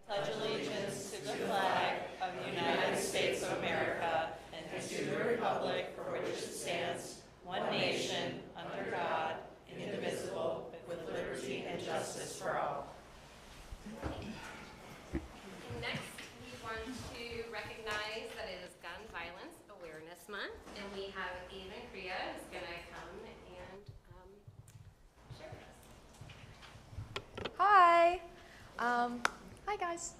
pledge allegiance to the flag of the United States of America and to the republic for which it stands, one nation, under God, indivisible, with liberty and justice for all. Next, we want to recognize that it is Gun Violence Awareness Month, and we have Ava and Kriya who's going to come and share with us. Hi. Hi, guys.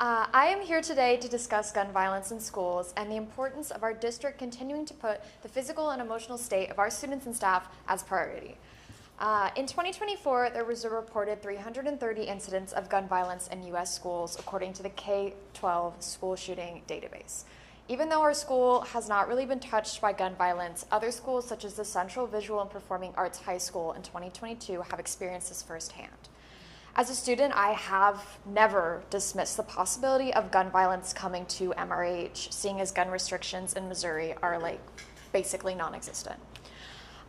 I am here today to discuss gun violence in schools and the importance of our district continuing to put the physical and emotional state of our students and staff as priority. In 2024, there was a reported 330 incidents of gun violence in U.S. schools, according to the K-12 school shooting database. Even though our school has not really been touched by gun violence, other schools such as the Central Visual and Performing Arts High School in 2022 have experienced this firsthand. As a student, I have never dismissed the possibility of gun violence coming to MRH, seeing as gun restrictions in Missouri are basically non-existent.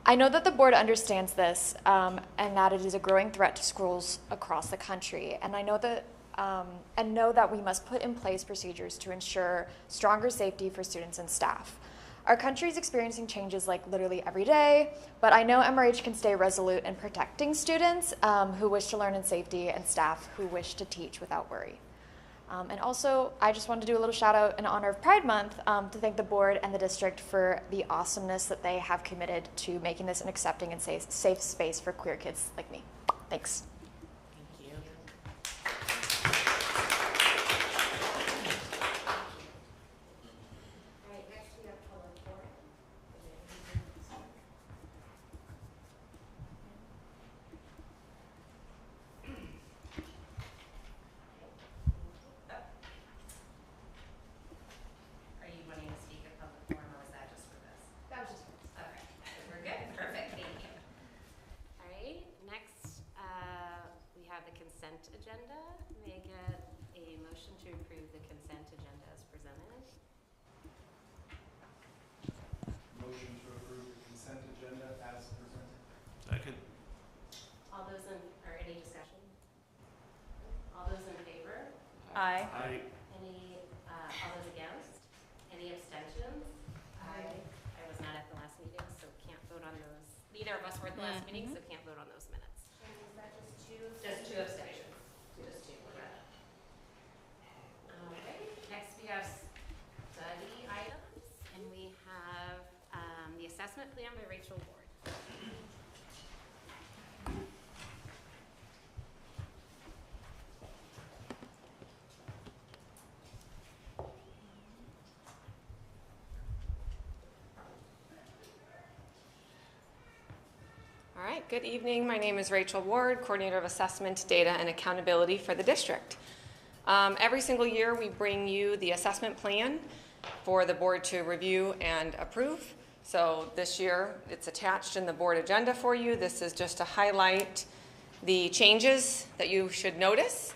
I know that the board understands this and that it is a growing threat to schools across the country, and I know that we must put in place procedures to ensure stronger safety for students and staff. Our country is experiencing changes literally every day, but I know MRH can stay resolute in protecting students who wish to learn in safety and staff who wish to teach without worry. And also, I just wanted to do a little shout out in honor of Pride Month to thank the board and the district for the awesomeness that they have committed to making this an accepting and safe space for queer kids like me. Thanks. Thank you. All right, next we have public forum. Are you wanting to speak at public forum, or was that just for this? That was just for this. Okay, we're good. Perfect. Thank you. All right. Next, we have the consent agenda. May I get a motion to approve the consent agenda as presented? Motion to approve the consent agenda as presented. Second. All those in, or any discussion? All those in favor? Aye. Aye. Any, all those against? Any abstentions? I was not at the last meeting, so can't vote on those. Neither of us were at the last meeting, so can't vote on those minutes. And is that just two? Just two abstentions. Just two, okay. All right, next we have study items, and we have the assessment plan by Rachel Ward. All right, good evening. My name is Rachel Ward, Coordinator of Assessment, Data, and Accountability for the district. Every single year we bring you the assessment plan for the board to review and approve. So this year it's attached in the board agenda for you. This is just to highlight the changes that you should notice.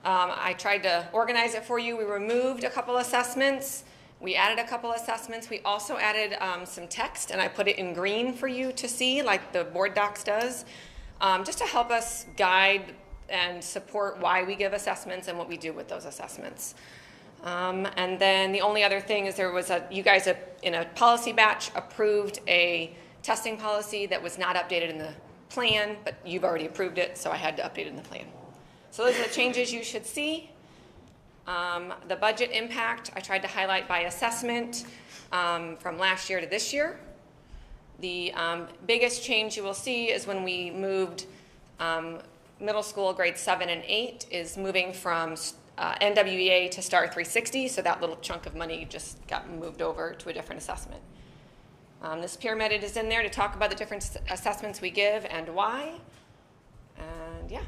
I tried to organize it for you. We removed a couple assessments. We added a couple assessments. We also added some text, and I put it in green for you to see, like the board docs does, just to help us guide and support why we give assessments and what we do with those assessments. And then the only other thing is there was you guys in a policy batch approved a testing policy that was not updated in the plan, but you've already approved it, so I had to update it in the plan. So those are the changes you should see. The budget impact, I tried to highlight by assessment from last year to this year. The biggest change you will see is when we moved middle school grades 7 and 8 is moving from NWEA to STAR 360, so that little chunk of money just got moved over to a different assessment. This pyramid is in there to talk about the different assessments we give and why. And yeah,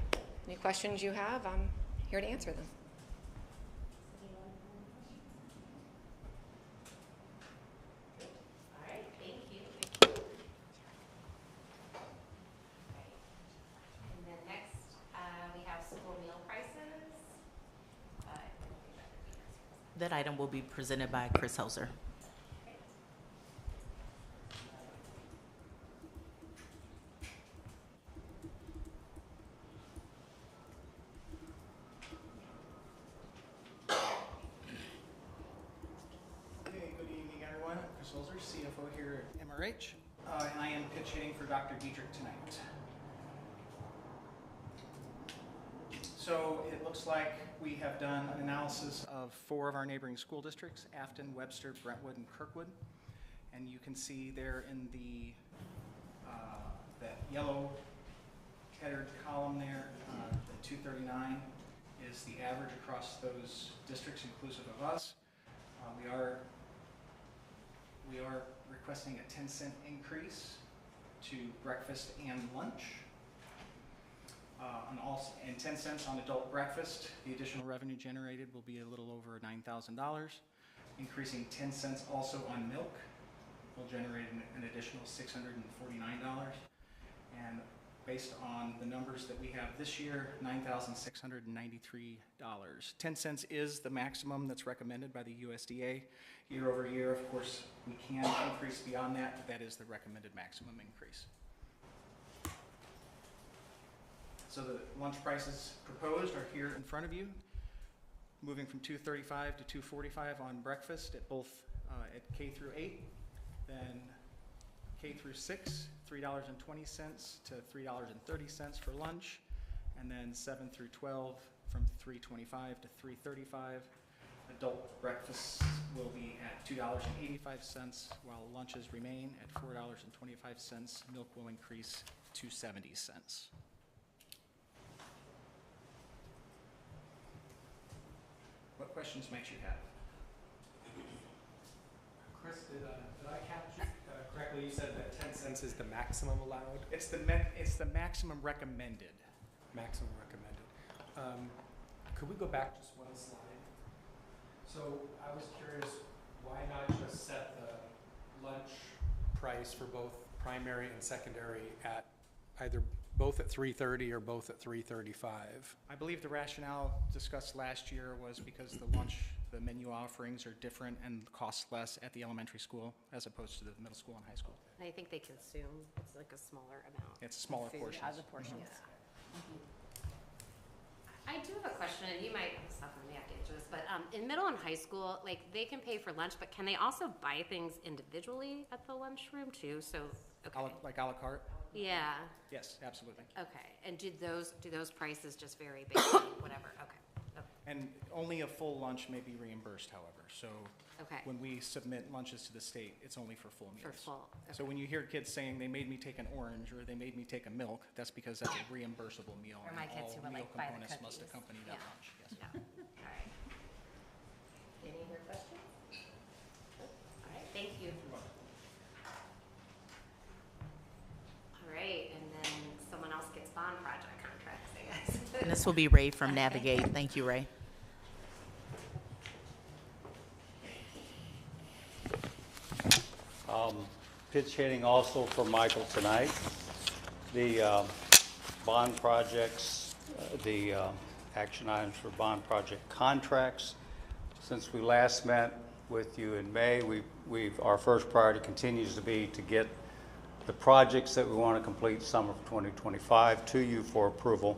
any questions you have, I'm here to answer them. All right, thank you. And then next, we have school meal prices. That item will be presented by Chris Hauser. Sulzer, CFO here at MRH, and I am pitch hitting for Dr. Dietrich tonight. So it looks like we have done an analysis of 4 of our neighboring school districts, Afton, Webster, Brentwood, and Kirkwood. And you can see there in the that yellow headered column there, the 239 is the average across those districts inclusive of us. We are requesting a 10-cent increase to breakfast and lunch. And 10 cents on adult breakfast. The additional revenue generated will be a little over $9,000. Increasing 10 cents also on milk will generate an additional $649. And based on the numbers that we have this year, $9,693. 10 cents is the maximum that's recommended by the USDA. Year over year, of course, we can increase beyond that, but that is the recommended maximum increase. So the lunch prices proposed are here in front of you, moving from $2.35 to $2.45 on breakfast at both at K through 8, then K through 6, $3.20 to $3.30 for lunch, and then 7 through 12 from $3.25 to $3.35. Adult breakfasts will be at $2.85, while lunches remain at $4.25. Milk will increase to 70 cents. What questions might you have? Chris, did I capture correctly? You said that 10 cents is the maximum allowed? It's the maximum recommended. Maximum recommended. Could we go back just one slide? So I was curious, why not just set the lunch price for both primary and secondary at either both at $3.30 or both at $3.35? I believe the rationale discussed last year was because the menu offerings are different and cost less at the elementary school as opposed to the middle school and high school. And I think they consume, it's like a smaller amount. It's smaller portions. As a portion. I do have a question, and you might suffer me have to answer this, but in middle and high school, like they can pay for lunch, but can they also buy things individually at the lunchroom too? So, okay. Like a la carte? Yeah. Yes, absolutely. Okay. And do those prices just vary based on whatever? Okay. And only a full lunch may be reimbursed, however. So Okay. when we submit lunches to the state, it's only for full meals. For full. Okay. So when you hear kids saying they made me take an orange or they made me take a milk, that's because that's a reimbursable meal. Or my and kids who all would, meal like, buy the components must cookies. accompany that Yeah. lunch. Yes. Yeah. All right. Any other questions? All right. Thank you. All right. And then someone else gets bond project contracts, I guess. And this will be Ray from Navigate. Thank you, Ray. Pitch hitting also for Michael tonight. The bond projects, the action items for bond project contracts. Since we last met with you in May, our first priority continues to be to get the projects that we want to complete summer of 2025 to you for approval.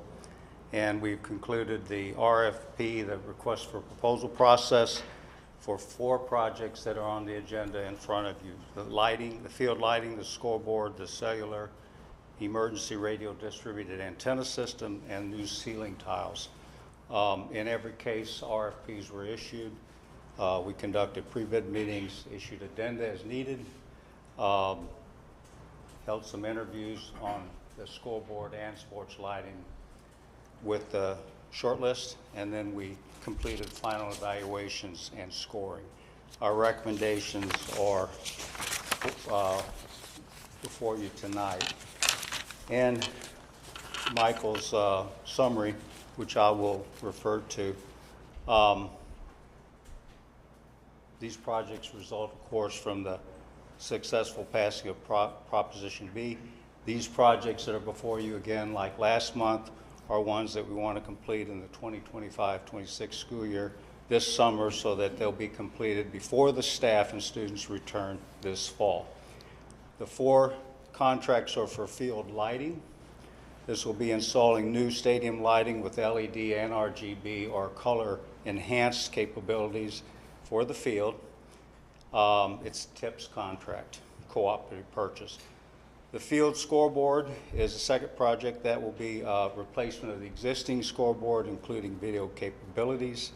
And we've concluded the RFP, the request for proposal process, for 4 projects that are on the agenda in front of you. The lighting, the field lighting, the scoreboard, the cellular, emergency radio distributed antenna system, and new ceiling tiles. In every case, RFPs were issued. We conducted pre-bid meetings, issued addenda as needed, held some interviews on the scoreboard and sports lighting with the shortlist, and then we completed final evaluations and scoring. Our recommendations are before you tonight. And Michael's summary, which I will refer to, these projects result, of course, from the successful passing of Proposition B. These projects that are before you again, like last month, are ones that we want to complete in the 2025-26 school year this summer so that they'll be completed before the staff and students return this fall. The 4 contracts are for field lighting. This will be installing new stadium lighting with LED and RGB or color enhanced capabilities for the field. It's TIPS contract, cooperative purchase. The field scoreboard is the second project that will be replacement of the existing scoreboard, including video capabilities.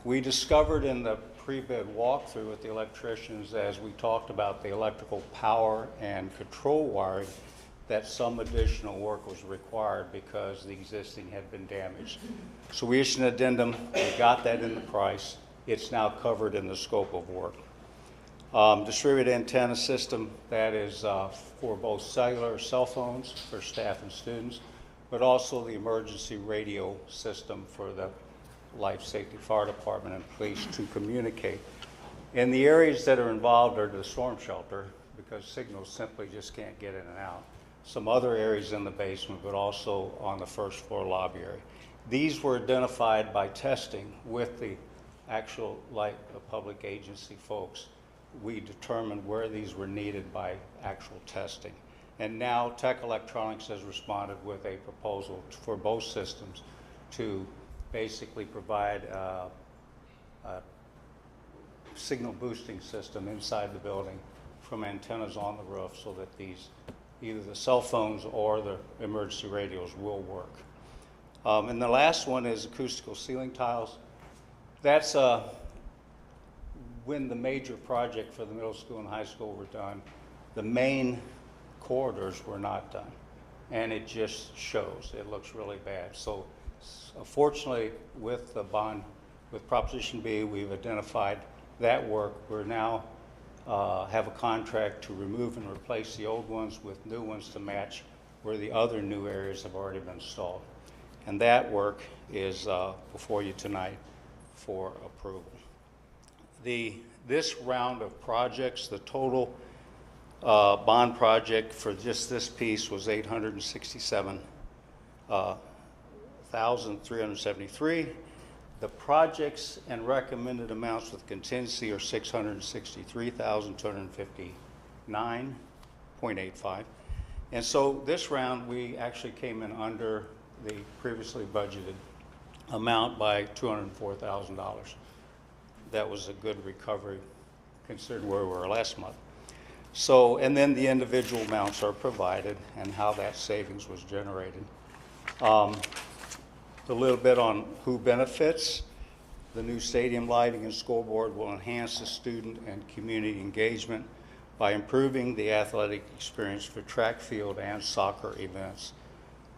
We discovered in the pre-bid walkthrough with the electricians, as we talked about the electrical power and control wiring, that some additional work was required because the existing had been damaged. So we issued an addendum, we got that in the price. It's now covered in the scope of work. Distributed antenna system, that is for both cellular cell phones for staff and students, but also the emergency radio system for the Life Safety Fire Department and police to communicate. And the areas that are involved are the storm shelter, because signals simply just can't get in and out. Some other areas in the basement, but also on the first floor lobby area. These were identified by testing with the actual public agency folks. We determined where these were needed by actual testing. And now Tech Electronics has responded with a proposal for both systems to basically provide a signal boosting system inside the building from antennas on the roof so that these, either the cell phones or the emergency radios will work. And the last one is acoustical ceiling tiles. That's when the major project for the middle school and high school were done, the main corridors were not done. And it just shows, it looks really bad. So fortunately, with the bond, with Proposition B, we've identified that work. We're now have a contract to remove and replace the old ones with new ones to match where the other new areas have already been installed. And that work is before you tonight for approval. This round of projects, the total bond project for just this piece was $867,373. The projects and recommended amounts with contingency are $663,259.85. And so this round, we actually came in under the previously budgeted amount by $204,000. That was a good recovery considering where we were last month. So, and then the individual amounts are provided and how that savings was generated. A little bit on who benefits. The new stadium lighting and scoreboard will enhance the student and community engagement by improving the athletic experience for track field and soccer events.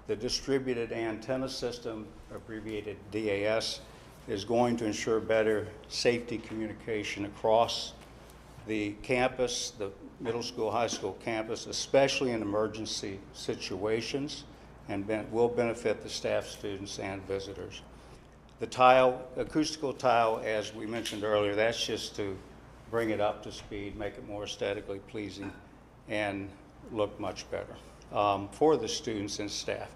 The distributed antenna system, abbreviated DAS, is going to ensure better safety communication across the campus, the middle school, high school campus, especially in emergency situations, and will benefit the staff, students, and visitors. The tile, acoustical tile, as we mentioned earlier, that's just to bring it up to speed, make it more aesthetically pleasing, and look much better for the students and staff.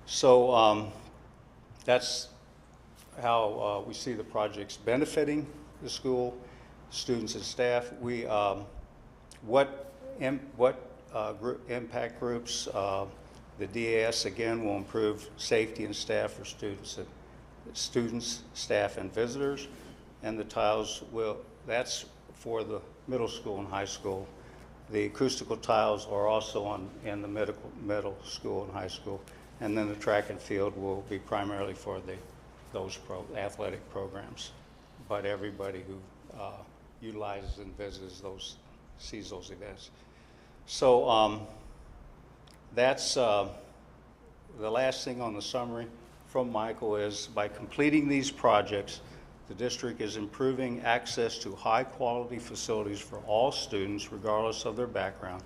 So that's how we see the projects benefiting the school, students and staff. We, impact groups, the DAS again will improve safety and staff for students, staff, and visitors. And the tiles will, that's for the middle school and high school. The acoustical tiles are also in the middle school and high school. And then the track and field will be primarily for those athletic programs. But everybody who utilizes and visits sees those events. So that's the last thing on the summary from Michael is by completing these projects, the district is improving access to high quality facilities for all students regardless of their background.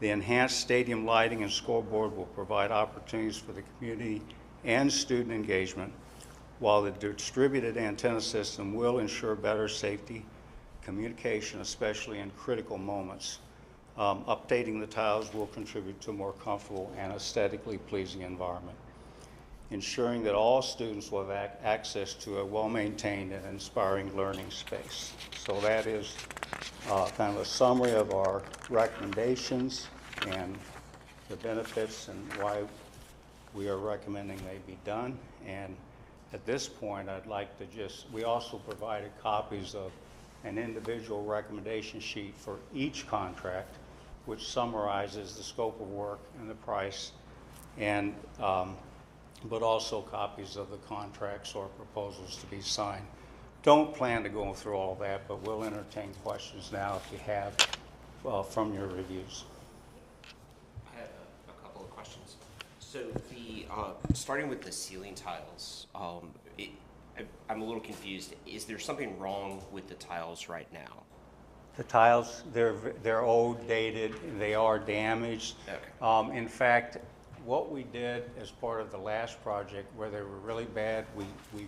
The enhanced stadium lighting and scoreboard will provide opportunities for the community and student engagement, while the distributed antenna system will ensure better safety, communication, especially in critical moments. Updating the tiles will contribute to a more comfortable and aesthetically pleasing environment, ensuring that all students will have access to a well-maintained and inspiring learning space. So that is kind of a summary of our recommendations and the benefits and why we are recommending they be done. And at this point, I'd like to we also provided copies of an individual recommendation sheet for each contract, which summarizes the scope of work and the price, and but also copies of the contracts or proposals to be signed. Don't plan to go through all that, but we'll entertain questions now if you have from your reviews. I have a couple of questions. So the starting with the ceiling tiles, I'm a little confused. Is there something wrong with the tiles right now? The tiles, they're old, dated, they are damaged. Okay. In fact, what we did as part of the last project where they were really bad, we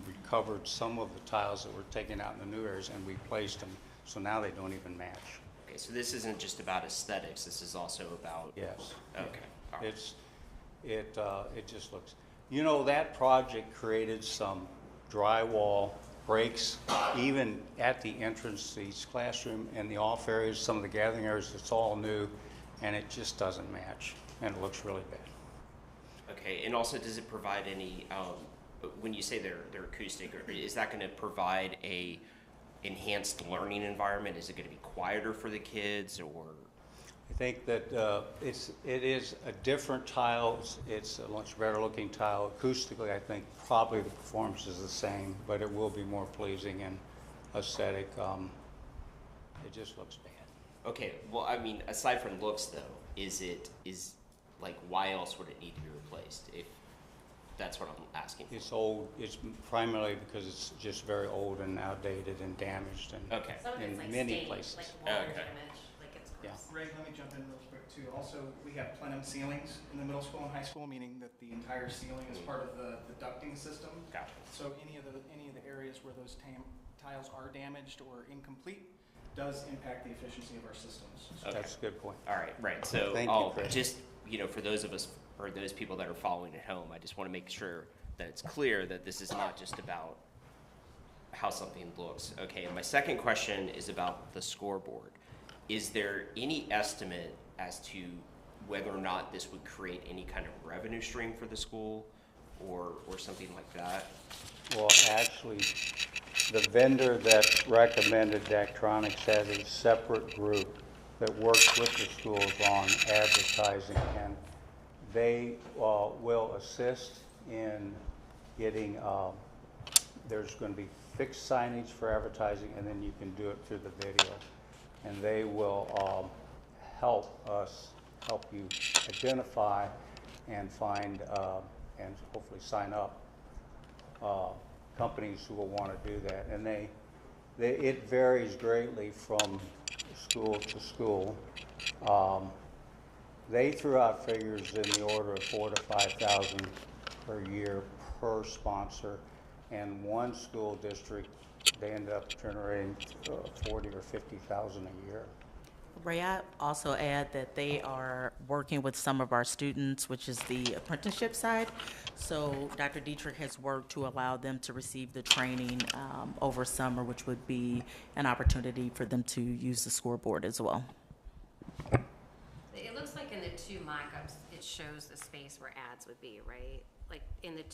recovered some of the tiles that were taken out in the new areas and we placed them, so now they don't even match. Okay, so this isn't just about aesthetics, this is also about... Yes. Okay. All right. It just looks, you know, that project created some drywall breaks even at the entrance to each classroom and the off areas, some of the gathering areas. It's all new and it just doesn't match and it looks really bad. Okay, and also does it provide any, when you say they're acoustic, is that going to provide a enhanced learning environment? Is it going to be quieter for the kids, or? I think that it is a different tile. It's a much better looking tile. Acoustically, I think probably the performance is the same, but it will be more pleasing and aesthetic. It just looks bad. Okay, well, I mean, aside from looks though, like, why else would it need to be replaced? If that's what I'm asking for. It's old. It's primarily because it's just very old and outdated and damaged and Okay. Some of it's in like many stained, places. like water Okay. damage, like it's Yeah. gross. Ray, let me jump in real quick too. Also, we have plenum ceilings in the middle school and high school, meaning that the entire ceiling is part of the ducting system. Gotcha. So any of the areas where those tiles are damaged or incomplete does impact the efficiency of our systems. Okay. That's a good point. All right, right. So Thank you, Chris. just, for those of us, or those people that are following at home, I just want to make sure that it's clear that this is not just about how something looks. Okay, and my second question is about the scoreboard. Is there any estimate as to whether or not this would create any kind of revenue stream for the school or something like that? Well, actually, the vendor that recommended Daktronics has a separate group that works with the schools on advertising, and they will assist in getting, there's going to be fixed signage for advertising, and then you can do it through the video. And they will help you identify and find and hopefully sign up companies who will want to do that. And it varies greatly from school to school. They threw out figures in the order of $4,000 to $5,000 per year per sponsor, and one school district, they ended up generating $40,000 or $50,000 a year. Ray, I also add that they are working with some of our students, which is the apprenticeship side. So Dr. Dietrich has worked to allow them to receive the training over summer, which would be an opportunity for them to use the scoreboard as well. It looks like in the two mock-ups, it shows the space where ads would be, right? Like in the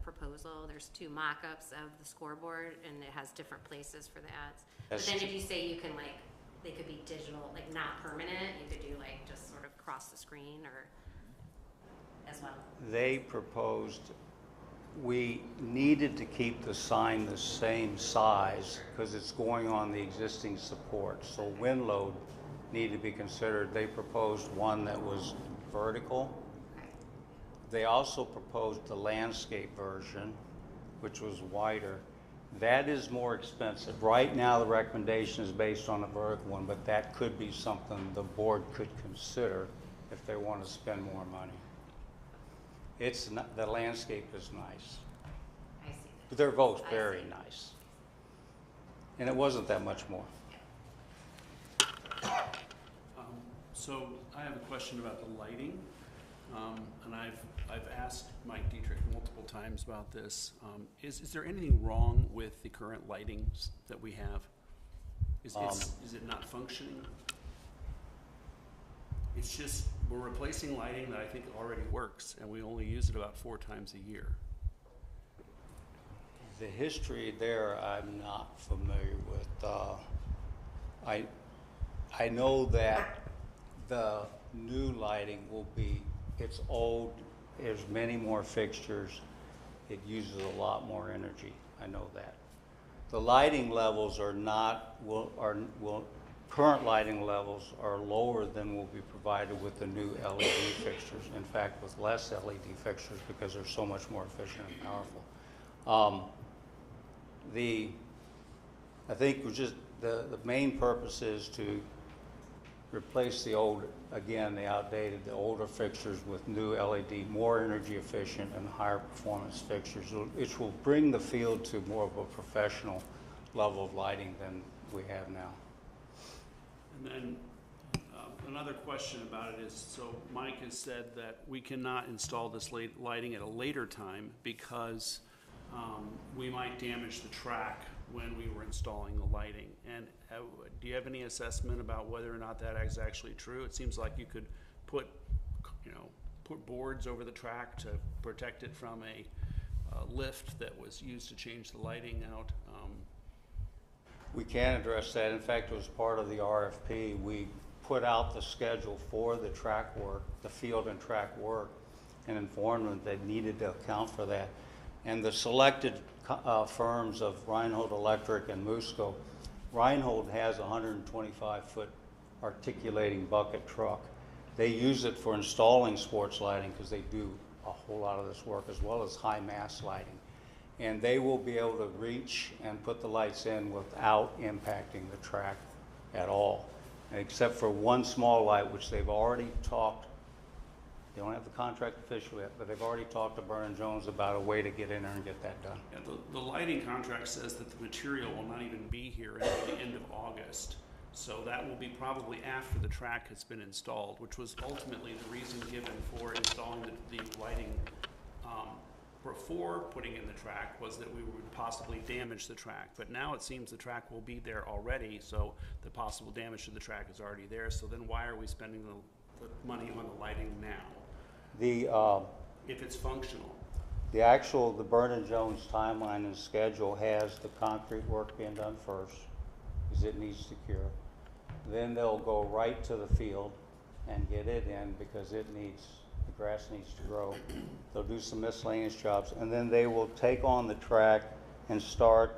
proposal, there's two mock-ups of the scoreboard, and it has different places for the ads. But then if you say you can, like, they could be digital, like not permanent, you could do like just sort of cross the screen or as well. They proposed, we needed to keep the sign the same size because it's going on the existing support. So wind load needed to be considered. They proposed one that was vertical. Okay. They also proposed the landscape version, which was wider. That is more expensive. Right now, the recommendation is based on a vertical one, but that could be something the board could consider if they want to spend more money. It's not, the landscape is nice. I see that. They're both I very see. nice. And it wasn't that much more. So I have a question about the lighting, and I've asked Mike Dietrich multiple times about this. Is there anything wrong with the current lightings that we have? Is it not functioning? It's just, we're replacing lighting that I think already works, and we only use it about 4 times a year. The history there, I'm not familiar with, I know that the new lighting will be, it's old, there's many more fixtures, it uses a lot more energy, I know that. The lighting levels are not, current lighting levels are lower than will be provided with the new LED fixtures. In fact, with less LED fixtures because they're so much more efficient and powerful. I think we're just, the main purpose is to replace the old, again, the outdated, the older fixtures with new LED, more energy efficient and higher performance fixtures, which will bring the field to more of a professional level of lighting than we have now. And then another question about it is, so Mike has said that we cannot install this lighting at a later time because we might damage the track when we were installing the lighting. And do you have any assessment about whether or not that is actually true? It seems like you could put boards over the track to protect it from a lift that was used to change the lighting out. We can address that. In fact, it was part of the RFP. We put out the schedule for the track work, the field and track work, and informed them they needed to account for that. And the selected firms of Reinhold Electric and Musco, Reinhold has a 125-foot articulating bucket truck. They use it for installing sports lighting because they do a whole lot of this work, as well as high mass lighting. And they will be able to reach and put the lights in without impacting the track at all, except for one small light, which they've already talked. They don't have the contract official yet, but they've already talked to Byrne & Jones about a way to get in there and get that done. Yeah, the lighting contract says that the material will not even be here until the end of August. So that will be probably after the track has been installed, which was ultimately the reason given for installing the lighting before putting in the track, was that we would possibly damage the track. But now it seems the track will be there already, so the possible damage to the track is already there. So then why are we spending the money on the lighting now? If it's functional. The Byrne & Jones timeline and schedule has the concrete work being done first, because it needs to cure. Then they'll go right to the field and get it in because the grass needs to grow. They'll do some miscellaneous jobs, and then they will take on the track and start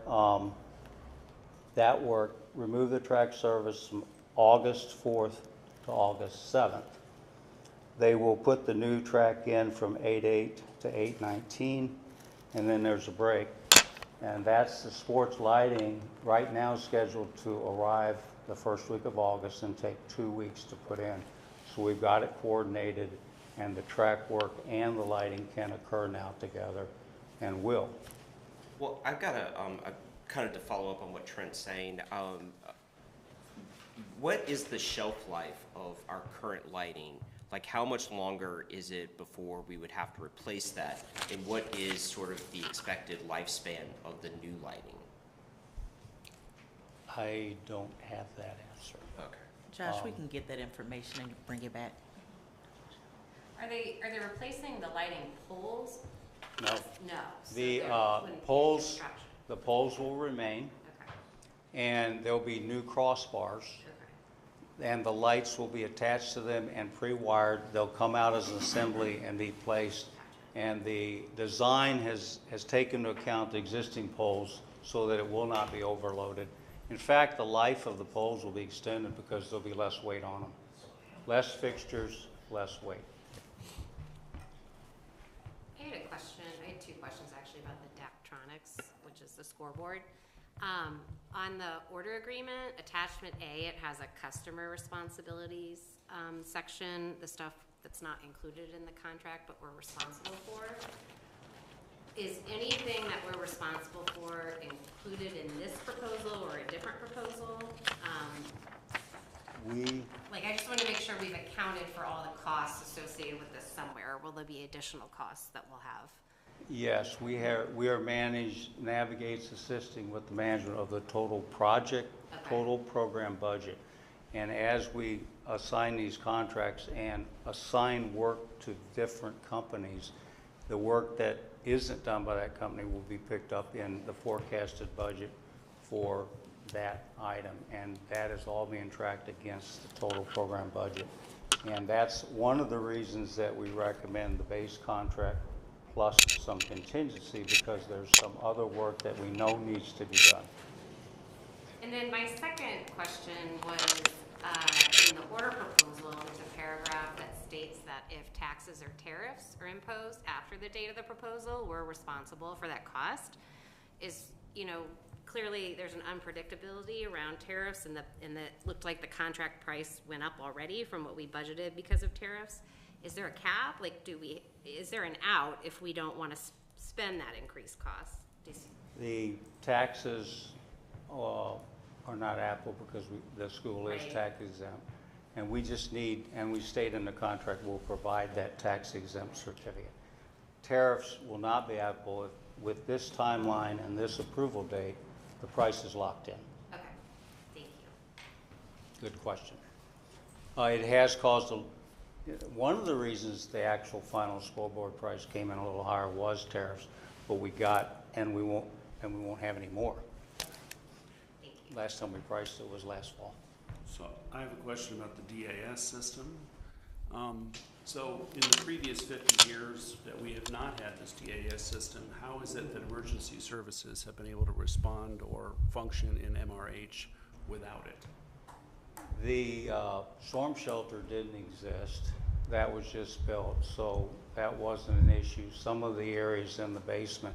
that work, remove the track service from August 4th to August 7th. They will put the new track in from 8/8 to 8/19, and then there's a break. And that's the sports lighting right now scheduled to arrive the first week of August and take 2 weeks to put in. So we've got it coordinated, and the track work and the lighting can occur now together and will. Well, I've got kind of to follow up on what Trent's saying. What is the shelf life of our current lighting? Like, how much longer is it before we would have to replace that? And what is sort of the expected lifespan of the new lighting? I don't have that answer. Okay. Josh, we can get that information and bring it back. Are they replacing the lighting poles? No. No. So The there wouldn't be poles, construction. the poles will remain, Okay. and there'll be new crossbars, Okay. and the lights will be attached to them and pre-wired. They'll come out as an assembly and be placed, and the design has taken into account the existing poles so that it will not be overloaded. In fact, the life of the poles will be extended because there'll be less weight on them. Less fixtures, less weight. I had two questions actually about the Daktronics, which is the scoreboard. On the order agreement, attachment A, it has a customer responsibilities section, the stuff that's not included in the contract but we're responsible for. Is anything that we're responsible for included in this proposal or a different proposal? I just want to make sure we've accounted for all the costs associated with this somewhere. Will there be additional costs that we'll have? Yes, we are Navigate's assisting with the management of the total project, Okay. total program budget. And as we assign these contracts and assign work to different companies, the work that isn't done by that company will be picked up in the forecasted budget for that item, and that is all being tracked against the total program budget. And that's one of the reasons that we recommend the base contract plus some contingency, because there's some other work that we know needs to be done. And then my second question was, in the order proposal, there's a paragraph that states that if taxes or tariffs are imposed after the date of the proposal, we're responsible for that cost. Clearly there's an unpredictability around tariffs, and it looked like the contract price went up already from what we budgeted because of tariffs. Is there a cap? Is there an out if we don't want to spend that increased cost? The taxes are not applicable because the school is Right. tax exempt. And we just need, and we state in the contract, we'll provide that tax exempt certificate. Tariffs will not be applicable if, with this timeline and this approval date, the price is locked in. Okay, thank you. Good question. It has caused one of the reasons the actual final scoreboard price came in a little higher was tariffs, but we got, and we won't have any more. Thank you. Last time we priced it was last fall. So I have a question about the DAS system. So in the previous 50 years that we have not had this DAS system, how is it that emergency services have been able to respond or function in MRH without it? The storm shelter didn't exist. That was just built, so that wasn't an issue. Some of the areas in the basement.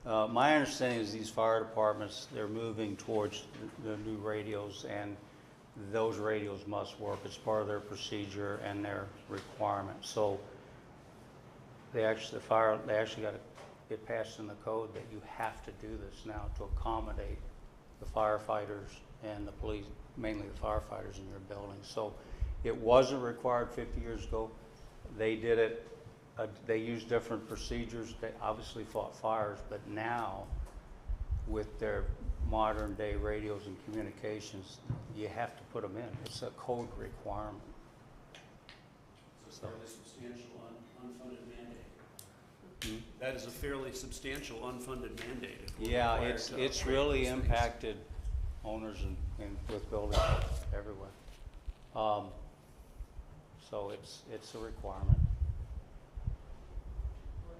My understanding is these fire departments, they're moving towards the new radios, and those radios must work. It's part of their procedure and their requirement. So they actually got to get passed in the code that you have to do this now to accommodate the firefighters and the police, mainly the firefighters in your building. So it wasn't required 50 years ago. They did it, they used different procedures. They obviously fought fires, but now with their modern day radios and communications, you have to put them in. It's a code requirement. It's a fairly substantial unfunded mandate. That is a fairly substantial unfunded mandate. If we're Yeah, required it's to operate really those things. impacted owners and with buildings everywhere. So it's a requirement.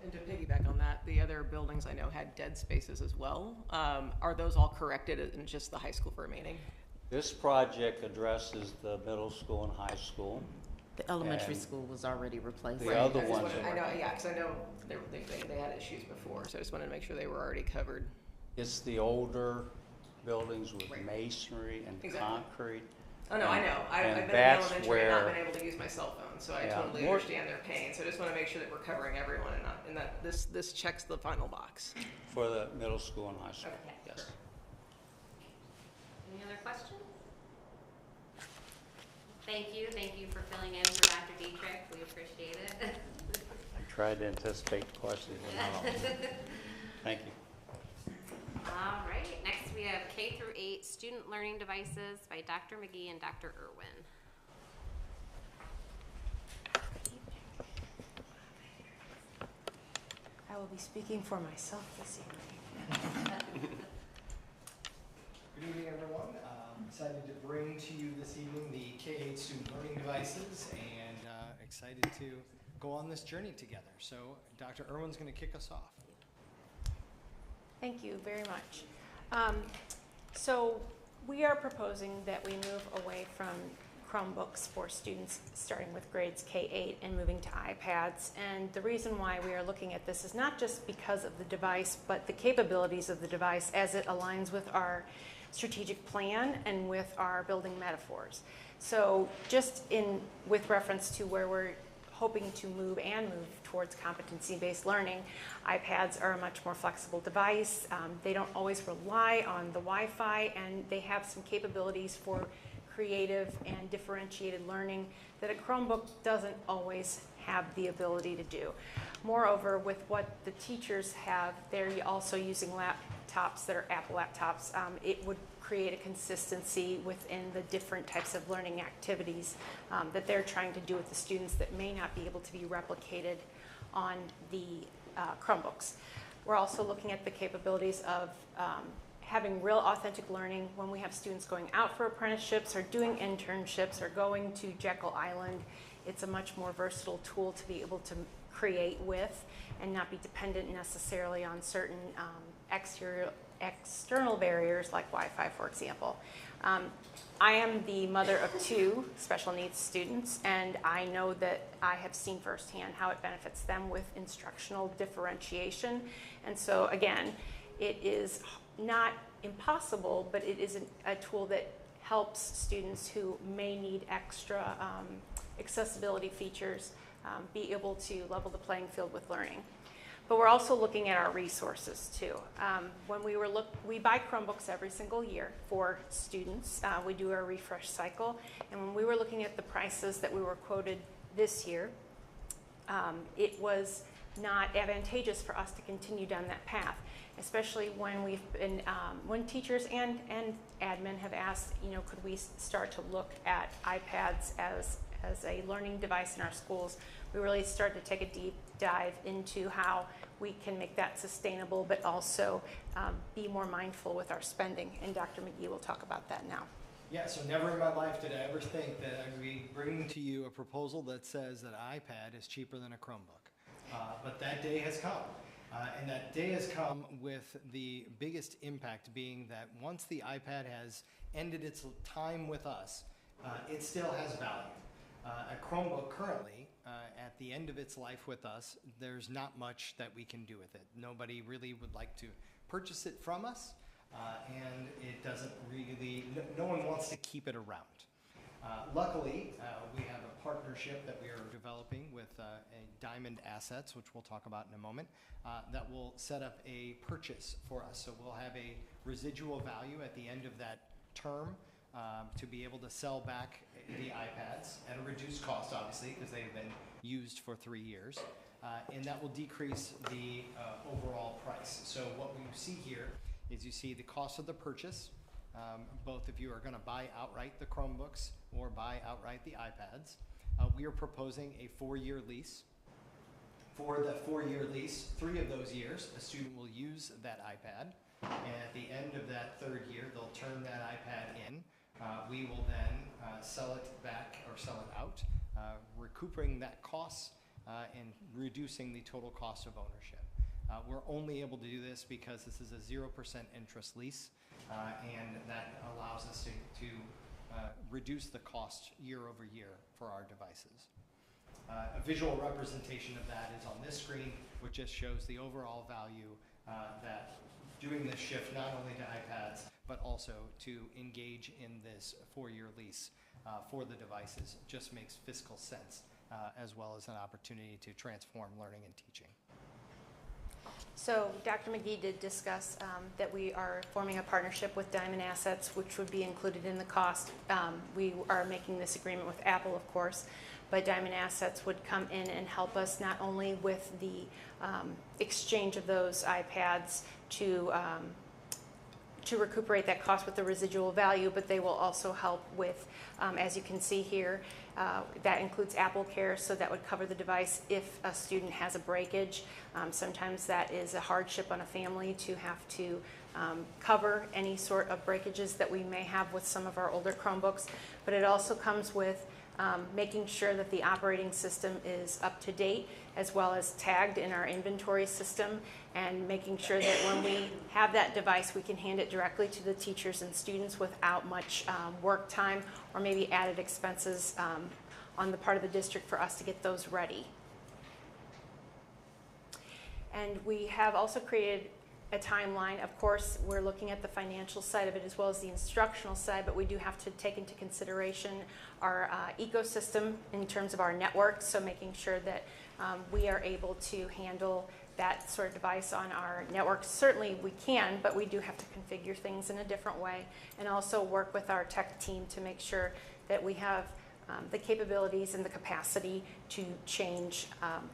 And to piggyback on that, the other buildings I know had dead spaces as well. Are those all corrected and just the high school remaining? This project addresses the middle school and high school. The elementary And school was already replaced. the other I just ones wanted- are- I know, yeah, because I know they had issues before, so I just wanted to make sure they were already covered. It's the older buildings with Right. masonry and Exactly. concrete. Oh, no, I know. I've And been in that's elementary and not where- been able to use my cell phone, so I Yeah, totally more- understand their pain. So I just want to make sure that we're covering everyone and that this checks the final box. For the middle school and high school, Okay. yes. Any other questions? Thank you for filling in for Dr. Dietrich, we appreciate it. I tried to anticipate the questions. but not all. Thank you. All right, next we have K-8 Student Learning Devices by Dr. McGee and Dr. Irwin. I will be speaking for myself this evening. Good evening, everyone. Excited to bring to you this evening the K-8 student learning devices, and excited to go on this journey together. So Dr. Irwin's going to kick us off. Thank you very much. So we are proposing that we move away from Chromebooks for students starting with grades K-8 and moving to iPads. And the reason why we are looking at this is not just because of the device, but the capabilities of the device as it aligns with our strategic plan and with our building metaphors. So just with reference to where we're hoping to move towards competency-based learning, iPads are a much more flexible device. They don't always rely on the Wi-Fi, and they have some capabilities for creative and differentiated learning that a Chromebook doesn't always have the ability to do. Moreover, with what the teachers have, they're also using laptops that are Apple laptops. It would create a consistency within the different types of learning activities that they're trying to do with the students that may not be able to be replicated on the Chromebooks. We're also looking at the capabilities of having real authentic learning when we have students going out for apprenticeships or doing internships or going to Jekyll Island. It's a much more versatile tool to be able to create with and not be dependent necessarily on certain external barriers like Wi-Fi, for example. I am the mother of 2 special needs students, and I know that I have seen firsthand how it benefits them with instructional differentiation. And so again, it is not impossible, but it is a tool that helps students who may need extra accessibility features be able to level the playing field with learning. But we're also looking at our resources too. When we buy Chromebooks every single year for students. We do our refresh cycle, and when we were looking at the prices that we were quoted this year, it was not advantageous for us to continue down that path, especially when we've been, when teachers and admin have asked, could we start to look at iPads as a learning device in our schools. We really started to take a deep dive into how we can make that sustainable, but also be more mindful with our spending. And Dr. McGee will talk about that now. Yeah, so never in my life did I ever think that I'd be bringing to you a proposal that says that an iPad is cheaper than a Chromebook. But that day has come. And that day has come with the biggest impact being that once the iPad has ended its time with us, it still has value. A Chromebook currently, at the end of its life with us, there's not much that we can do with it. Nobody really would like to purchase it from us, and it doesn't really, no one wants to keep it around. Luckily, we have a partnership that we are developing with Diamond Assets, which we'll talk about in a moment, that will set up a purchase for us. So we'll have a residual value at the end of that term to be able to sell back the iPads at a reduced cost, obviously, because they've been used for 3 years. And that will decrease the overall price. So what we see here is you see the cost of the purchase. Both of you are going to buy outright the Chromebooks or buy outright the iPads. We are proposing a 4-year lease. For the 4-year lease, 3 of those years, a student will use that iPad. And at the end of that 3rd year, they'll turn that iPad in. We will then sell it back or sell it out, recouping that cost and reducing the total cost of ownership. We're only able to do this because this is a 0% interest lease, and that allows us to reduce the cost year over year for our devices. A visual representation of that is on this screen, which just shows the overall value that doing this shift not only to iPads, but also to engage in this 4-year lease for the devices just makes fiscal sense, as well as an opportunity to transform learning and teaching. So Dr. McGee did discuss that we are forming a partnership with Diamond Assets, which would be included in the cost. We are making this agreement with Apple, of course, but Diamond Assets would come in and help us not only with the exchange of those iPads to recuperate that cost with the residual value, but they will also help with, as you can see here, that includes Apple Care, so that would cover the device if a student has a breakage. Sometimes that is a hardship on a family to have to cover any sort of breakages that we may have with some of our older Chromebooks, but it also comes with making sure that the operating system is up to date, as well as tagged in our inventory system, and making sure that when we have that device, we can hand it directly to the teachers and students without much work time or maybe added expenses on the part of the district for us to get those ready. And we have also created a timeline. Of course, we're looking at the financial side of it as well as the instructional side, but we do have to take into consideration our ecosystem in terms of our network, so making sure that we are able to handle that sort of device on our network. Certainly we can, but we do have to configure things in a different way, and also work with our tech team to make sure that we have the capabilities and the capacity to change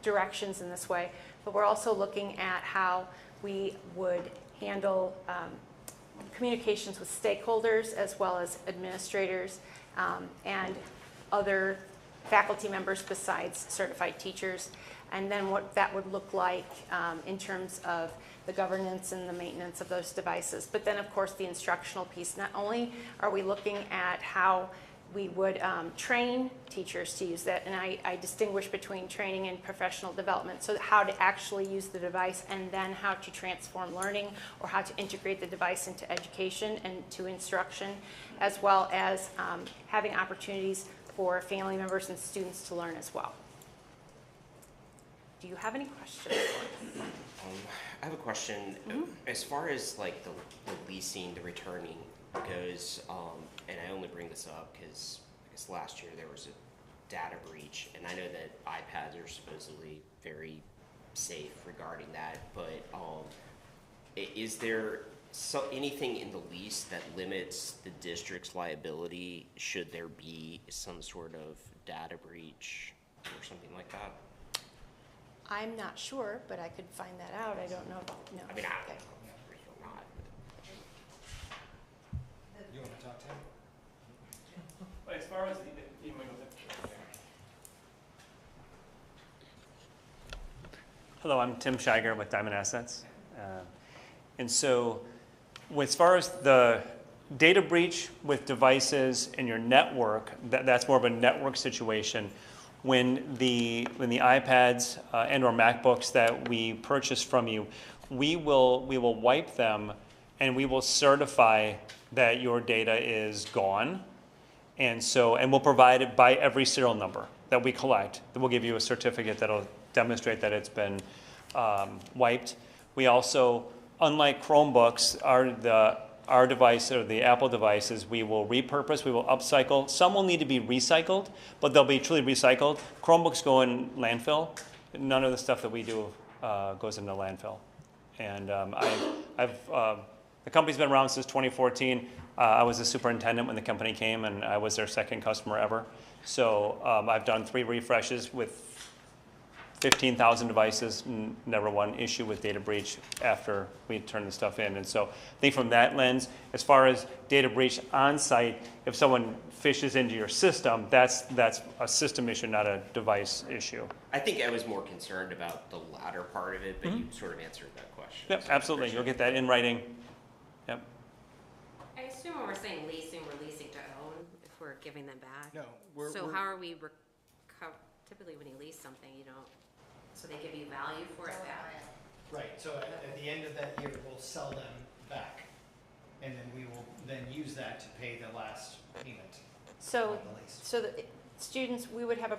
directions in this way. But we're also looking at how we would handle communications with stakeholders as well as administrators and other faculty members besides certified teachers, and then what that would look like in terms of the governance and the maintenance of those devices. But then, of course, the instructional piece. Not only are we looking at how we would train teachers to use that, and I distinguish between training and professional development, so how to actually use the device and then how to transform learning or how to integrate the device into education and to instruction, as well as having opportunities for family members and students to learn as well. Do you have any questions? I have a question. As far as like the leasing, the returning goes, and I only bring this up because I guess last year there was a data breach, and I know that iPads are supposedly very safe regarding that, but is there anything in the lease that limits the district's liability should there be some sort of data breach or something like that? I'm not sure, but I could find that out. I don't know. No. I mean, I don't Okay. know if or not. You want to talk to him? As far as the Hello, I'm Tim Scheiger with Diamond Assets. And so as far as the data breach with devices in your network, that's more of a network situation. When the iPads and or MacBooks that we purchase from you, we will wipe them and we will certify that your data is gone. And we'll provide it by every serial number that we collect. Then we'll give you a certificate that'll demonstrate that it's been wiped. We also, unlike Chromebooks, our device or the Apple devices, we will repurpose, we will upcycle. Some will need to be recycled, but they'll be truly recycled. Chromebooks go in landfill. None of the stuff that we do goes into landfill. And the company's been around since 2014. I was the superintendent when the company came, and I was their second customer ever. So I've done 3 refreshes with 15,000 devices, never one issue with data breach after we turn the stuff in. And so I think from that lens, as far as data breach on site, if someone fishes into your system, that's a system issue, not a device issue. I think I was more concerned about the latter part of it, but you sort of answered that question. Yep, so absolutely. You'll get that in writing. Yep. I assume when we're saying leasing, we're leasing to own if we're giving them back. No, So how are we, typically when you lease something, you don't, so they give you value for it back? Right, so at the end of that year, we'll sell them back. And then we will then use that to pay the last payment So, on the lease. so the students, we would have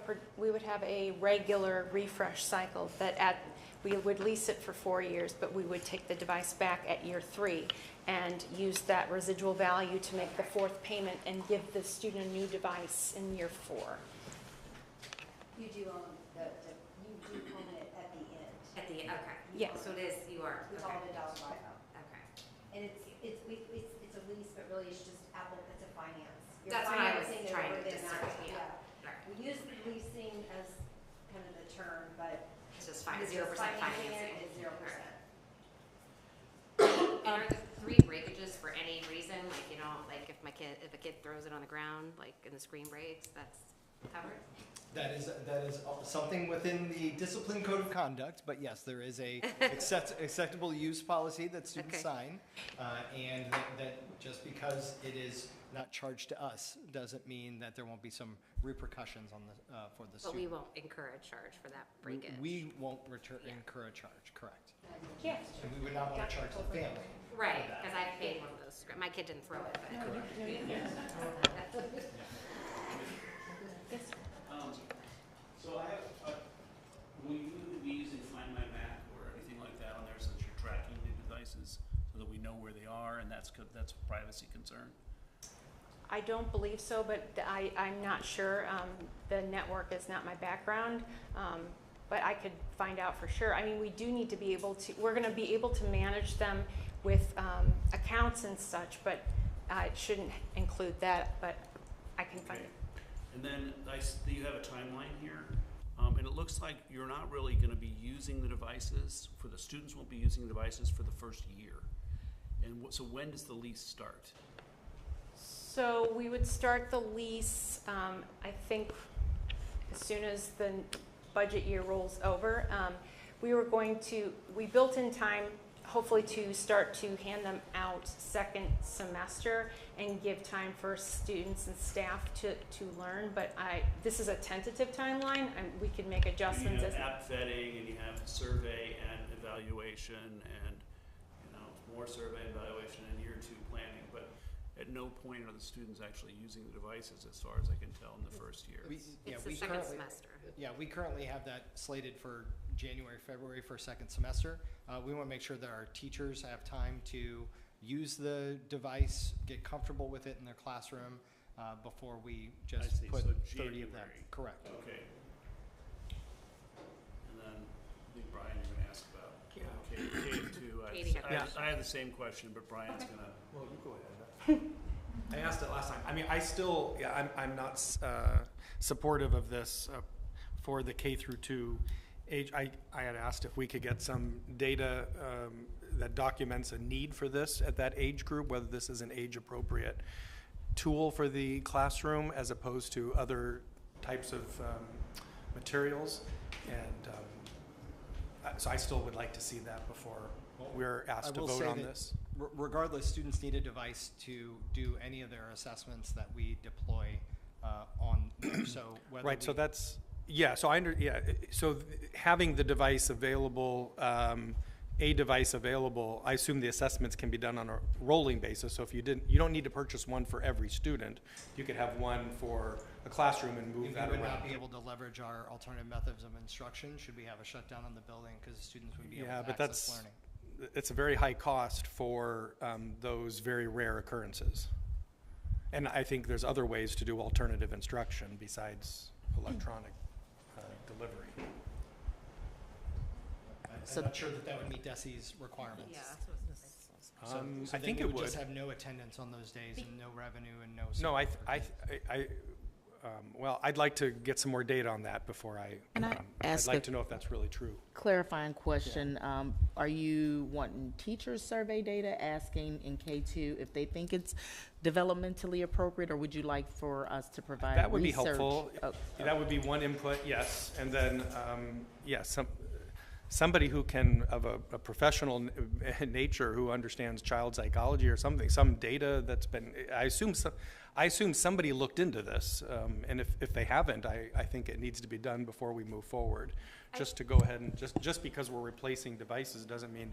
a regular refresh cycle that we would lease it for 4 years, but we would take the device back at year 3 and use that residual value to make the 4th payment and give the student a new device in year 4. You do own you do own it at the end. At the, okay. Yeah. So it is, you are, We okay. call it a dollar buyout. Okay. And it's a lease, but really it's just Apple, it's a finance. You're That's what I was financing it trying over to the amount, discern, yeah. Right. We use leasing as kind of the term, but. It's just fine, 0% financing financing. it is 0%. And are the 3 breakages for any reason, like, you know, like if a kid throws it on the ground, like and the screen breaks, that's covered? That is something within the discipline code of conduct, but yes, there is a acceptable use policy that students Okay. sign. And that just because it is not charged to us doesn't mean that there won't be some repercussions on for the But student. we won't incur a charge for that breakage. We won't incur a charge, correct. Yeah. And we would not want to charge the family. Right, for that. because I paid one of those, my kid didn't throw it, but. So I have, will you be using Find My Mac or anything like that on there since you're tracking the devices so that we know where they are and that's a privacy concern? I don't believe so, but I'm not sure. The network is not my background, but I could find out for sure. I mean, we do need to be able to, we're going to be able to manage them with accounts and such, but it shouldn't include that, but I can find it. And then you have a timeline here, and it looks like you're not really going to be using the devices, the students won't be using the devices for the first year. And so when does the lease start? So we would start the lease, I think, as soon as the budget year rolls over. We built in time, hopefully to start to hand them out second semester and give time for students and staff to learn, but this is a tentative timeline, and we can make adjustments. You have app vetting, and you have survey and evaluation, and more survey and evaluation in year 2 planning, but at no point are the students actually using the devices, as far as I can tell, in the first year. It's the second semester. Yeah, we currently have that slated for January, February for second semester. We want to make sure that our teachers have time to use the device, get comfortable with it in their classroom before we just put So 30 of them. January. Correct. Okay. And then, I think Brian, you're gonna ask about K2. Katie had I had the same question, but Brian's gonna. Well, you go ahead. I asked it last time. I mean, I still, I'm not supportive of this for the K through 2 age. I had asked if we could get some data that documents a need for this at that age group, whether this is an age-appropriate tool for the classroom as opposed to other types of materials. And so I still would like to see that before we're asked to vote on this. Regardless, students need a device to do any of their assessments that we deploy on there. So whether Right, so that's, yeah, so so having the device available, I assume the assessments can be done on a rolling basis. So if you don't need to purchase one for every student. You could have one for a classroom and move that we would around. not be able to leverage our alternative methods of instruction should we have a shutdown on the building because students would be able to access learning. It's a very high cost for those very rare occurrences. And I think there's other ways to do alternative instruction besides electronic delivery. I'm not sure that would meet DESI's requirements. Yeah, that's what I was gonna say. So I think then it you would just would. have no attendance on those days and no revenue and no. No, support. well, I'd like to get some more data on that before Can I I'd ask like a to know if that's really true. clarifying question? Are you wanting teacher survey data, asking in K2 if they think it's developmentally appropriate, or would you like for us to provide That would be research? helpful. That would be one input, yes. And then, somebody who can, of a professional nature, who understands child psychology or something, some data that's been, I assume somebody looked into this. And if they haven't, I think it needs to be done before we move forward. Just to go ahead and, just because we're replacing devices doesn't mean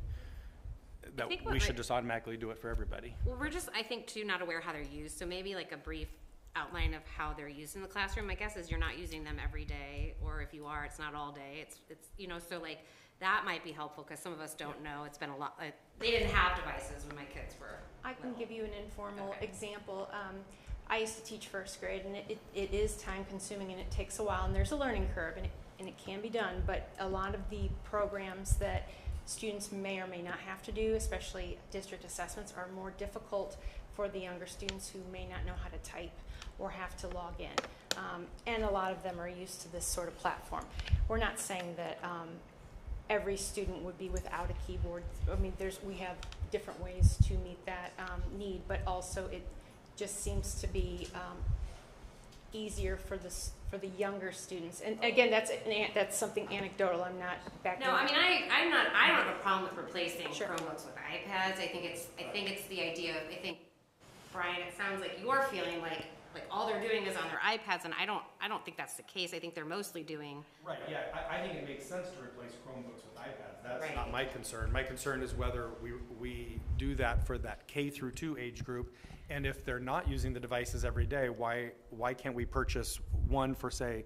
that we should just automatically do it for everybody. Well, we're just, I think, too, not aware how they're used, so maybe like a brief outline of how they're used in the classroom. My guess is you're not using them every day, or if you are, it's not all day. It's so like, that might be helpful, because some of us don't know. It's been a lot, they didn't have devices when my kids were I can little. give you an informal Okay. example. I used to teach first grade, and it is time consuming and it takes a while, and there's a learning curve, and it can be done, but a lot of the programs that students may or may not have to do, especially district assessments, are more difficult for the younger students who may not know how to type or have to log in. And a lot of them are used to this sort of platform. We're not saying that every student would be without a keyboard. I mean, we have different ways to meet that need, but also it just seems to be easier for the younger students. And again, that's something anecdotal. I'm not backing. No, I mean, I don't have a problem with replacing Sure. Chromebooks with iPads. I think it's the idea of, I think, Brian, it sounds like you're feeling like all they're doing is on their iPads, and I don't think that's the case. I think they're mostly doing. Right, yeah, I think it makes sense to replace Chromebooks with iPads. That's Right. not my concern. My concern is whether we do that for that K through 2 age group, and if they're not using the devices every day, why can't we purchase one for, say,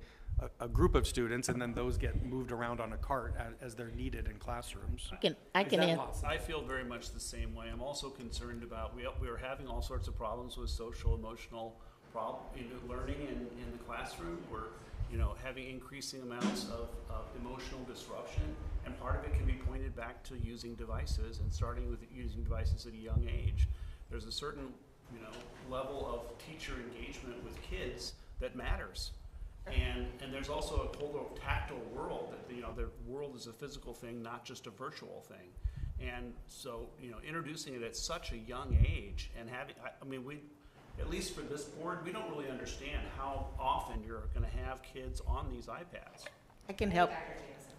a group of students, and then those get moved around on a cart as they're needed in classrooms? I can answer. I feel very much the same way. I'm also concerned about, we're having all sorts of problems with social, emotional learning in the classroom. We're having increasing amounts of emotional disruption, and part of it can be pointed back to using devices and starting with using devices at a young age. There's a certain level of teacher engagement with kids that matters. And there's also a whole tactile world that the world is a physical thing, not just a virtual thing. And so introducing it at such a young age and having, at least for this board, we don't really understand how often you're gonna have kids on these iPads. I can help.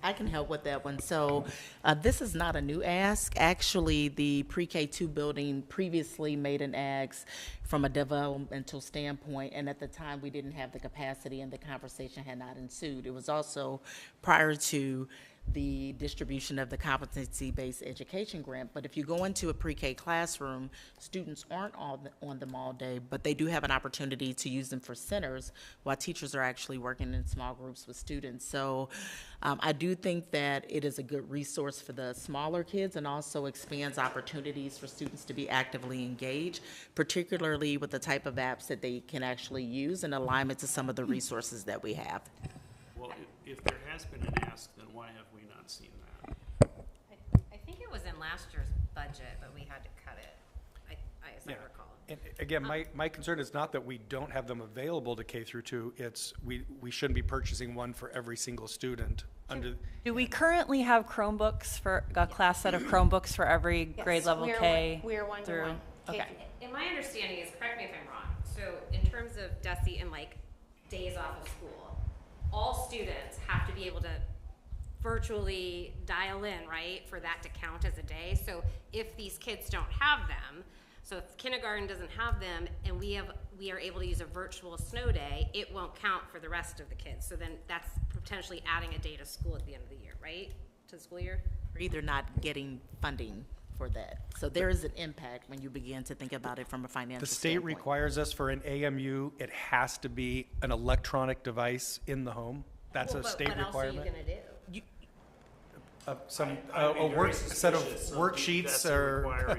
I can help with that one. So this is not a new ask. Actually, the pre-K2 building previously made an ask from a developmental standpoint, and at the time we didn't have the capacity and the conversation had not ensued. It was also prior to the distribution of the competency-based education grant. But if you go into a pre-K classroom, students aren't on them all day, but they do have an opportunity to use them for centers while teachers are actually working in small groups with students. So I do think that it is a good resource for the smaller kids and also expands opportunities for students to be actively engaged, particularly with the type of apps that they can actually use in alignment to some of the resources that we have. Well, if there has been an ask, then why have we not seen that? I think it was in last year's budget, but we had to cut it, as I recall. And again, my concern is not that we don't have them available to K through 2, it's we shouldn't be purchasing one for every single student under. Do we currently have Chromebooks for a class set of Chromebooks for every grade level K? We are one to one. Okay. And my understanding is, correct me if I'm wrong, so in terms of DESE and like days off of school, all students have to be able to virtually dial in, right, for that to count as a day. So if these kids don't have them, so if kindergarten doesn't have them and we are able to use a virtual snow day, it won't count for the rest of the kids. So then that's potentially adding a day to school at the end of the year, right, to the school year? We're either not getting funding for that. So there is an impact when you begin to think about it from a financial The state standpoint. requires us for an AMU, it has to be an electronic device in the home. That's a state requirement. What else are you gonna do? A work set of worksheets or.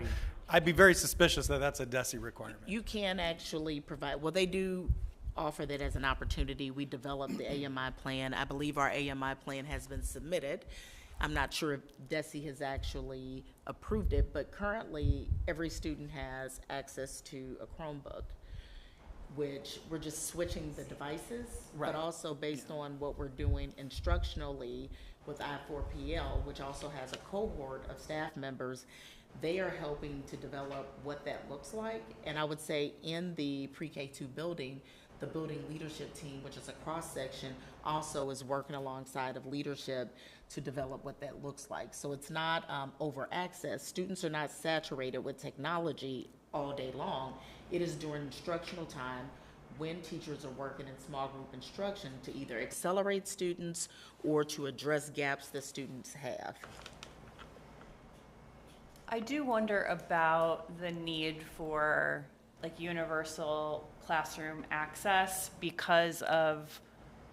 I'd be very suspicious that that's a DESE requirement. You can actually provide, well, they do offer that as an opportunity. We developed the AMI plan. I believe our AMI plan has been submitted. I'm not sure if DESE has actually approved it, but currently every student has access to a Chromebook, which we're just switching the devices, Right. but also based on what we're doing instructionally with I4PL, which also has a cohort of staff members. They are helping to develop what that looks like. And I would say in the pre-K2 building, the building leadership team, which is a cross-section, also is working alongside of leadership to develop what that looks like. So it's not over access. Students are not saturated with technology all day long. It is during instructional time when teachers are working in small group instruction to either accelerate students or to address gaps that students have. I do wonder about the need for like universal classroom access because of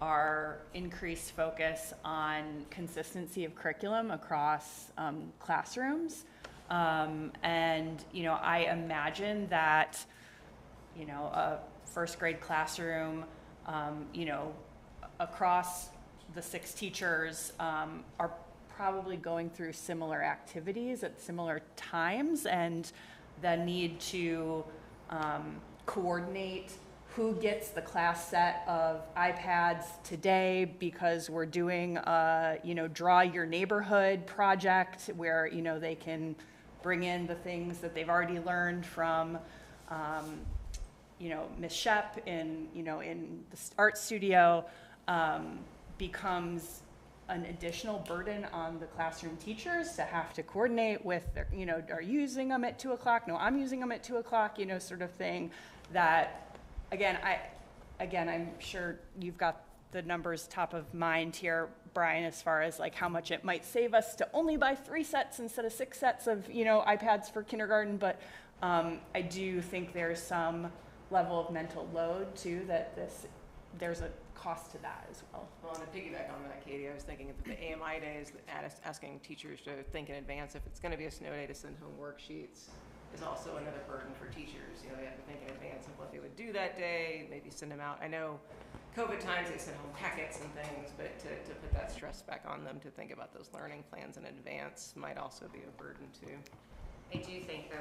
our increased focus on consistency of curriculum across classrooms. And, you know, I imagine that, you know, a first grade classroom, you know, across the 6 teachers are probably going through similar activities at similar times, and the need to coordinate who gets the class set of iPads today because we're doing a, you know, draw your neighborhood project where, you know, they can bring in the things that they've already learned from, you know, Ms. Shep in, you know, in the art studio, becomes an additional burden on the classroom teachers to have to coordinate with their, you know, are you using them at 2 o'clock? No, I'm using them at 2 o'clock, you know, sort of thing. That, again, I'm sure you've got the numbers top of mind here, Brian, as far as like how much it might save us to only buy 3 sets instead of 6 sets of, you know, iPads for kindergarten. But I do think there's some level of mental load too, that there's a cost to that as well. Well, and to piggyback on that, Katie, I was thinking of the AMI days, asking teachers to think in advance if it's going to be a snow day to send home worksheets is also another burden for teachers. You know, they have to think in advance of what they would do that day, maybe send them out. I know COVID times they send home packets and things, but to put that stress back on them to think about those learning plans in advance might also be a burden too. I do think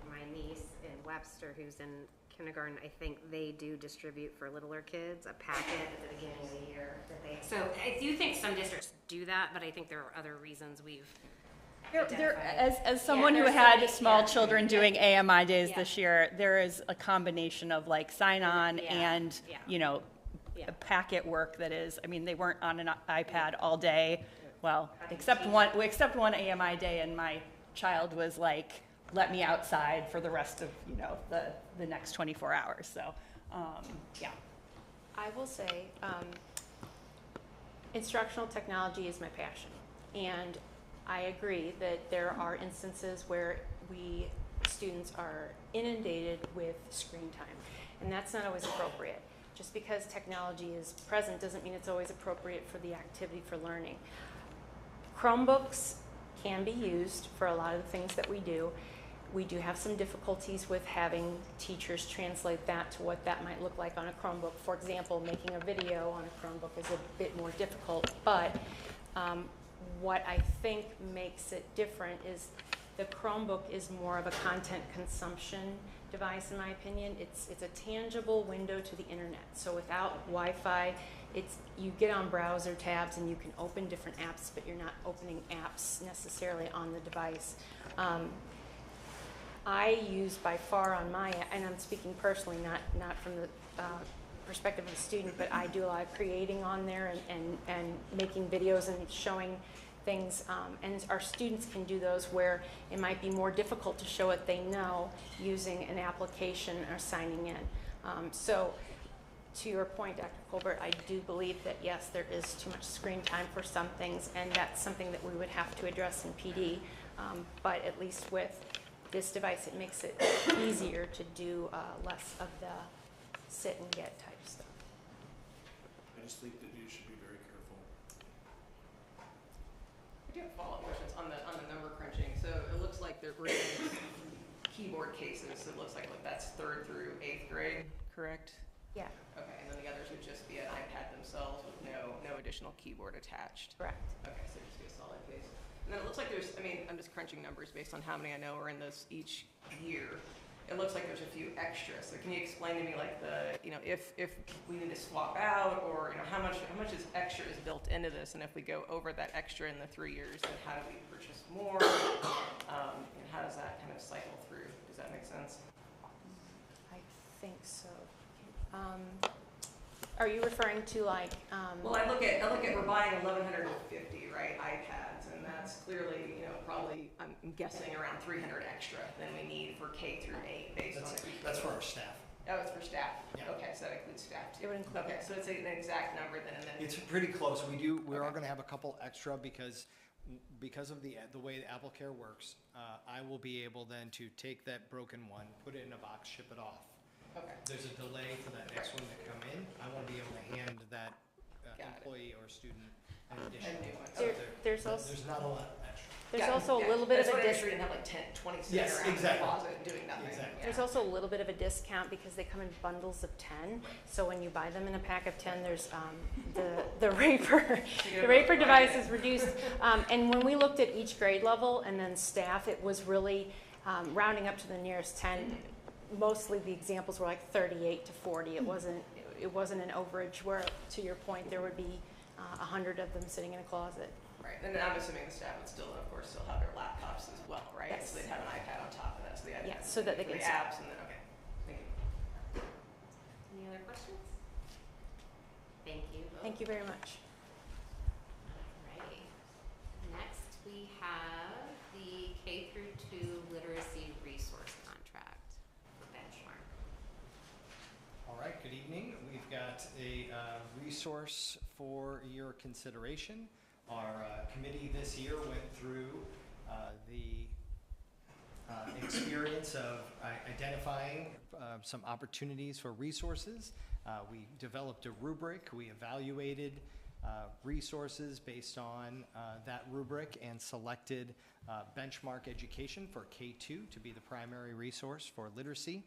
my niece in Webster, who's in kindergarten, I think they do distribute for littler kids a packet at the beginning of the year that they. So I do think some districts do that, but I think there are other reasons we've As someone who there's had something- small yeah. children doing AMI days Yeah. this year, there is a combination of like sign on Yeah. and, Yeah. you know, Yeah. packet work that is, I mean, they weren't on an iPad all day. Well, except one AMI day, and my child was like, let me outside for the rest of, you know, the next 24 hours. So, yeah. I will say, instructional technology is my passion. And I agree that there are instances where students are inundated with screen time. And that's not always appropriate. Just because technology is present doesn't mean it's always appropriate for the activity for learning. Chromebooks can be used for a lot of the things that we do. We do have some difficulties with having teachers translate that to what that might look like on a Chromebook. For example, making a video on a Chromebook is a bit more difficult, but what I think makes it different is the Chromebook is more of a content consumption device, in my opinion. It's a tangible window to the internet. So without Wi-Fi, you get on browser tabs and you can open different apps, but you're not opening apps necessarily on the device. I use by far on my, and I'm speaking personally, not from the perspective of a student, but I do a lot of creating on there and making videos and showing things, and our students can do those where it might be more difficult to show what they know using an application or signing in. So to your point, Dr. Colbert, I do believe that yes, there is too much screen time for some things, and that's something that we would have to address in PD, but at least with this device, it makes it easier to do less of the sit and get type stuff. I just think that you should be very careful. I do have follow-up questions on the number crunching. So it looks like they're bringing keyboard cases. So it looks like that's 3rd through 8th grade, correct? Yeah. Okay, and then the others would just be an iPad themselves with no additional keyboard attached. Correct. Okay, so just be a solid case. And then it looks like there's, I'm just crunching numbers based on how many I know are in this each year. It looks like there's a few extras. So can you explain to me like if we need to swap out, or how much is extra is built into this, and if we go over that extra in the 3 years, then how do we purchase more? And how does that kind of cycle through? Does that make sense? I think so. Are you referring to like? Well, I look at we're buying 1,150, right, iPads, and that's clearly probably I'm guessing around 300 extra than we need for K through 8 based on it. That's for our staff. Oh, it's for staff. Yeah. Okay, so that includes staff too. It would include Okay, that. so it's an exact number then, and then. It's pretty close. We are going to have a couple extra because of the way the Apple Care works. I will be able then to take that broken one, put it in a box, ship it off. Okay. There's a delay for that next one to come in. I won't be able to hand that employee or student an additional one. There's not a lot extra. There's also a little bit of a discount. Didn't have like 10, 20 sitting Yes, around in the exactly. closet doing nothing. Exactly. Yeah. There's also a little bit of a discount because they come in bundles of 10. So when you buy them in a pack of 10, there's the Raper device is reduced. And when we looked at each grade level and then staff, it was really rounding up to the nearest 10. Mostly the examples were like 38 to 40. It wasn't an overage where, to your point, there would be 100 of them sitting in a closet. Right, and then I'm assuming the staff would still, of course, still have their laptops as well, right? Yes. So they'd have an iPad on top of that, so they had So that they can the see. apps and then, okay, thank you. Any other questions? Thank you. Thank you very much. Alrighty. Next, we have the K through 2 literacy resource contract for Benchmark. All right, good evening. We've got a resource for your consideration. Our committee this year went through the experience of identifying some opportunities for resources. We developed a rubric. We evaluated resources based on that rubric and selected Benchmark Education for K2 to be the primary resource for literacy.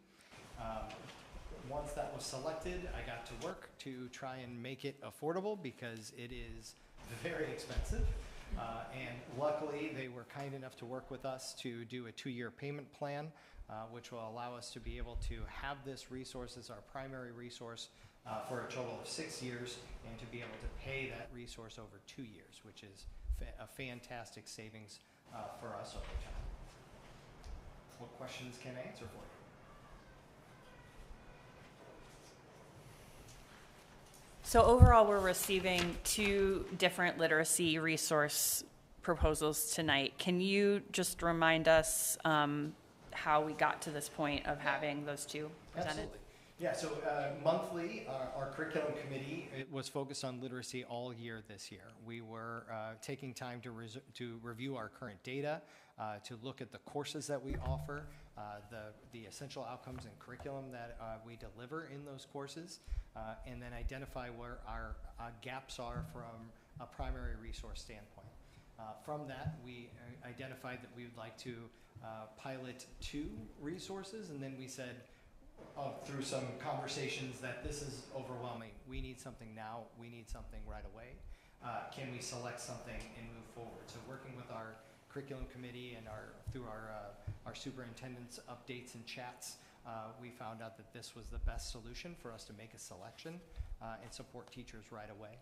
Once that was selected, I got to work to try and make it affordable because it is very expensive. And luckily, they were kind enough to work with us to do a 2-year payment plan, which will allow us to be able to have this resource as our primary resource for a total of 6 years, and to be able to pay that resource over 2 years, which is a fantastic savings for us over time. What questions can I answer for you? So overall, we're receiving 2 different literacy resource proposals tonight. Can you just remind us how we got to this point of having those 2 presented? Absolutely. Yeah, so monthly, our curriculum committee was focused on literacy all year this year. We were taking time to review our current data, to look at the courses that we offer, the essential outcomes and curriculum that we deliver in those courses, and then identify where our gaps are from a primary resource standpoint. From that, we identified that we would like to pilot 2 resources, and then we said, through some conversations, that this is overwhelming. We need something now. We need something right away. Can we select something and move forward? So working with our curriculum committee and through our superintendent's updates and chats, we found out that this was the best solution for us to make a selection and support teachers right away.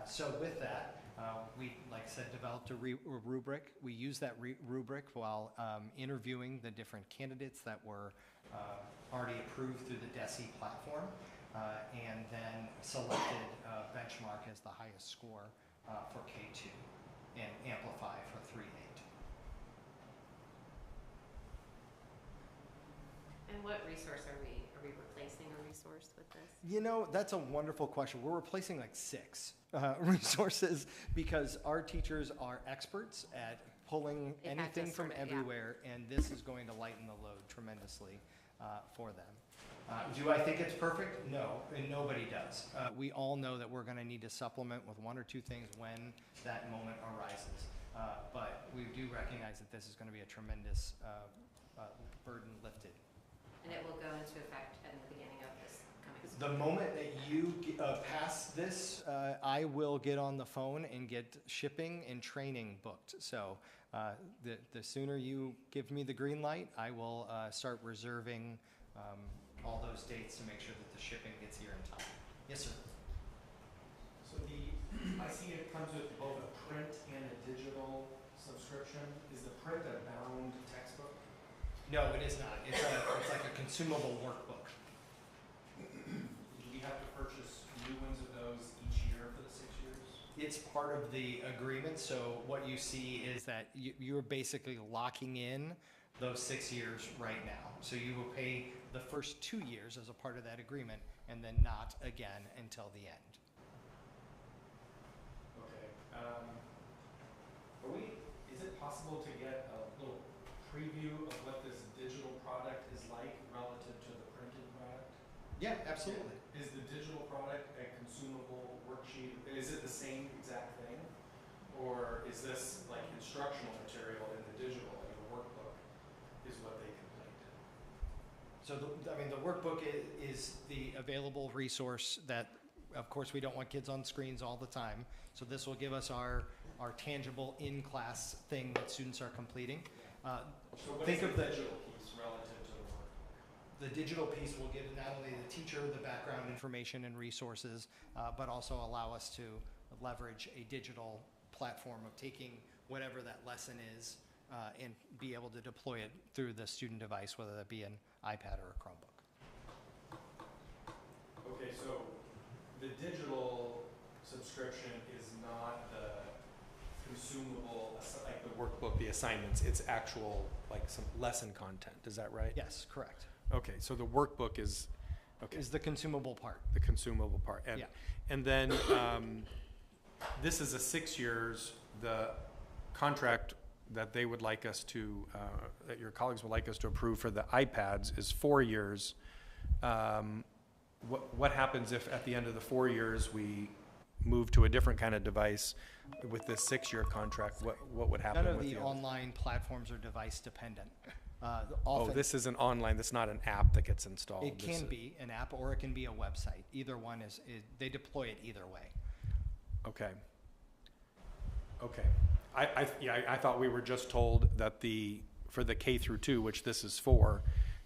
So with that, we, like I said, developed a rubric. We used that rubric while interviewing the different candidates that were already approved through the DESE platform, and then selected Benchmark as the highest score for K2 and Amplify for 3-8. And what resource are we replacing a resource with this? You know, that's a wonderful question. We're replacing like 6 resources because our teachers are experts at pulling anything from everywhere, and this is going to lighten the load tremendously for them. Do I think it's perfect? No, and nobody does. We all know that we're going to need to supplement with 1 or 2 things when that moment arises. But we do recognize that this is going to be a tremendous burden lifted. And it will go into effect at the beginning of this coming school. The moment that you pass this, I will get on the phone and get shipping and training booked. So the sooner you give me the green light, I will start reserving all those dates to make sure that the shipping gets here in time. Yes, sir. So I see it comes with both a print and a digital subscription. Is the print a bound textbook? No, it is not. It's like a consumable workbook. Do we have to purchase new ones of those each year for the 6 years? It's part of the agreement. So what you see is that you're basically locking in those 6 years right now. So you will pay the first 2 years as a part of that agreement, and then not again until the end. Okay. Is it possible to get a little preview of what this digital product is like relative to the printed product? Yeah, absolutely. Is the digital product a consumable worksheet? Is it the same exact thing? Or is this like instructional material in the digital, like a workbook, is what they complained? So the workbook is the available resource that, of course, we don't want kids on screens all the time. So this will give us our tangible in-class thing that students are completing. So what is the digital piece relative to the workbook? The digital piece will give not only the teacher the background information and resources, but also allow us to leverage a digital platform of taking whatever that lesson is and be able to deploy it through the student device, whether that be an iPad or a Chromebook. Okay, so the digital subscription is not the consumable, like the workbook, the assignments, it's actual, like some lesson content, is that right? Yes, correct. Okay, so the workbook is, okay. Is the consumable part. The consumable part. And, Yeah. And then this is a 6 years, the contract that they would like us to, that your colleagues would like us to approve for the iPads is 4 years. What happens if at the end of the 4 years we move to a different kind of device with this 6-year contract? What would happen? None of with the online platforms are device dependent. Oh, this is an online, that's not an app that gets installed. It can be an app or it can be a website. Either one is they deploy it either way. Okay. Okay. I thought we were just told that for the K through 2, which this is for,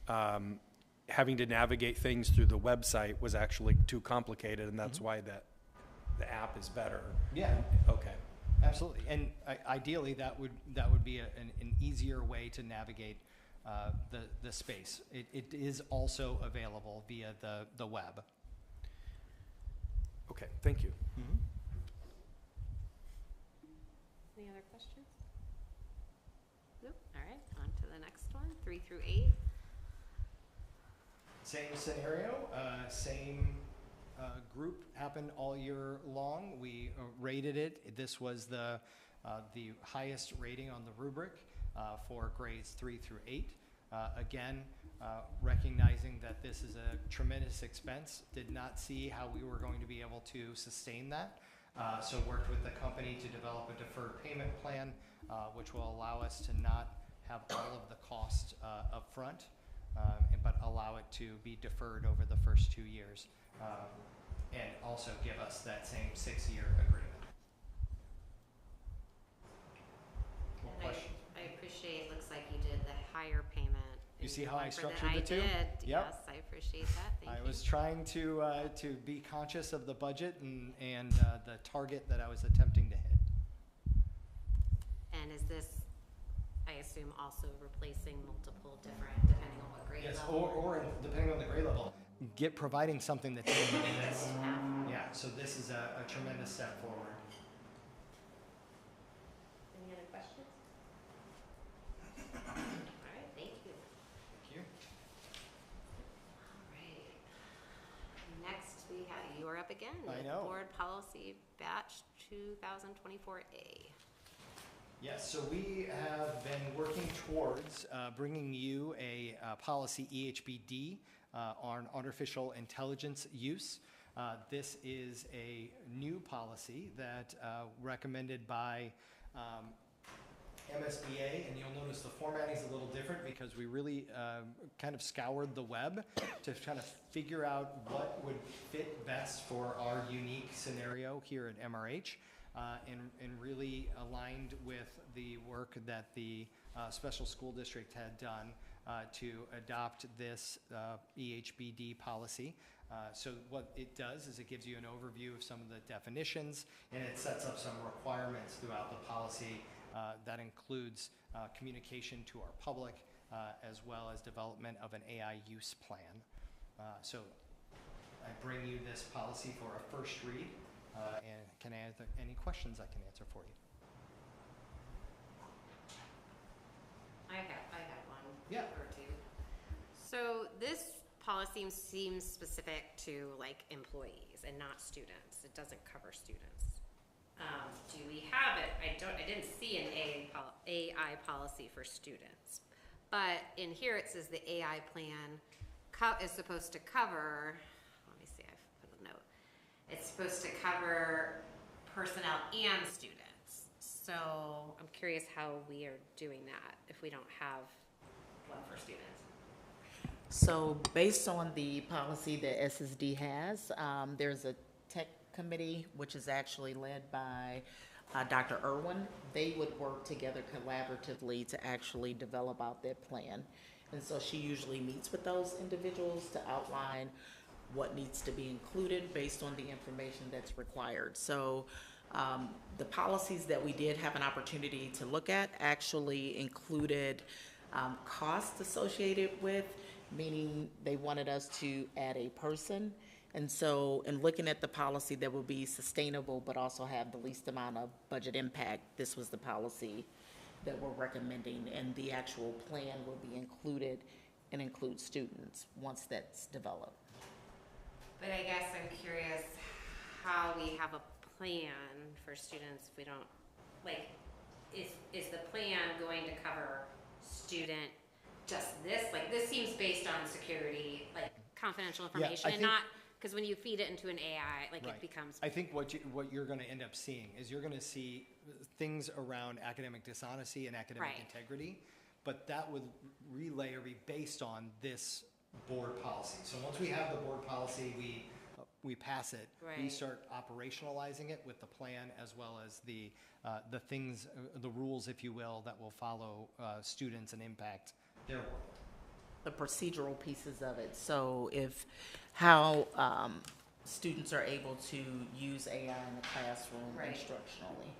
having to navigate things through the website was actually too complicated, and that's why the app is better. Yeah. Okay. Absolutely, and ideally, that would be an easier way to navigate the space. It is also available via the web. Okay, thank you. Any other questions? Nope. All right, on to the next one, 3 through 8. Same scenario, same group happened all year long. We rated it. This was the highest rating on the rubric for grades 3 through 8. Again, recognizing that this is a tremendous expense, did not see how we were going to be able to sustain that. So worked with the company to develop a deferred payment plan, which will allow us to not have all of the cost up front, but allow it to be deferred over the first 2 years, and also give us that same 6-year agreement. And I appreciate, looks like you did the higher payment. You see how I for that. structured the two? I did, Yep. yes, I appreciate that, thank you. I was trying to be conscious of the budget and the target that I was attempting to hit. And is this, I assume, also replacing multiple different, depending on what grade Yes, level? or depending on the grade level, providing something that didn't exist. Yeah, so this is a tremendous step forward. Any other questions? All right, thank you. Thank you. All right. Next, we have, you're up again. I with know. Board Policy Batch 2024A. Yes, so we have been working towards bringing you a policy EHBD on artificial intelligence use. This is a new policy that recommended by MSBA, and you'll notice the formatting is a little different because we really kind of scoured the web to kind of figure out what would fit best for our unique scenario here at MRH. And really aligned with the work that the special school district had done to adopt this EHBD policy. So what it does is it gives you an overview of some of the definitions, and it sets up some requirements throughout the policy that includes communication to our public, as well as development of an AI use plan. So I bring you this policy for a first read. And can I answer any questions I can answer for you? I have one. Yeah. Or two. So this policy seems specific to like employees and not students. It doesn't cover students. Do we have it? I didn't see an AI policy for students, but in here it says the AI plan is supposed to cover. Let me see. I've put a note. It's supposed to cover personnel and students. So I'm curious how we are doing that if we don't have one for students. So based on the policy that SSD has, there's a tech committee, which is actually led by Dr. Irwin. They would work together collaboratively to actually develop out their plan. And so she usually meets with those individuals to outline what needs to be included based on the information that's required. So the policies that we did have an opportunity to look at actually included costs associated with, meaning they wanted us to add a person. And so in looking at the policy that will be sustainable but also have the least amount of budget impact, this was the policy that we're recommending, and the actual plan will be included and include students once that's developed. But I guess I'm curious how we have a plan for students if we don't, like, is the plan going to cover student just this? Like, this seems based on security, like confidential information, and not, because when you feed it into an AI, like it becomes. I think what you're going to end up seeing is you're going to see things around academic dishonesty and academic integrity, but that would relay or be based on this board policy. So once we have the board policy, we pass it. We start operationalizing it with the plan as well as the things, the rules, if you will, that will follow students and impact their world. The procedural pieces of it. So how students are able to use AI in the classroom instructionally.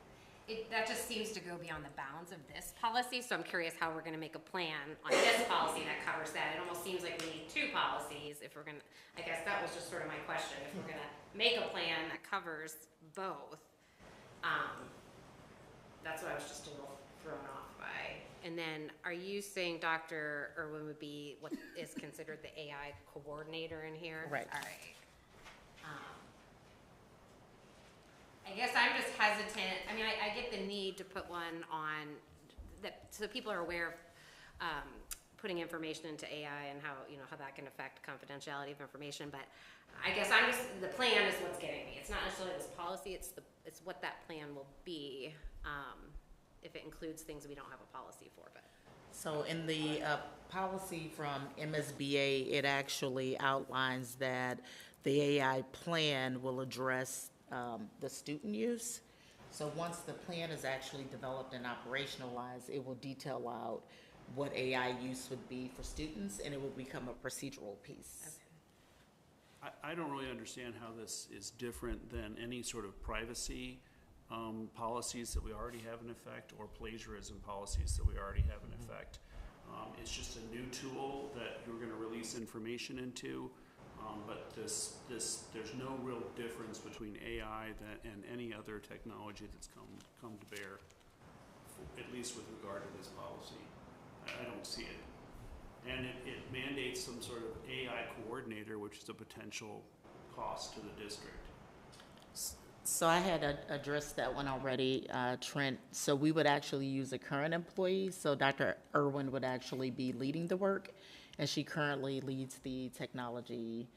that just seems to go beyond the bounds of this policy, so I'm curious how we're gonna make a plan on this policy that covers that. It almost seems like we need two policies if we're gonna, I guess that was just sort of my question, if we're gonna make a plan that covers both. That's what I was just a little thrown off by. And then, are you saying Dr. Irwin would be what is considered the AI coordinator in here? Right. All right. I guess I'm just hesitant. I mean, I get the need to put one on that, so people are aware of putting information into AI and how, you know, how that can affect confidentiality of information. But I guess I'm just, the plan is what's getting me. It's not necessarily this policy. It's what that plan will be. If it includes things we don't have a policy for, but. So in the policy from MSBA, it actually outlines that the AI plan will address the student use. So once the plan is actually developed and operationalized, it will detail out what AI use would be for students, and it will become a procedural piece. Okay. I don't really understand how this is different than any sort of privacy policies that we already have in effect, or plagiarism policies that we already have in effect. It's just a new tool that you're going to release information into, but there's no real difference between AI and any other technology that's come to bear, at least with regard to this policy. I don't see it. And it mandates some sort of AI coordinator, which is a potential cost to the district. So I had addressed that one already, Trent. So we would actually use a current employee. So Dr. Irwin would actually be leading the work, and she currently leads the technology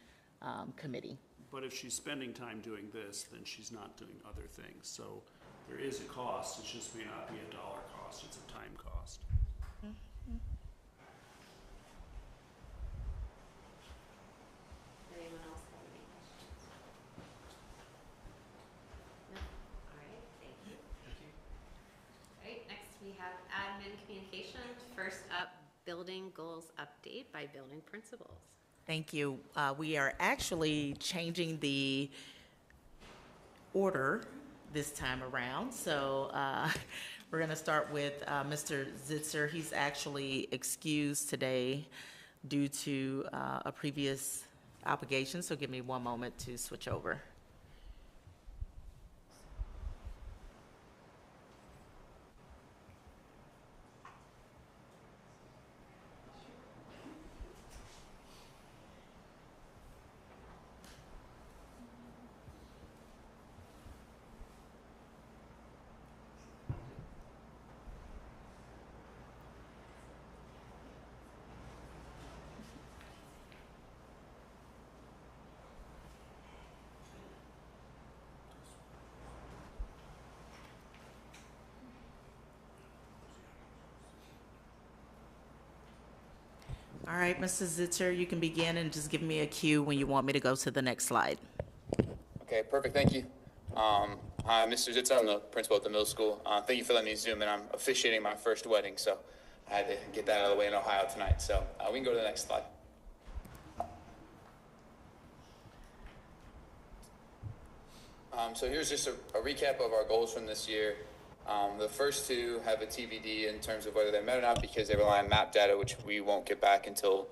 committee. But if she's spending time doing this, then she's not doing other things. So there is a cost. It just may not be a dollar cost. It's a time cost. Anyone else have any questions? No? All right, thank you. All right, next we have admin communication. First up, building goals update by building principals. Thank you. We are actually changing the order this time around. So we're going to start with Mr. Zitzer. He's actually excused today due to a previous obligation. So give me one moment to switch over. All right, Mrs. Zitzer, you can begin and just give me a cue when you want me to go to the next slide. Okay, perfect. Thank you. Hi, Mr. Zitzer. I'm the principal at the middle school. Thank you for letting me zoom in. I'm officiating my first wedding, so I had to get that out of the way in Ohio tonight. So we can go to the next slide. So here's just a recap of our goals from this year. The first two have a TBD in terms of whether they're met or not because they rely on map data, which we won't get back until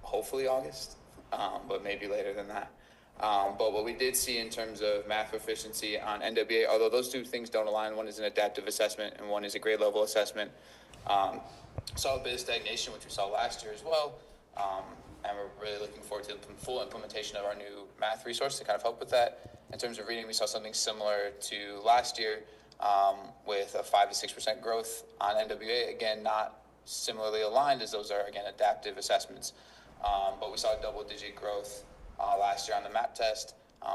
hopefully August, but maybe later than that. But what we did see in terms of math proficiency on NWA, although those two things don't align, one is an adaptive assessment and one is a grade level assessment, saw a bit of stagnation, which we saw last year as well. And we're really looking forward to the full implementation of our new math resource to kind of help with that. In terms of reading, we saw something similar to last year with a 5 to 6% growth on NWA. Again, not similarly aligned as those are, again, adaptive assessments. But we saw double-digit growth last year on the MAP test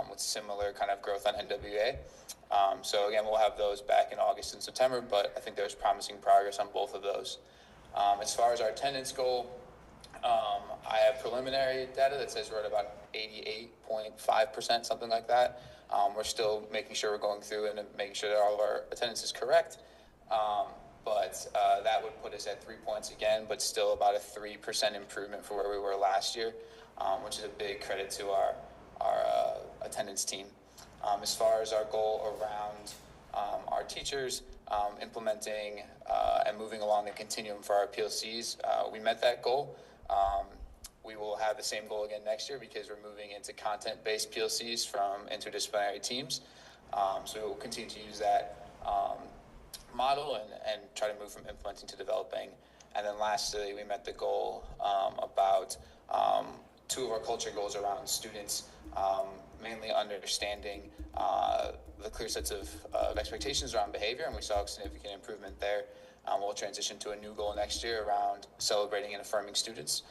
with similar kind of growth on NWA. So again, we'll have those back in August and September, but I think there's promising progress on both of those. As far as our attendance goal, I have preliminary data that says we're at about 88.5%, something like that. We're still making sure we're going through and making sure that all of our attendance is correct. But that would put us at 3 points again, but still about a 3% improvement for where we were last year, which is a big credit to our attendance team. As far as our goal around teachers, implementing and moving along the continuum for our PLCs. We met that goal. We will have the same goal again next year because we're moving into content-based PLCs from interdisciplinary teams. So we will continue to use that model and try to move from implementing to developing. And then lastly, we met the goal about two of our culture goals around students, mainly understanding the clear sets of expectations around behavior, and we saw a significant improvement there. We'll transition to a new goal next year around celebrating and affirming students,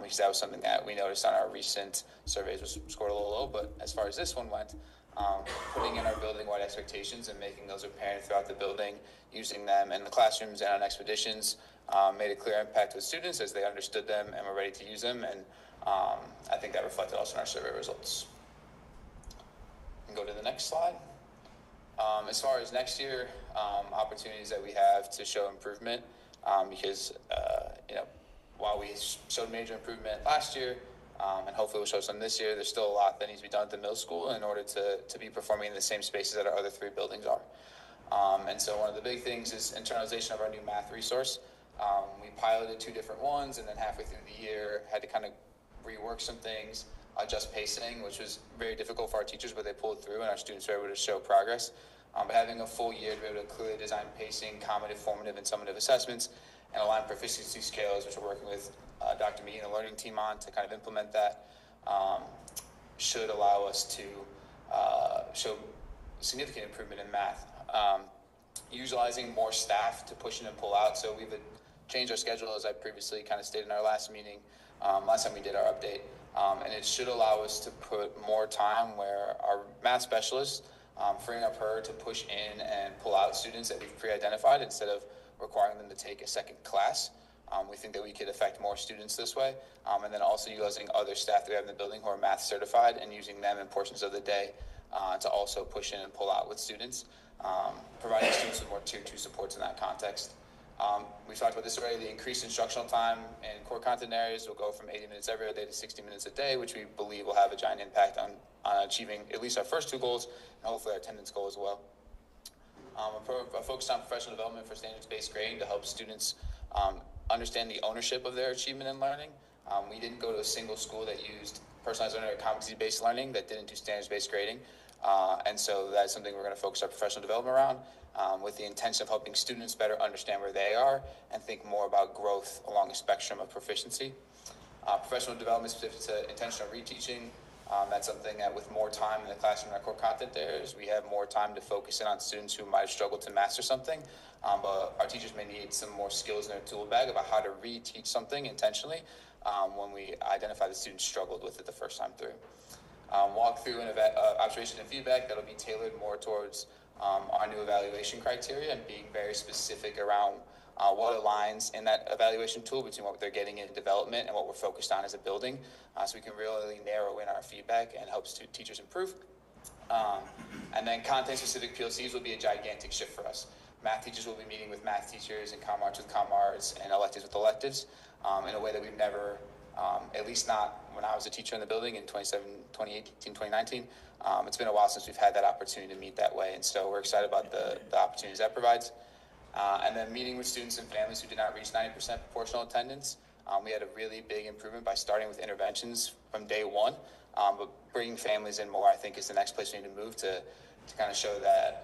because that was something that we noticed on our recent surveys was scored a little low, but as far as this one went, putting in our building-wide expectations and making those apparent throughout the building, using them in the classrooms and on expeditions, made a clear impact with students as they understood them and were ready to use them, and I think that reflected also in our survey results. We can go to the next slide. As far as next year, opportunities that we have to show improvement, because while we showed major improvement last year, and hopefully we'll show some this year, there's still a lot that needs to be done at the middle school in order to be performing in the same spaces that our other three buildings are. And so one of the big things is internalization of our new math resource. We piloted 2 different ones, and then halfway through the year had to kind of rework some things, adjust pacing, which was very difficult for our teachers, but they pulled through and our students were able to show progress. But having a full year to be able to clearly design pacing, combative, formative, and summative assessments, and align proficiency scales, which we're working with Dr. McGee and the learning team on to kind of implement that, should allow us to show significant improvement in math. Utilizing more staff to push in and pull out. So we've changed our schedule, as I previously kind of stated in our last meeting, last time we did our update. And it should allow us to put more time where our math specialists, freeing up her to push in and pull out students that we've pre-identified instead of requiring them to take a second class. We think that we could affect more students this way. And then also utilizing other staff that we have in the building who are math certified and using them in portions of the day to also push in and pull out with students, providing students with more tier 2 supports in that context. We talked about this already. The increased instructional time in core content areas will go from 80 minutes every other day to 60 minutes a day, which we believe will have a giant impact on achieving at least our first 2 goals and hopefully our attendance goal as well. A focus on professional development for standards-based grading to help students understand the ownership of their achievement in learning. We didn't go to a single school that used personalized learning or competency-based learning that didn't do standards-based grading. And so that's something we're going to focus our professional development around, with the intention of helping students better understand where they are and think more about growth along a spectrum of proficiency. Professional development specific to intentional reteaching. That's something that with more time in the classroom in our core content areas, we have more time to focus in on students who might have struggled to master something, but our teachers may need some more skills in their tool bag about how to reteach something intentionally when we identify the student struggled with it the first time through. Walk through and observation and feedback that'll be tailored more towards our new evaluation criteria and being very specific around what aligns in that evaluation tool between what they're getting in development and what we're focused on as a building, so we can really narrow in our feedback and help teachers improve. And then content-specific PLCs will be a gigantic shift for us. Math teachers will be meeting with math teachers and ComArts with ComArts and electives with electives in a way that we've never, at least not when I was a teacher in the building in 2018, 2019. It's been a while since we've had that opportunity to meet that way, and so we're excited about the opportunities that provides. And then meeting with students and families who did not reach 90% proportional attendance. We had a really big improvement by starting with interventions from day one, but bringing families in more, I think, is the next place we need to move to kind of show that,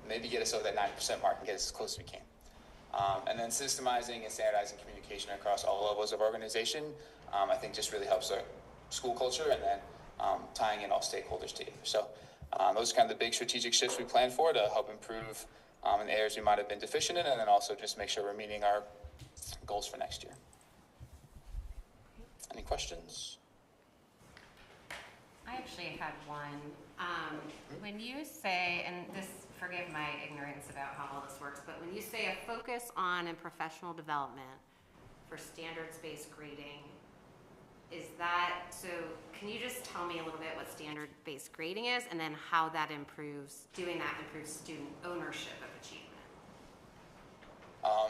maybe get us over that 90% mark and get us as close as we can. And then systemizing and standardizing communication across all levels of organization, I think just really helps our school culture, and then tying in all stakeholders together. So those are kind of the big strategic shifts we plan for to help improve in the areas we might have been deficient in, and then also just make sure we're meeting our goals for next year. Any questions? I actually had one. When you say, and this, forgive my ignorance about how all this works, but when you say a focus on and professional development for standards-based grading, is that, so can you just tell me a little bit what standard-based grading is, and then how that improves, doing that improves student ownership of achievement?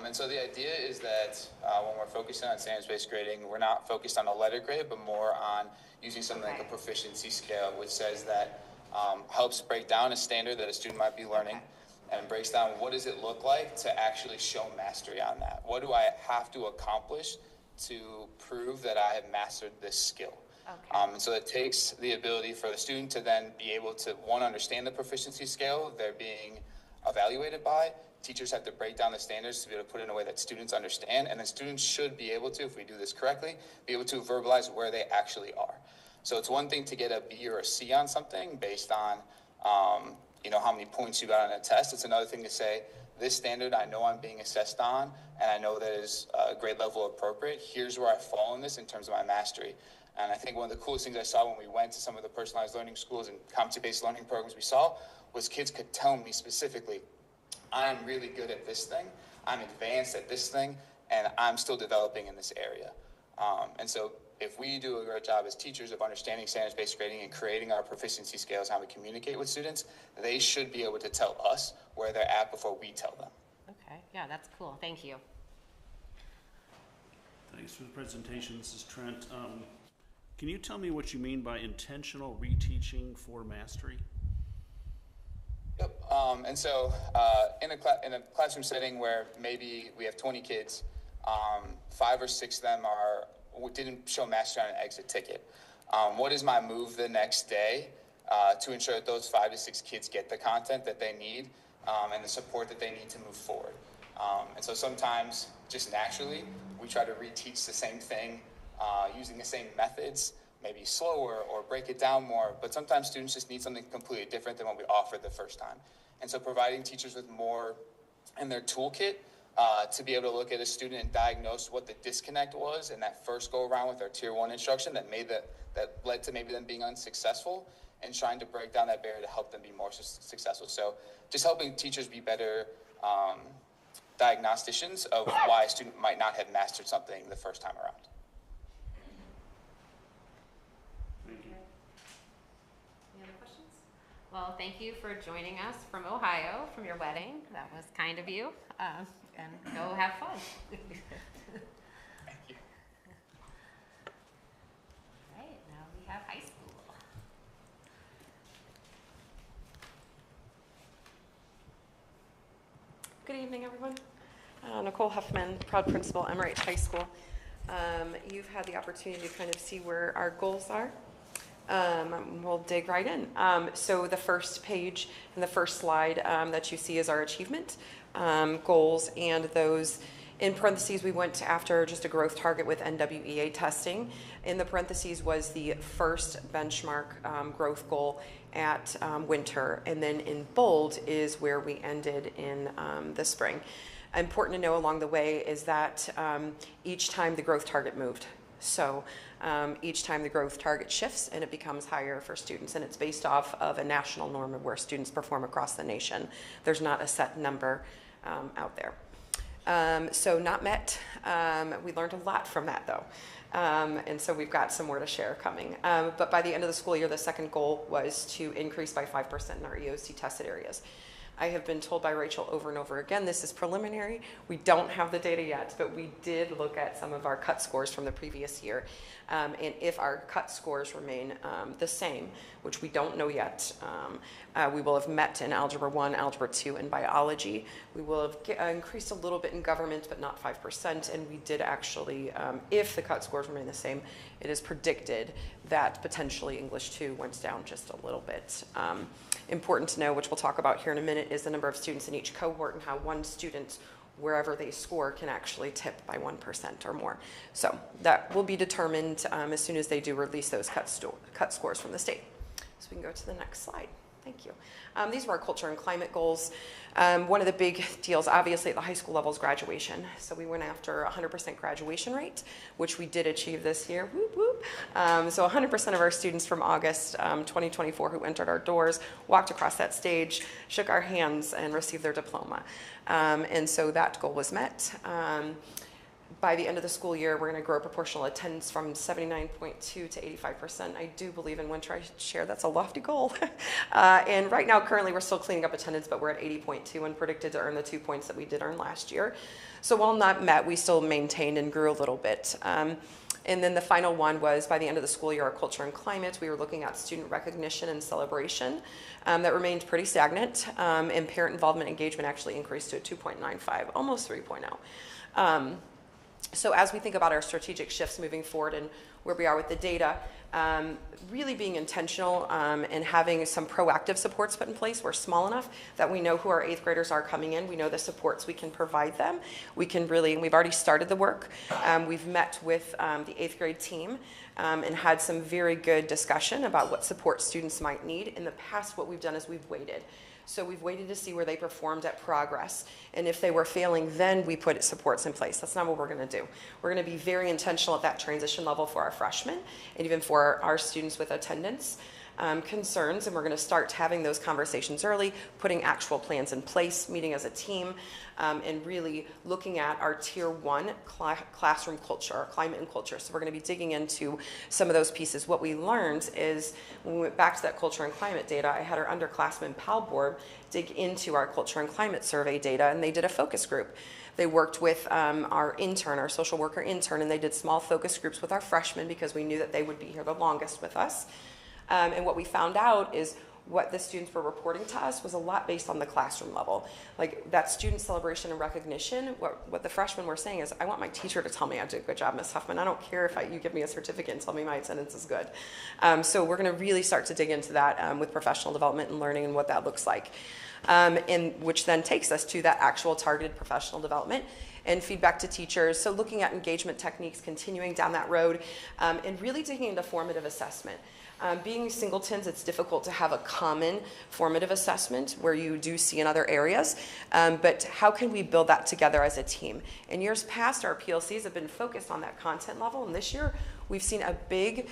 And so the idea is that when we're focusing on standards-based grading, we're not focused on a letter grade, but more on using something like a proficiency scale, which says that helps break down a standard that a student might be learning and breaks down what does it look like to actually show mastery on that. What do I have to accomplish to prove that I have mastered this skill? Okay. And so it takes the ability for the student to then be able to, one, understand the proficiency scale they're being evaluated by. Teachers have to break down the standards to be able to put it in a way that students understand, and then students should be able to, if we do this correctly, be able to verbalize where they actually are. So it's one thing to get a B or a C on something based on, how many points you got on a test. It's another thing to say, this standard I know I'm being assessed on, and I know that is grade level appropriate. Here's where I fall in this in terms of my mastery. And I think one of the coolest things I saw when we went to some of the personalized learning schools and competency-based learning programs we saw was kids could tell me specifically, I'm really good at this thing, I'm advanced at this thing, and I'm still developing in this area. And so if we do a great job as teachers of understanding standards-based grading and creating our proficiency scales, how we communicate with students, they should be able to tell us where they're at before we tell them. Okay, yeah, that's cool. Thank you. Thanks for the presentation. This is Trent. Can you tell me what you mean by intentional reteaching for mastery? Yep. And so in a classroom setting where maybe we have 20 kids, 5 or 6 of them didn't show mastery on an exit ticket. What is my move the next day to ensure that those 5 to 6 kids get the content that they need and the support that they need to move forward? And so sometimes, just naturally, we try to reteach the same thing using the same methods, maybe slower or break it down more, but sometimes students just need something completely different than what we offered the first time. And so providing teachers with more in their toolkit to be able to look at a student and diagnose what the disconnect was in that first go around with our tier 1 instruction that led to maybe them being unsuccessful, and trying to break down that barrier to help them be more successful. So just helping teachers be better diagnosticians of why a student might not have mastered something the first time around. Thank you. Any other questions? Well, thank you for joining us from Ohio, from your wedding. That was kind of you. And go have fun. Thank you. All right, now we have high school. Good evening, everyone. Nicole Huffman, proud principal, MRH High School. You've had the opportunity to kind of see where our goals are. We'll dig right in. So the first page and the first slide that you see is our achievement goals, and those in parentheses we went after just a growth target with NWEA testing. In the parentheses was the first benchmark growth goal at winter, and then in bold is where we ended in the spring. Important to know along the way is that each time the growth target moved. So each time the growth target shifts and it becomes higher for students, and it's based off of a national norm of where students perform across the nation. There's not a set number out there. So not met. We learned a lot from that though. And so we've got some more to share coming. But by the end of the school year, the second goal was to increase by 5% in our EOC tested areas. I have been told by Rachel over and over again, this is preliminary. We don't have the data yet, but we did look at some of our cut scores from the previous year. And if our cut scores remain the same, which we don't know yet, we will have met in Algebra 1, Algebra 2, and Biology. We will have increased a little bit in government, but not 5%. And we did actually, if the cut scores remain the same, it is predicted that potentially English 2 went down just a little bit. Important to know, which we'll talk about here in a minute, is the number of students in each cohort and how one student, wherever they score, can actually tip by 1% or more. So that will be determined as soon as they do release those cut scores from the state. So we can go to the next slide. Thank you. These are our culture and climate goals. One of the big deals, obviously, at the high school level is graduation. So we went after 100% graduation rate, which we did achieve this year. Whoop, whoop. So 100% of our students from August 2024 who entered our doors walked across that stage, shook our hands, and received their diploma. And so that goal was met. By the end of the school year, we're going to grow proportional attendance from 79.2 to 85%. I do believe in winter, I share that's a lofty goal. And right now, currently, we're still cleaning up attendance, but we're at 80.2 and predicted to earn the 2 points that we did earn last year. So while not met, we still maintained and grew a little bit. And then the final one was by the end of the school year, our culture and climate, we were looking at student recognition and celebration. That remained pretty stagnant, and parent involvement engagement actually increased to a 2.95, almost 3.0. So as we think about our strategic shifts moving forward and where we are with the data, really being intentional and having some proactive supports put in place. We're small enough that we know who our 8th graders are coming in. We know the supports we can provide them. We can really, and we've already started the work. We've met with the 8th grade team and had some very good discussion about what support students might need. In the past, what we've done is we've waited. So we've waited to see where they performed at progress. And if they were failing, then we put supports in place. That's not what we're going to do. We're going to be very intentional at that transition level for our freshmen and even for our students with attendance concerns. And we're going to start having those conversations early, putting actual plans in place, meeting as a team, and really looking at our tier 1 classroom culture, our climate and culture. So we're going to be digging into some of those pieces. What we learned is when we went back to that culture and climate data, I had our underclassmen PAL board dig into our culture and climate survey data, and they did a focus group. They worked with our intern, our social worker intern, and they did small focus groups with our freshmen because we knew that they would be here the longest with us. And what we found out is what the students were reporting to us was a lot based on the classroom level. Like that student celebration and recognition, what the freshmen were saying is, I want my teacher to tell me I did a good job, Ms. Huffman. I don't care if you give me a certificate and tell me my attendance is good. So we're going to really start to dig into that with professional development and learning and what that looks like. And which then takes us to that actual targeted professional development and feedback to teachers. So looking at engagement techniques, continuing down that road, and really digging into formative assessment. Being singletons, it's difficult to have a common formative assessment where you do see in other areas, but how can we build that together as a team? In years past, our PLCs have been focused on that content level, and this year we've seen a big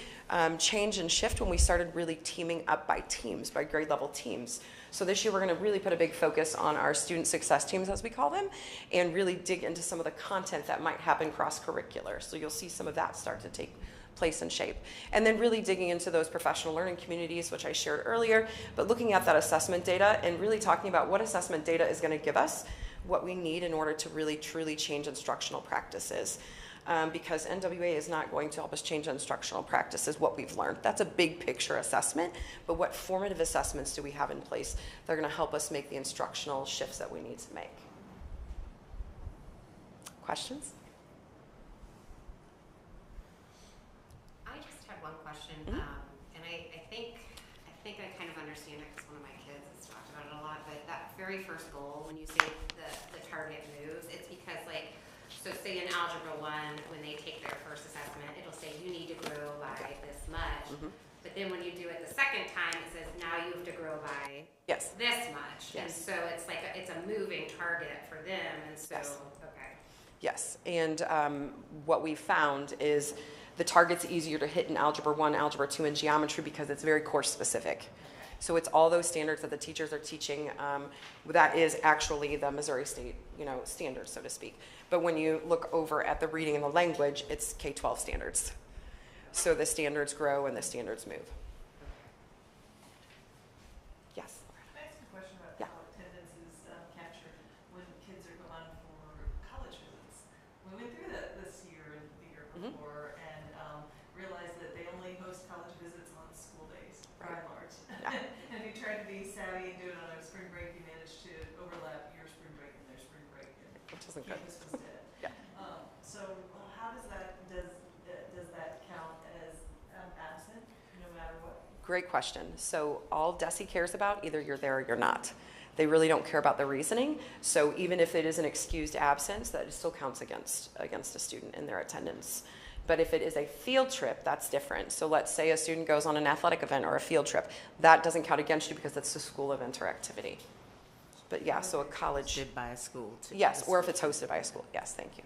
change and shift when we started really teaming up by teams, by grade level teams. So this year we're going to really put a big focus on our student success teams, as we call them, and really dig into some of the content that might happen cross-curricular. So you'll see some of that start to take place and shape. And then really digging into those professional learning communities, which I shared earlier, but looking at that assessment data and really talking about what assessment data is going to give us what we need in order to really truly change instructional practices. Because NWA is not going to help us change instructional practices, what we've learned. That's a big picture assessment, but what formative assessments do we have in place that are going to help us make the instructional shifts that we need to make? Questions? I just have one question, and I think I kind of understand it because one of my kids has talked about it a lot, but that very first goal, when you say the target moves, it's because like, so say in Algebra 1, when they take their first assessment, it'll say you need to grow by this much, but then when you do it the second time, it says now you have to grow by this much, and so it's like, it's a moving target for them, and so, okay. Yes, and what we found is the target's easier to hit in Algebra 1, Algebra 2, and Geometry because it's very course specific. So it's all those standards that the teachers are teaching. That is actually the Missouri State, standards, so to speak. But when you look over at the reading and the language, it's K-12 standards. So the standards grow and the standards move. Yes? Can I ask a question about how attendance is captured when kids are going for college visits? We went through that this year and the year before and realized that they only host college visits on school days, by and large. And if you tried to be savvy and do it on a spring break, you managed to overlap your spring break and their spring break. And campus was dead. So how does that, does that count as absent no matter what? Great question. So all DESE cares about, either you're there or you're not. They really don't care about the reasoning. So even if it is an excused absence, that still counts against a student in their attendance. But if it is a field trip, that's different. So let's say a student goes on an athletic event or a field trip. That doesn't count against you because it's a school event or activity. But yeah, so a college. Hosted by a school. Yes, or if it's hosted by a school. Yes, thank you.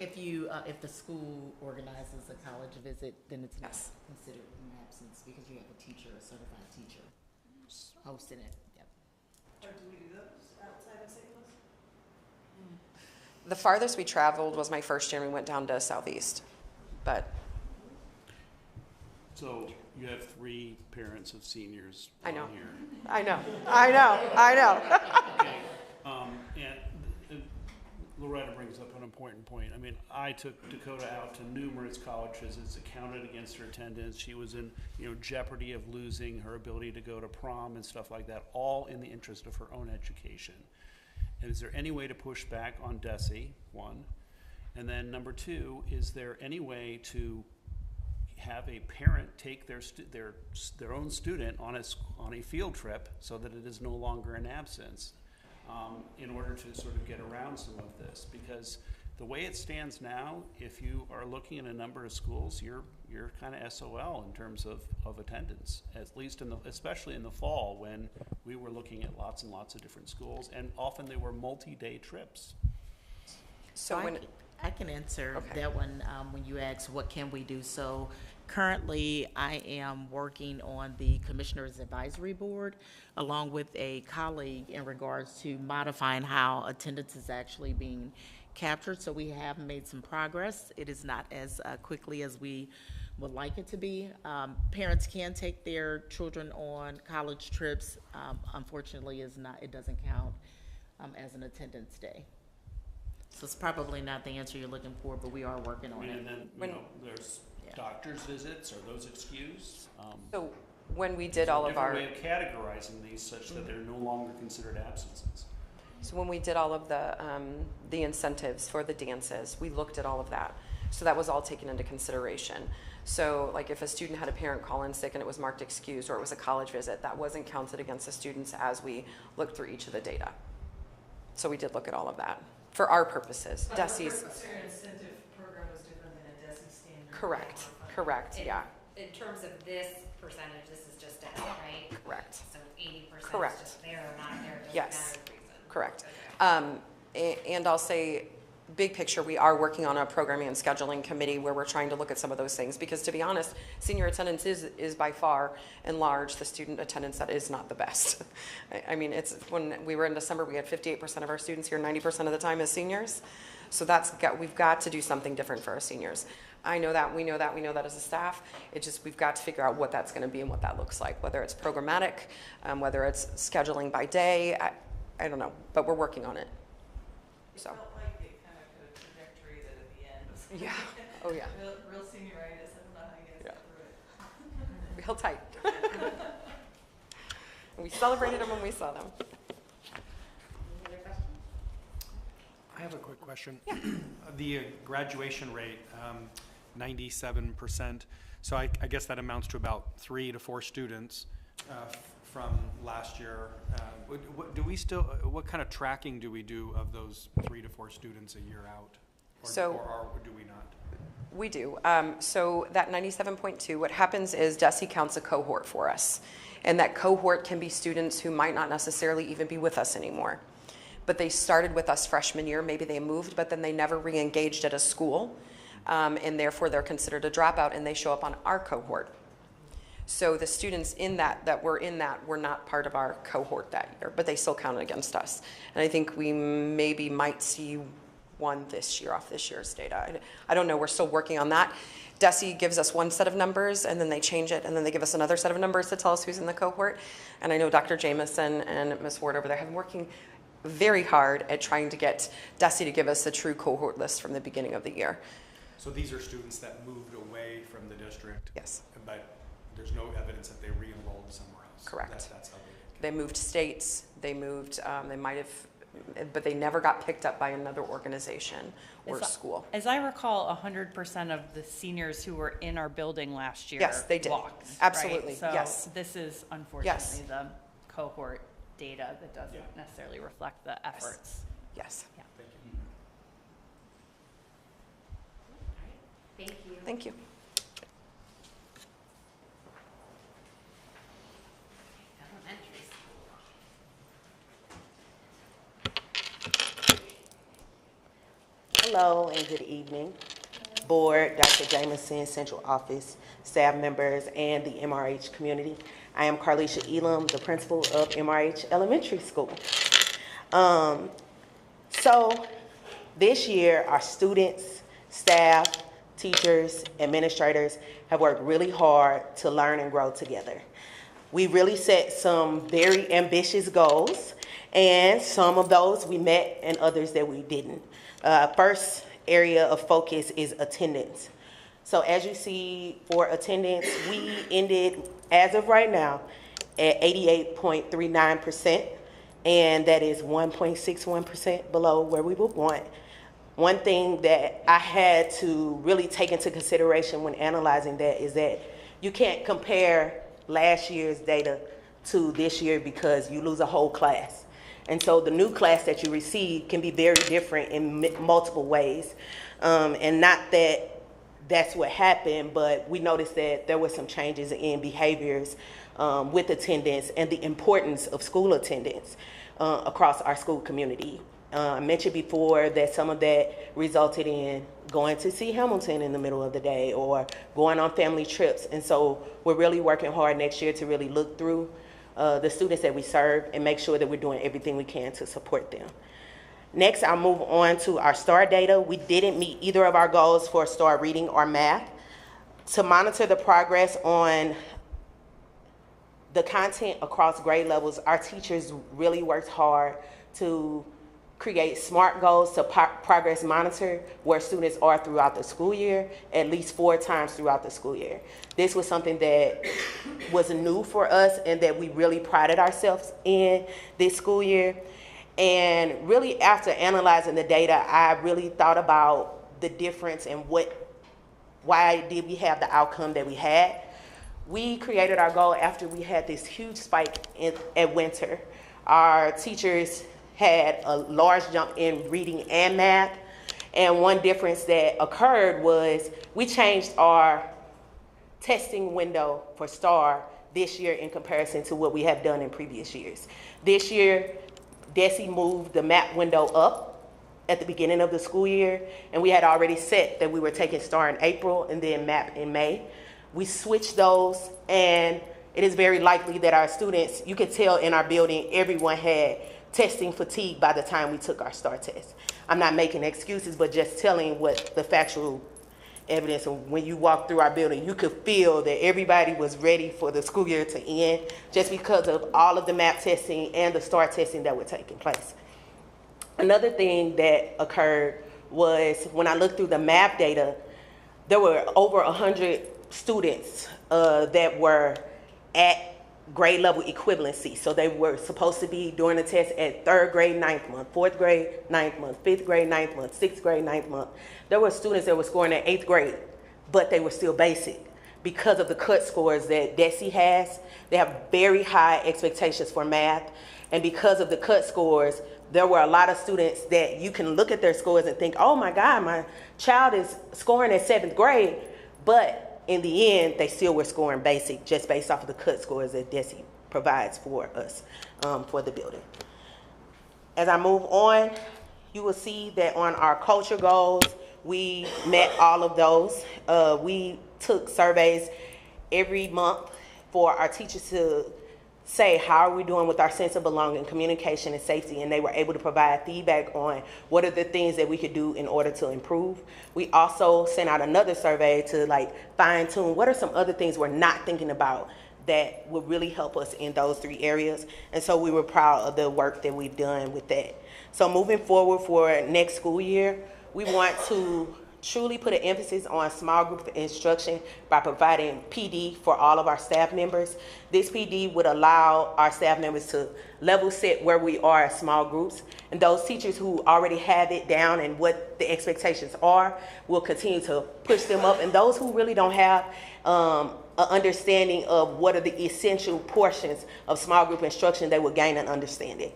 If the school organizes a college visit, then it's not considered an absence because you have a teacher, a certified teacher, hosting it. Yep. Or do we do those outside of St. Louis? The farthest we traveled was my first year. We went down to Southeast, but. So you have 3 parents of seniors I know. on here. I know. Okay. And Loretta, Loretta brings up an important point. I mean, I took Dakota out to numerous college visits. It counted against her attendance. She was in, jeopardy of losing her ability to go to prom and stuff like that, all in the interest of her own education. And is there any way to push back on DESE, one? And then number two, is there any way to have a parent take their own student on a field trip so that it is no longer an absence, in order to sort of get around some of this? Because the way it stands now, if you are looking at a number of schools, you're kind of SOL in terms of attendance, at least especially in the fall when we were looking at lots and lots of different schools, and often they were multi-day trips. So I can answer that one when you ask what can we do. So currently I am working on the Commissioner's Advisory Board along with a colleague in regards to modifying how attendance is actually being captured. So we have made some progress. It is not as quickly as we would like it to be. Parents can take their children on college trips. Unfortunately, it doesn't count as an attendance day. So it's probably not the answer you're looking for, but we are working on it. And then, there's doctor's visits. Are those excused? So when we did all of our... There's a different way of categorizing these such that they're no longer considered absences. So when we did all of the incentives for the dances, we looked at all of that. So that was all taken into consideration. So like if a student had a parent call in sick and it was marked excused, or it was a college visit, that wasn't counted against the students as we looked through each of the data. So we did look at all of that for our purposes. DESE's. So your incentive program was different than a DESE standard? Correct, yeah. In terms of this percentage, this is just DESE, right? Correct. So 80% Correct. is just there or not there, doesn't Yes. matter the reason. Correct. And I'll say, big picture, we are working on a programming and scheduling committee where we're trying to look at some of those things, because to be honest, senior attendance is by far and large the student attendance that is not the best. I mean, it's when we were in December, we had 58% of our students here 90% of the time as seniors. So we've got to do something different for our seniors. I know that, we know that as a staff. It's just we've got to figure out what that's going to be and what that looks like, whether it's programmatic, whether it's scheduling by day. I don't know, but we're working on it. So. It felt like it kind of put a trajectory that at the end was Yeah. Oh yeah. real senioritis. I don't know how you guys got through it. Real tight. And we celebrated them when we saw them. Any other questions? I have a quick question. The graduation rate, 97%. So I guess that amounts to about 3 to 4 students from last year. What kind of tracking do we do of those 3 to 4 students a year out? Or do we not? We do. So that 97.2, what happens is DESE counts a cohort for us. And that cohort can be students who might not necessarily even be with us anymore. But they started with us freshman year, maybe they moved, but then they never re-engaged at a school. And therefore they're considered a dropout and they show up on our cohort. So the students in that were not part of our cohort that year, but they still counted against us. And I think we maybe might see one this year off this year's data. I don't know, we're still working on that. DESE gives us one set of numbers and then they change it and then they give us another set of numbers to tell us who's in the cohort. And I know Dr. Jamison and Ms. Ward over there have been working very hard at trying to get DESE to give us a true cohort list from the beginning of the year. So these are students that moved away from the district? Yes. But there's no evidence that they re-enrolled somewhere else? Correct. That's how they moved states, they moved, they might have, but they never got picked up by another organization or school. As I recall, 100% of the seniors who were in our building last year Yes, they did. walked, Absolutely, right? So yes. this is unfortunately the cohort data that doesn't necessarily reflect the efforts. Yes. Yeah. Thank you. Thank you. Elementary school. Hello and good evening. Board, Dr. Jamison, Central Office, staff members, and the MRH community. I am Carlisha Elam, the principal of MRH Elementary School. So this year, our students, staff, teachers, administrators have worked really hard to learn and grow together. We really set some very ambitious goals, and some of those we met and others that we didn't. First area of focus is attendance. So as you see for attendance, we ended, as of right now, at 88.39%, and that is 1.61% below where we would want. One thing that I had to really take into consideration when analyzing that is that you can't compare last year's data to this year because you lose a whole class. And so the new class that you receive can be very different in multiple ways. And not that that's what happened, but we noticed that there were some changes in behaviors with attendance and the importance of school attendance across our school community. I mentioned before that some of that resulted in going to see Hamilton in the middle of the day or going on family trips. And so we're really working hard next year to really look through the students that we serve and make sure that we're doing everything we can to support them. Next, I'll move on to our STAR data. We didn't meet either of our goals for STAR reading or math. To monitor the progress on the content across grade levels, our teachers really worked hard to create SMART goals to progress monitor where students are throughout the school year, at least 4 times throughout the school year. This was something that was new for us and that we really prided ourselves in this school year. And really after analyzing the data, I really thought about the difference and why did we have the outcome that we had. We created our goal after we had this huge spike at winter. Our teachers had a large jump in reading and math. And one difference that occurred was we changed our testing window for STAR this year in comparison to what we have done in previous years. This year, DESE moved the MAP window up at the beginning of the school year, and we had already set that we were taking STAR in April and then MAP in May. We switched those, and it is very likely that our students, you could tell in our building, everyone had testing fatigue by the time we took our STAR test. I'm not making excuses, but just telling what the factual evidence. And when you walk through our building, you could feel that everybody was ready for the school year to end just because of all of the MAP testing and the STAR testing that were taking place. Another thing that occurred was when I looked through the MAP data, there were over 100 students that were at grade level equivalency. So they were supposed to be doing the test at 3rd grade, 9th month, 4th grade, 9th month, 5th grade, 9th month, 6th grade, 9th month. There were students that were scoring at 8th grade, but they were still basic. Because of the cut scores that DESE has, they have very high expectations for math. And because of the cut scores, there were a lot of students that you can look at their scores and think, oh my God, my child is scoring at 7th grade, but in the end, they still were scoring basic just based off of the cut scores that DESE provides for us, for the building. As I move on, you will see that on our culture goals, we met all of those. We took surveys every month for our teachers to say, how are we doing with our sense of belonging, communication, and safety? And they were able to provide feedback on what are the things that we could do in order to improve. We also sent out another survey to fine tune what are some other things we're not thinking about that would really help us in those 3 areas. And so we were proud of the work that we've done with that. So moving forward for next school year, we want to truly put an emphasis on small group instruction by providing PD for all of our staff members. This PD would allow our staff members to level set where we are as small groups, and those teachers who already have it down and what the expectations are will continue to push them up, and those who really don't have an understanding of what are the essential portions of small group instruction, they will gain an understanding.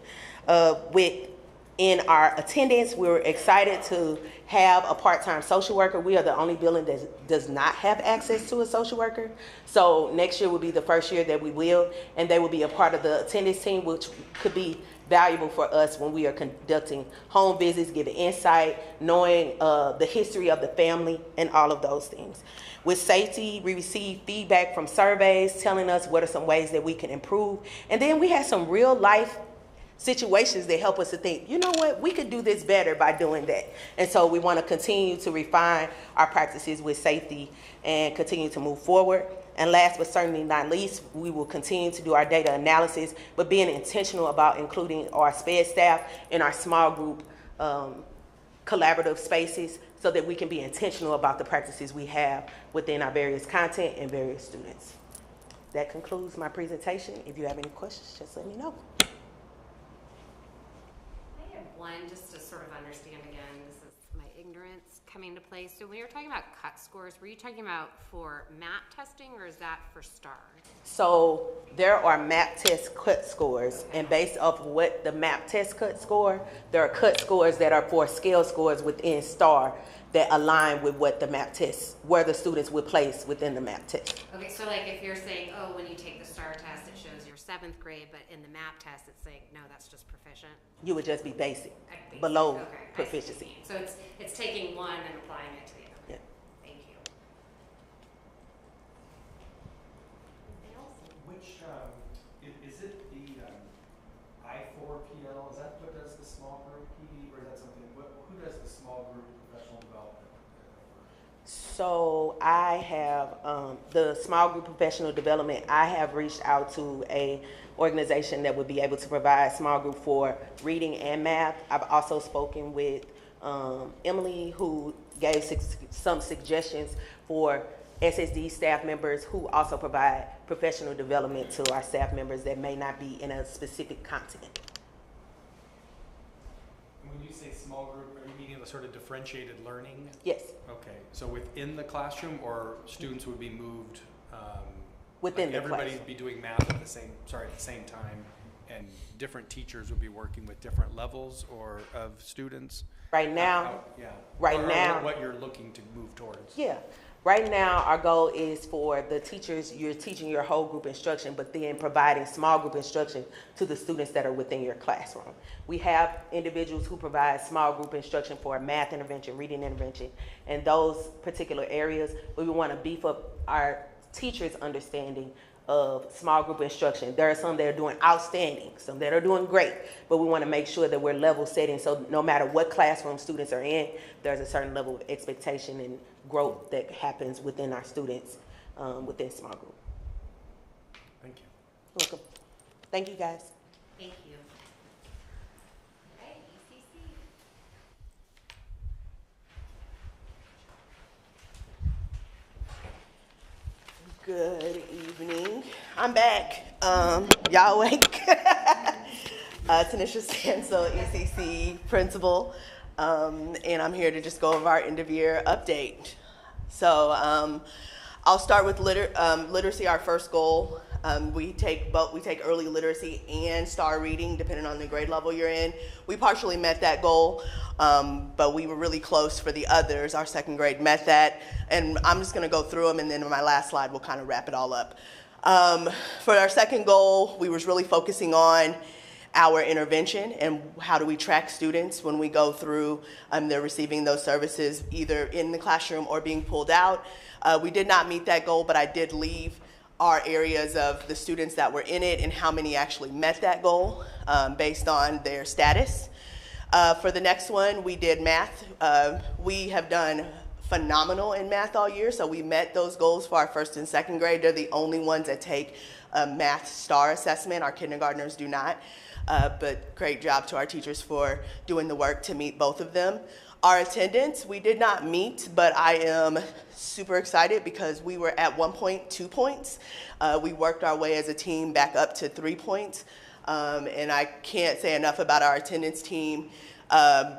In our attendance, we were excited to have a part-time social worker. We are the only building that does not have access to a social worker. So next year will be the first year that we will, and they will be a part of the attendance team, which could be valuable for us when we are conducting home visits, giving insight, knowing the history of the family, and all of those things. With safety, we received feedback from surveys telling us what are some ways that we can improve. And then we had some real life situations that help us to think, you know what, we could do this better by doing that. And so we want to continue to refine our practices with safety and continue to move forward. And last but certainly not least, we will continue to do our data analysis, but being intentional about including our SPED staff in our small group collaborative spaces so that we can be intentional about the practices we have within our various content and various students. That concludes my presentation. If you have any questions, just let me know. I have one just to sort of understand again, this is my ignorance coming to play. So when you were talking about cut scores, were you talking about for MAP testing or is that for STAR? So there are MAP test cut scores, and based off of what the MAP test cut score, there are cut scores that are for scale scores within STAR that align with what the MAP test, where the students would place within the MAP test. Okay, so like if you're saying, oh, when you take the STAR test, it shows your 7th grade, but in the MAP test, it's saying, no, that's just proficient. You would just be basic, Basic, below okay, proficiency. So it's taking one and applying it to the other. Yeah. Thank you. Which, is it the I4PL, is that what does the small group PD, or is that something, who does the small group professional development? So I have the small group professional development. I have reached out to a organization that would be able to provide small group for reading and math. I've also spoken with Emily, who gave some suggestions for SSD staff members who also provide professional development to our staff members that may not be in a specific content. When you say small group, are you meaning a sort of differentiated learning? Yes. Okay, so within the classroom, or students would be moved? Within like the everybody classroom. would be doing math at the same time, and different teachers would be working with different levels or of students? Right now, yeah. right Or now, what you're looking to move towards? yeah. Right now, our goal is for the teachers, you're teaching your whole group instruction, but then providing small group instruction to the students that are within your classroom. We have individuals who provide small group instruction for math intervention, reading intervention, and those particular areas, but we want to beef up our teachers' understanding of small group instruction. There are some that are doing outstanding, some that are doing great, but we want to make sure that we're level setting so no matter what classroom students are in, there's a certain level of expectation and growth that happens within our students within small group. Thank you. You're welcome. Thank you, guys. Thank you. Okay, ECC. Good evening. I'm back. Y'all awake? Tanisha Stansel, ECC principal, and I'm here to just go over our end of year update. So I'll start with literacy, our first goal. We take early literacy and STAR reading, depending on the grade level you're in. We partially met that goal, but we were really close for the others. Our second grade met that, and I'm just gonna go through them, and then in my last slide, we'll kind of wrap it all up. For our second goal, we was really focusing on our intervention and how do we track students when we go through, they're receiving those services either in the classroom or being pulled out. We did not meet that goal, but I did leave our areas of the students that were in it and how many actually met that goal based on their status. For the next one, we did math. We have done phenomenal in math all year, so we met those goals for our first and second grade. They're the only ones that take a math STAR assessment. Our kindergartners do not, but great job to our teachers for doing the work to meet both of them. Our attendance, we did not meet, but I am super excited because we were at 1 point, 2 points. We worked our way as a team back up to 3 points. And I can't say enough about our attendance team,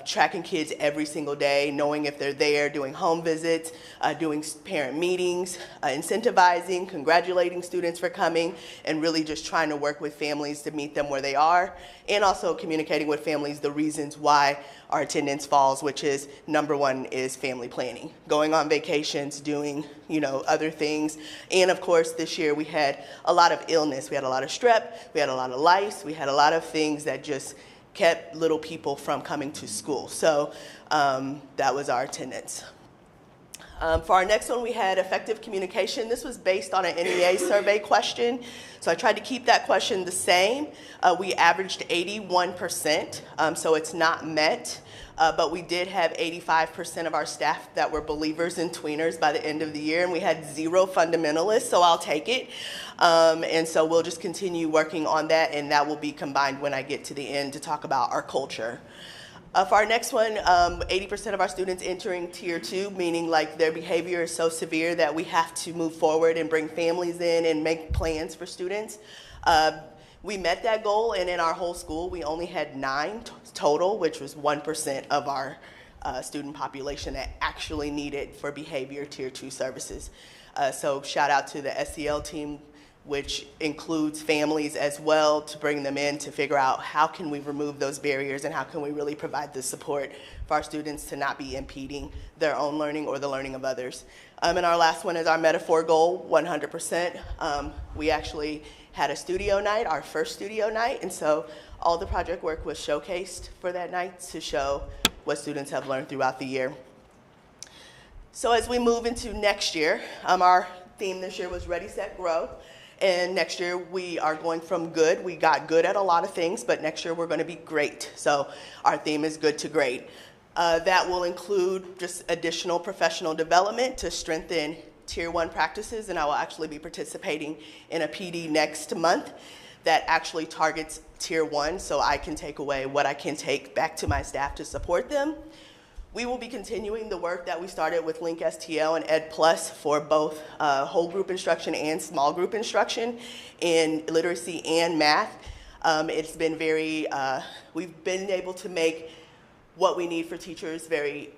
tracking kids every single day, knowing if they're there, doing home visits, doing parent meetings, incentivizing, congratulating students for coming, and really just trying to work with families to meet them where they are, and also communicating with families the reasons why our attendance falls, which is number one is family planning, going on vacations, doing other things. And of course this year we had a lot of illness. We had a lot of strep, we had a lot of lice, we had a lot of things that just kept little people from coming to school. So that was our attendance. For our next one, we had effective communication. This was based on an NEA survey question. So I tried to keep that question the same. We averaged 81%, so it's not met. But we did have 85% of our staff that were believers and tweeners by the end of the year, and we had 0 fundamentalists, so I'll take it. And so we'll just continue working on that, and that will be combined when I get to the end to talk about our culture. For our next one, 80% of our students entering Tier 2, meaning like their behavior is so severe that we have to move forward and bring families in and make plans for students. We met that goal, and in our whole school, we only had 9 total, which was 1% of our student population that actually needed for behavior Tier 2 services. So shout out to the SEL team, which includes families as well, to bring them in to figure out how can we remove those barriers and how can we really provide the support for our students to not be impeding their own learning or the learning of others. And our last one is our Metaphor goal, 100%. We actually had a studio night, our first studio night, and so all the project work was showcased for that night to show what students have learned throughout the year. So as we move into next year, our theme this year was Ready, Set, Grow. And next year we are going from good. We got good at a lot of things, but next year we're going to be great. So our theme is good to great. That will include just additional professional development to strengthen Tier 1 practices, and I will actually be participating in a PD next month that actually targets Tier 1, so I can take away what I can take back to my staff to support them. We will be continuing the work that we started with Link STL and Ed Plus for both whole group instruction and small group instruction in literacy and math. It's been very, we've been able to make what we need for teachers very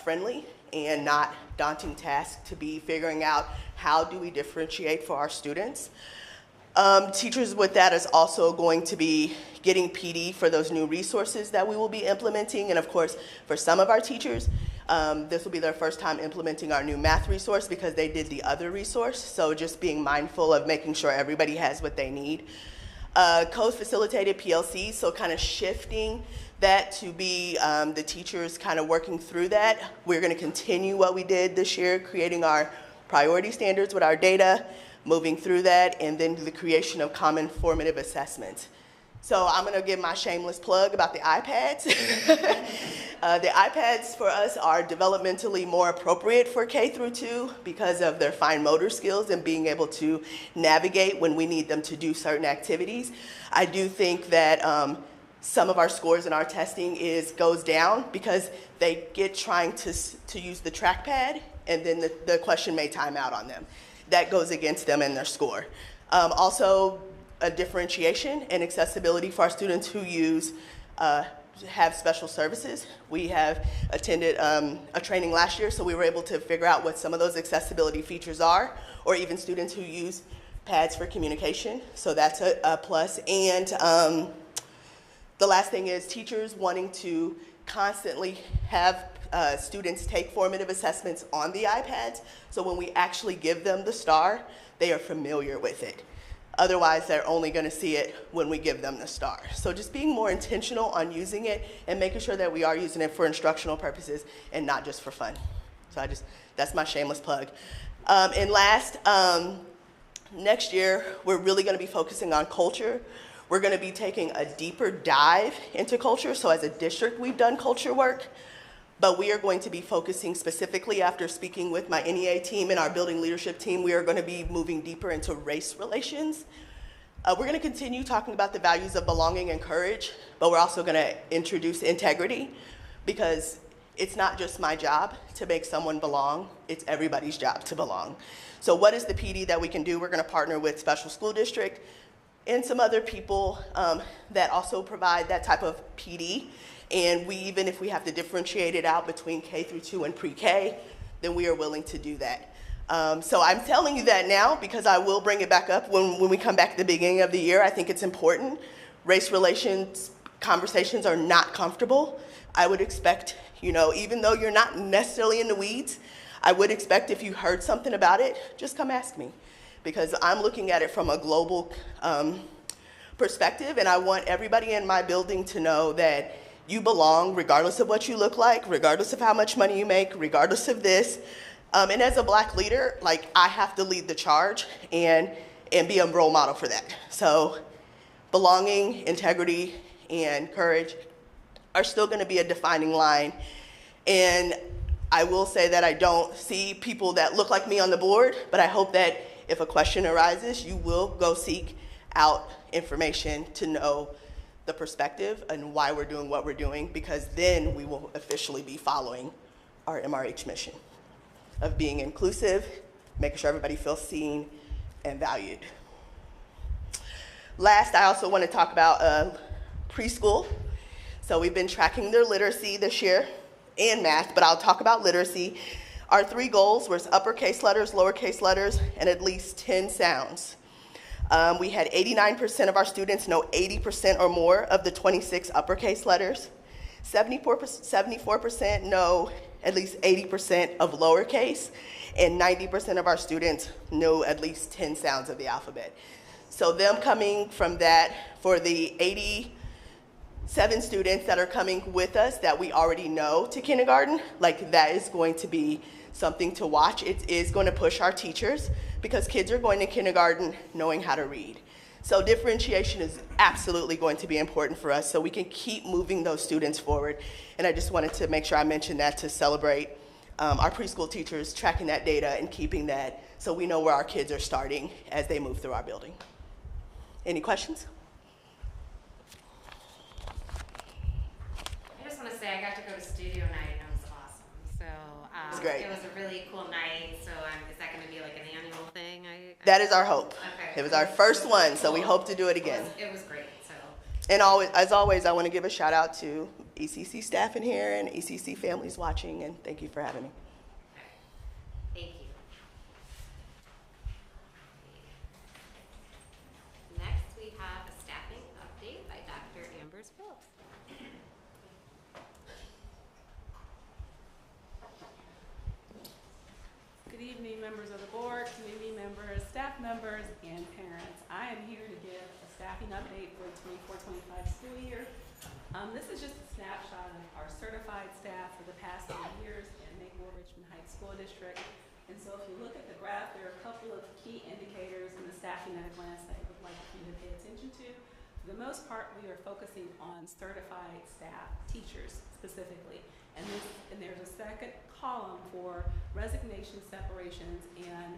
friendly and not daunting task to be figuring out how do we differentiate for our students. Teachers with that is also going to be getting PD for those new resources that we will be implementing. And of course, for some of our teachers, this will be their first time implementing our new math resource because they did the other resource. So just being mindful of making sure everybody has what they need. Code-facilitated PLC, so kind of shifting that to be the teachers kind of working through that. We're going to continue what we did this year, creating our priority standards with our data, moving through that, and then the creation of common formative assessments. So I'm going to give my shameless plug about the iPads. The iPads for us are developmentally more appropriate for K through 2 because of their fine motor skills and being able to navigate when we need them to do certain activities. I do think that some of our scores in our testing goes down because they get trying to use the trackpad, and then the question may time out on them. That goes against them in their score. Also, a differentiation and accessibility for our students who have special services. We have attended a training last year, so we were able to figure out what some of those accessibility features are, or even students who use pads for communication. So that's a plus. And the last thing is teachers wanting to constantly have students take formative assessments on the iPads, so when we actually give them the star, they are familiar with it. Otherwise, they're only going to see it when we give them the star. So just being more intentional on using it and making sure that we are using it for instructional purposes and not just for fun. So that's my shameless plug. And last, next year, we're really going to be focusing on culture. We're going to be taking a deeper dive into culture. So as a district, we've done culture work. But we are going to be focusing specifically, after speaking with my NEA team and our building leadership team, we are going to be moving deeper into race relations. We're going to continue talking about the values of belonging and courage, but we're also going to introduce integrity, because it's not just my job to make someone belong, it's everybody's job to belong. So what is the PD that we can do? We're going to partner with Special School District and some other people that also provide that type of PD. And even if we have to differentiate it out between K through 2 and pre-K, then we are willing to do that. So I'm telling you that now because I will bring it back up when we come back at the beginning of the year. I think it's important. Race relations conversations are not comfortable. I would expect, even though you're not necessarily in the weeds, I would expect if you heard something about it, just come ask me. Because I'm looking at it from a global perspective, and I want everybody in my building to know that you belong regardless of what you look like, regardless of how much money you make, regardless of this. And as a Black leader, I have to lead the charge and be a role model for that. So belonging, integrity, and courage are still going to be a defining line. And I will say that I don't see people that look like me on the board, but I hope that if a question arises, you will go seek out information to know the perspective and why we're doing what we're doing, because then we will officially be following our MRH mission of being inclusive, making sure everybody feels seen and valued. Last, I also want to talk about preschool. So we've been tracking their literacy this year and math, but I'll talk about literacy. Our 3 goals were uppercase letters, lowercase letters, and at least 10 sounds. We had 89% of our students know 80% or more of the 26 uppercase letters. 74% know at least 80% of lowercase, and 90% of our students know at least 10 sounds of the alphabet. So them coming from that, for the 87 students that are coming with us that we already know to kindergarten, like that is going to be something to watch. It is going to push our teachers because kids are going to kindergarten knowing how to read. So differentiation is absolutely going to be important for us so we can keep moving those students forward. And I just wanted to make sure I mentioned that to celebrate our preschool teachers tracking that data and keeping that so we know where our kids are starting as they move through our building. Any questions? I just want to say I got to go to studio night and it was awesome. So It was great. It was a really cool night. So is that going to be like an annual thing? That is our hope. Okay. It was our first one, so we hope to do it again. It was great. So. And always, as always, I want to give a shout out to ECC staff in here and ECC families watching, and thank you for having me. Thank you. Next, we have a staffing update by Dr. Amber Phillips. Good evening, members of the board, community members, staff members, and parents. I am here to give a staffing update for the 24-25 school year. This is just a snapshot of our certified staff for the past 3 years in Maplewood Richmond Heights School District. And so if you look at the graph, there are a couple of key indicators in the staffing at a glance that I would like for you to pay attention to. For the most part, we are focusing on certified staff, teachers specifically. And there's a second column for resignations, separations, and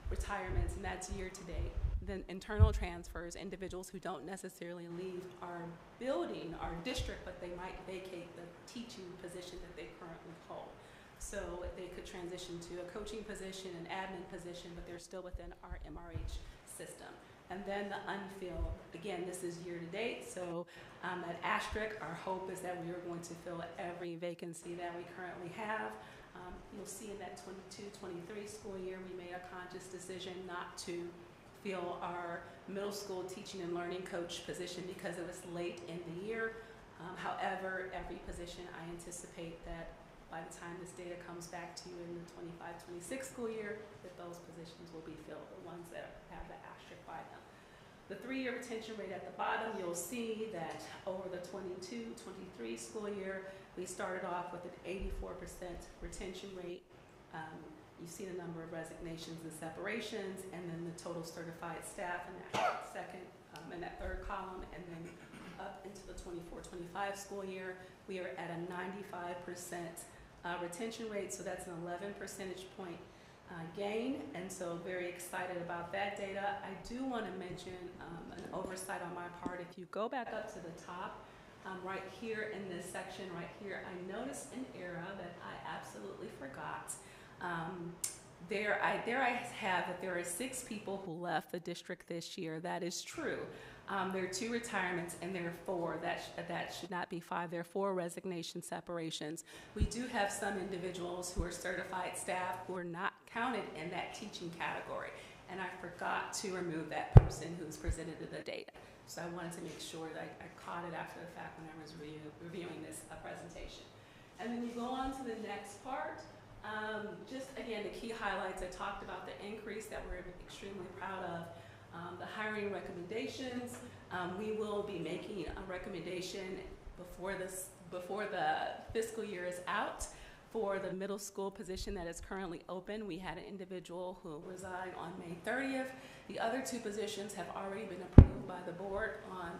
retirements, and that's year to date. Then internal transfers, individuals who don't necessarily leave our building, our district, but they might vacate the teaching position that they currently hold. So they could transition to a coaching position, an admin position, but they're still within our MRH system. And then the unfilled, again, this is year to date, so at asterisk, our hope is that we are going to fill every vacancy that we currently have. You'll see in that 22-23 school year, we made a conscious decision not to fill our middle school teaching and learning coach position because it was late in the year. However, every position, I anticipate that by the time this data comes back to you in the 25-26 school year, that those positions will be filled, the ones that have the asterisk by them. The 3-year retention rate at the bottom, you'll see that over the 22-23 school year, we started off with an 84% retention rate. You see the number of resignations and separations, and then the total certified staff in that second, in that third column, and then up into the 24-25 school year, we are at a 95% retention rate, so that's an 11 percentage point gain, and so very excited about that data. I do want to mention an oversight on my part. If you go back up to the top, right here in this section right here, I noticed an error that I absolutely forgot. There I have that there are 6 people who left the district this year. That is true. There are 2 retirements and there are 4. That should not be 5. There are 4 resignation separations. We do have some individuals who are certified staff who are not counted in that teaching category. And I forgot to remove that person who's presented the data. So I wanted to make sure that I caught it after the fact when I was reviewing this presentation. And then you go on to the next part. Just again, the key highlights, I talked about the increase that we're extremely proud of. The hiring recommendations, we will be making a recommendation before the fiscal year is out for the middle school position that is currently open. We had an individual who resigned on May 30th. The other 2 positions have already been approved by the board on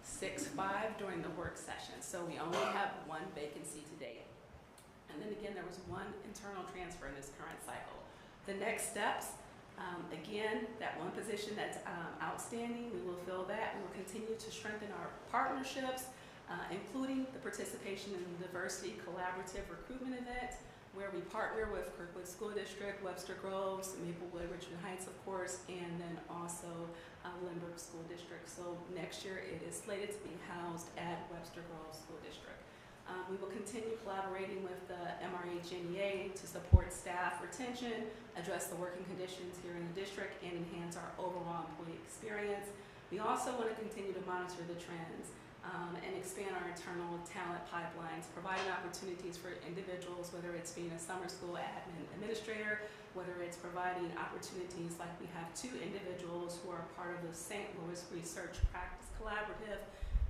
6/5 during the work session. So we only have 1 vacancy to date. And then again, there was 1 internal transfer in this current cycle. The next steps, Again, that one position that's outstanding, we will fill that. We will continue to strengthen our partnerships, including the participation in the Diversity Collaborative Recruitment Event, where we partner with Kirkwood School District, Webster Groves, Maplewood, Richmond Heights, of course, and then also Lindbergh School District. So next year it is slated to be housed at Webster Groves School District. We will continue collaborating with the MRH NEA to support staff retention, address the working conditions here in the district, and enhance our overall employee experience. We also want to continue to monitor the trends and expand our internal talent pipelines, providing opportunities for individuals, whether it's being a summer school admin administrator, whether it's providing opportunities like we have 2 individuals who are part of the St. Louis Research Practice Collaborative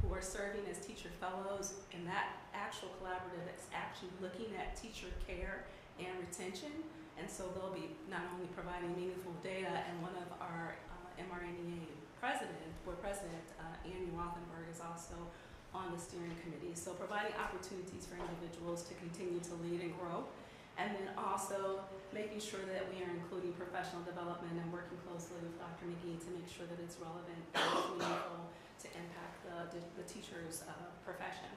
who are serving as teacher fellows, and that actual collaborative is actually looking at teacher care and retention, and so they'll be not only providing meaningful data, and one of our MRNEA board president, Annie Rothenberg, is also on the steering committee. So providing opportunities for individuals to continue to lead and grow, and then also making sure that we are including professional development and working closely with Dr. McGee to make sure that it's relevant and meaningful to impact the teacher's profession.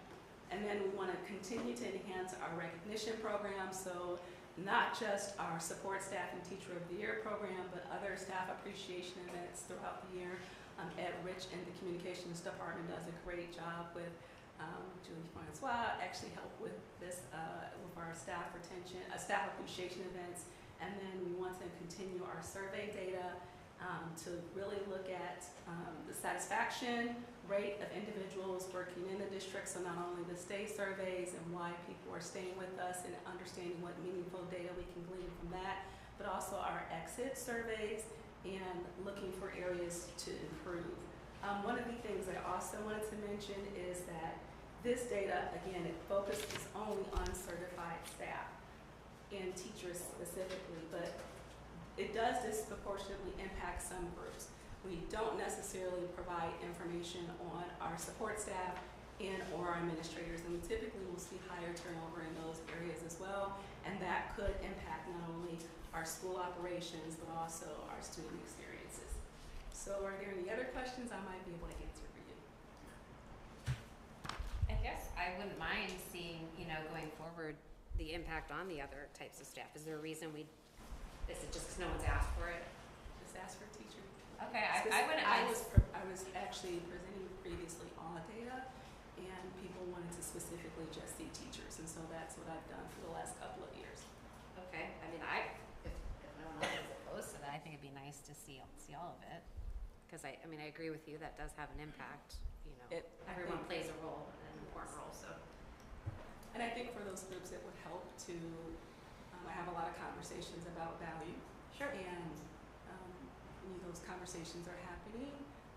And then we want to continue to enhance our recognition program, so not just our support staff and teacher of the year program, but other staff appreciation events throughout the year. Ed Rich and the communications department does a great job with Julie Francois, actually helped with this with our staff retention, staff appreciation events. And then we want to continue our survey data to really look at the satisfaction rate of individuals working in the district, so not only the stay surveys and why people are staying with us and understanding what meaningful data we can glean from that, but also our exit surveys and looking for areas to improve. One of the things I also wanted to mention is that this data, again, it focuses only on certified staff and teachers specifically, but it does disproportionately impact some groups. We don't necessarily provide information on our support staff and or our administrators, and we typically will see higher turnover in those areas as well, and that could impact not only our school operations, but also our student experiences. So are there any other questions I might be able to answer for you? I guess I wouldn't mind seeing, going forward, the impact on the other types of staff. Is there a reason is it just because no one's asked for it? Just ask for a teacher. Okay, I was actually presenting previously all data, and people wanted to specifically just see teachers, and so that's what I've done for the last couple of years. Okay, I mean, if no one else is opposed to that, I think it'd be nice to see all of it, because I agree with you, that does have an impact. Everyone plays a role, an important role. So, and I think for those groups, it would help to have a lot of conversations about value. Sure. And when those conversations are happening,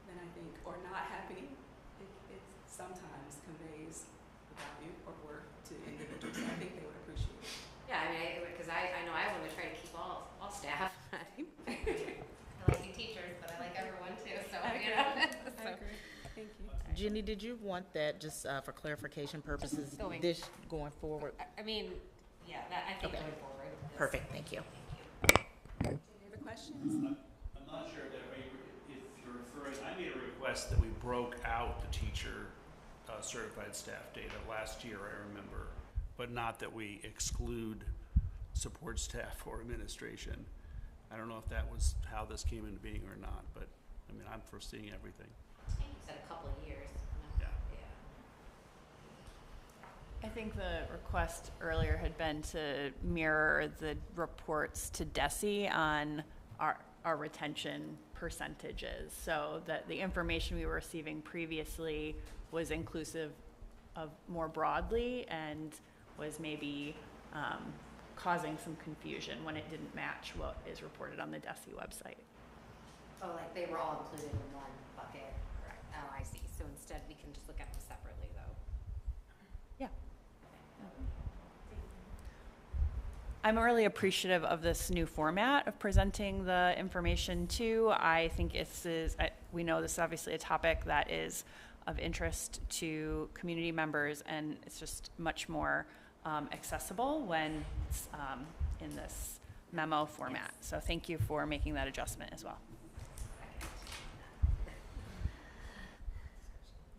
then I think, or not happening, it sometimes conveys value or worth to individuals. I think they would appreciate it. Yeah, because I know I want to try to keep all staff. I like you teachers, but I like everyone too. So I agree. Thank you. Jenny, did you want that just for clarification purposes? Going forward? Yeah, I think going forward. Perfect. Thank you. Any other questions? I'm not sure that if you're referring, I made a request that we broke out the teacher certified staff data last year, I remember, but not that we exclude support staff or administration. I don't know if that was how this came into being or not, but I'm foreseeing everything. I think you said a couple of years. Yeah. I think the request earlier had been to mirror the reports to DESE on our retention percentages, so that the information we were receiving previously was inclusive of more broadly and was maybe causing some confusion when it didn't match what is reported on the DESE website. Oh, like they were all included in one bucket? Right. Oh, I see. So instead we can just look at them separately though? Yeah. I'm really appreciative of this new format of presenting the information too. I think we know this is obviously a topic that is of interest to community members, and it's just much more accessible when it's in this memo format. So thank you for making that adjustment as well.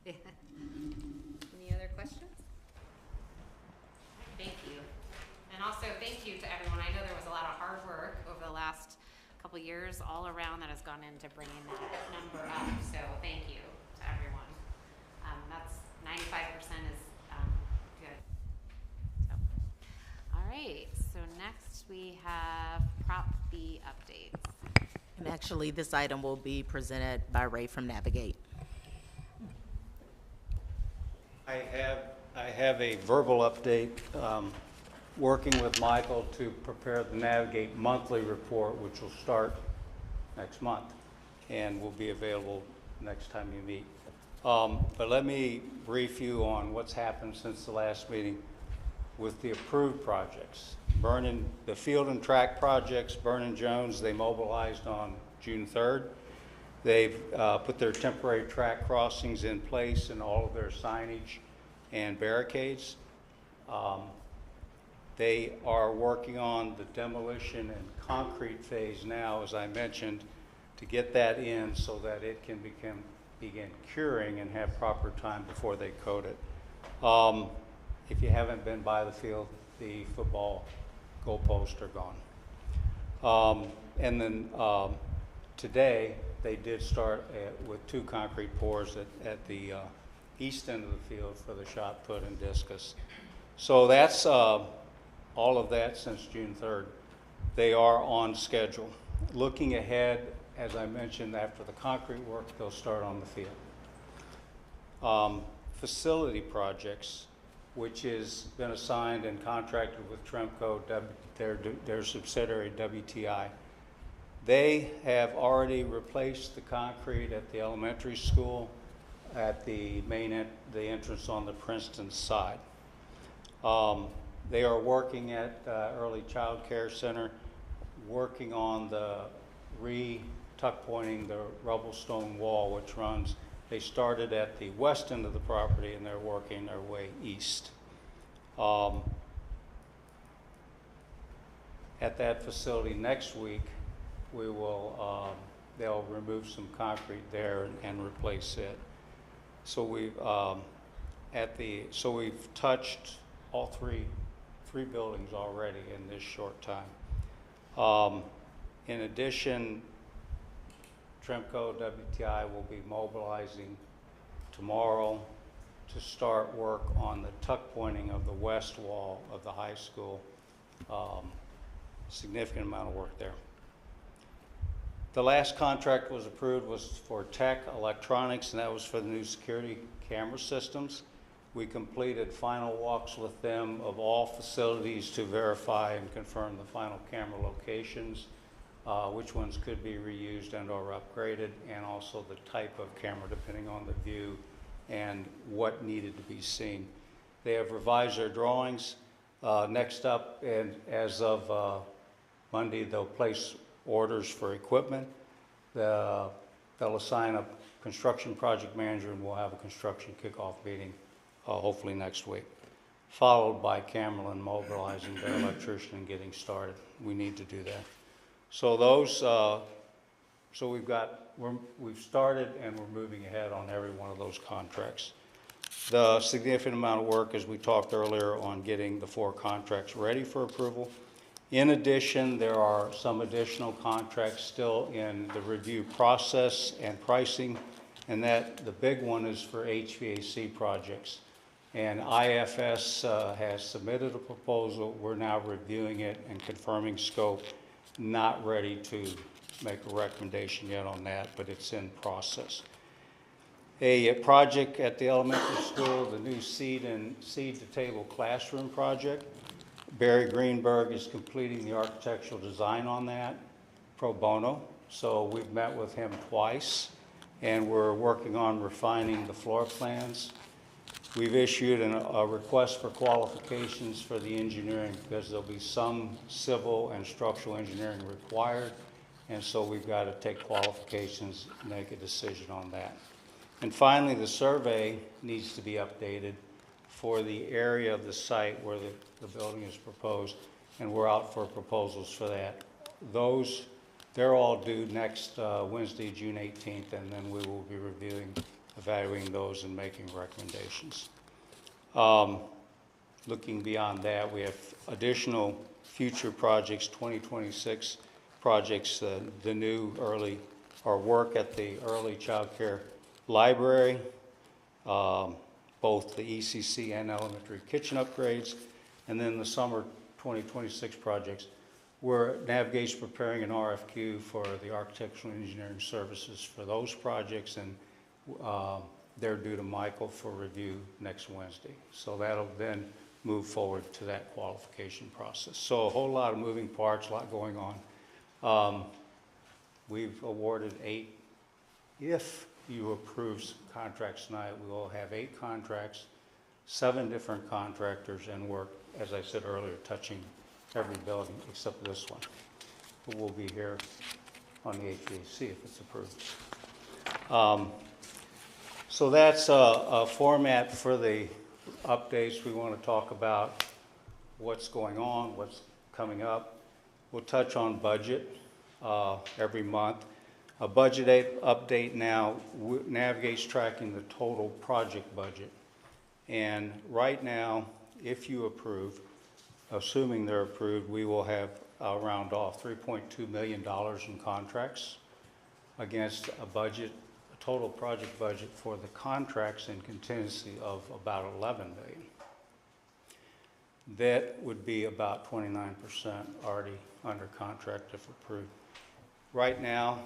Any other questions? Thank you. And also thank you to everyone. I know there was a lot of hard work over the last couple years all around that has gone into bringing that number up. So thank you to everyone. That's 95% is good. So, all right. So next we have Prop B updates. And actually, this item will be presented by Ray from Navigate. I have a verbal update, working with Michael to prepare the Navigate monthly report, which will start next month and will be available next time you meet. But let me brief you on what's happened since the last meeting with the approved projects. Vernon, the field and track projects, Vernon Jones, they mobilized on June 3rd. They've put their temporary track crossings in place and all of their signage and barricades. They are working on the demolition and concrete phase now, as I mentioned, to get that in so that it can begin curing and have proper time before they coat it. If you haven't been by the field, the football goalposts are gone. And then today, they did start with 2 concrete pours at the east end of the field for the shot put and discus. So that's all of that since June 3rd. They are on schedule. Looking ahead, as I mentioned, after the concrete work, they'll start on the field. Facility projects, which has been assigned and contracted with Tremco, their subsidiary WTI. They have already replaced the concrete at the elementary school at the the entrance on the Princeton side. They are working at Early Child Care Center, working on the tuck pointing the rubble stone wall, which runs. They started at the west end of the property and they're working their way east. At that facility next week, we will, they'll remove some concrete there and replace it. So we've, we've touched all three buildings already in this short time. In addition, Tremco WTI will be mobilizing tomorrow to start work on the tuck pointing of the west wall of the high school. Significant amount of work there. The last contract was approved was for Tech Electronics, and that was for the new security camera systems. We completed final walks with them of all facilities to verify and confirm the final camera locations, which ones could be reused and or upgraded, and also the type of camera depending on the view and what needed to be seen. They have revised their drawings. Next up, and as of Monday, they'll place orders for equipment. They'll assign a construction project manager, and we'll have a construction kickoff meeting hopefully next week, followed by Camerlin mobilizing their electrician and getting started. We need to do that. So those, so we've started and we're moving ahead on every one of those contracts. The significant amount of work, as we talked earlier, on getting the 4 contracts ready for approval. In addition, there are some additional contracts still in the review process and pricing, and that the big one is for HVAC projects. And IFS has submitted a proposal. We're now reviewing it and confirming scope. Not ready to make a recommendation yet on that, but it's in process. A project at the elementary school, the new seed to table classroom project. Barry Greenberg is completing the architectural design on that pro bono. So we've met with him twice, and we're working on refining the floor plans. We've issued a request for qualifications for the engineering because there'll be some civil and structural engineering required, and so we've got to take qualifications and make a decision on that. And finally, the survey needs to be updated for the area of the site where the building is proposed. and we're out for proposals for that. Those, they're all due next Wednesday, June 18th, and then we will be reviewing, evaluating those and making recommendations. Looking beyond that, we have additional future projects, 2026 projects, the new early, our work at the early child care library, both the ECC and elementary kitchen upgrades, and then the summer 2026 projects, where Navigate's preparing an RFQ for the architectural engineering services for those projects, and they're due to Michael for review next Wednesday. So that'll then move forward to that qualification process. So a whole lot of moving parts, a lot going on. We've awarded 8, if you approve contracts tonight, we will have 8 contracts, 7 different contractors, and work, as I said earlier, touching every building except this one. But we'll be here on the HVAC if it's approved. So that's a format for the updates. We want to talk about what's going on, what's coming up. We'll touch on budget every month. A budget update now, Navigate's tracking the total project budget. And right now, if you approve, assuming they're approved, we will have, round off, $3.2 million in contracts against a budget, a total project budget for the contracts and contingency of about $11 million. That would be about 29% already under contract if approved. Right now,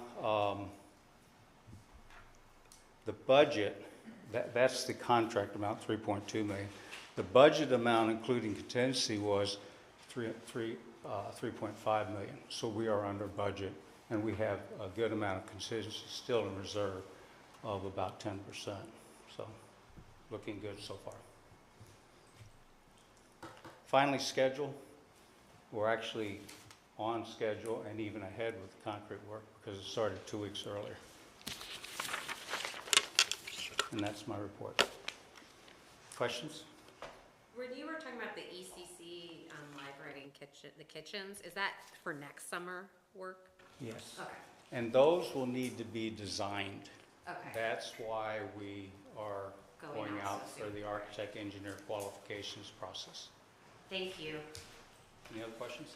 the budget, that's the contract amount, $3.2 million. The budget amount, including contingency, was $3.5 million. So we are under budget, and we have a good amount of contingency still in reserve of about 10%. So looking good so far. Finally, schedule. We're actually on schedule and even ahead with the concrete work because it started 2 weeks earlier. And that's my report. Questions? When you were talking about the ECC library and the kitchens, is that for next summer work? Yes. Okay. And those will need to be designed. Okay. That's why we are going out so for soon. the architect engineer qualifications process. Thank you. Any other questions?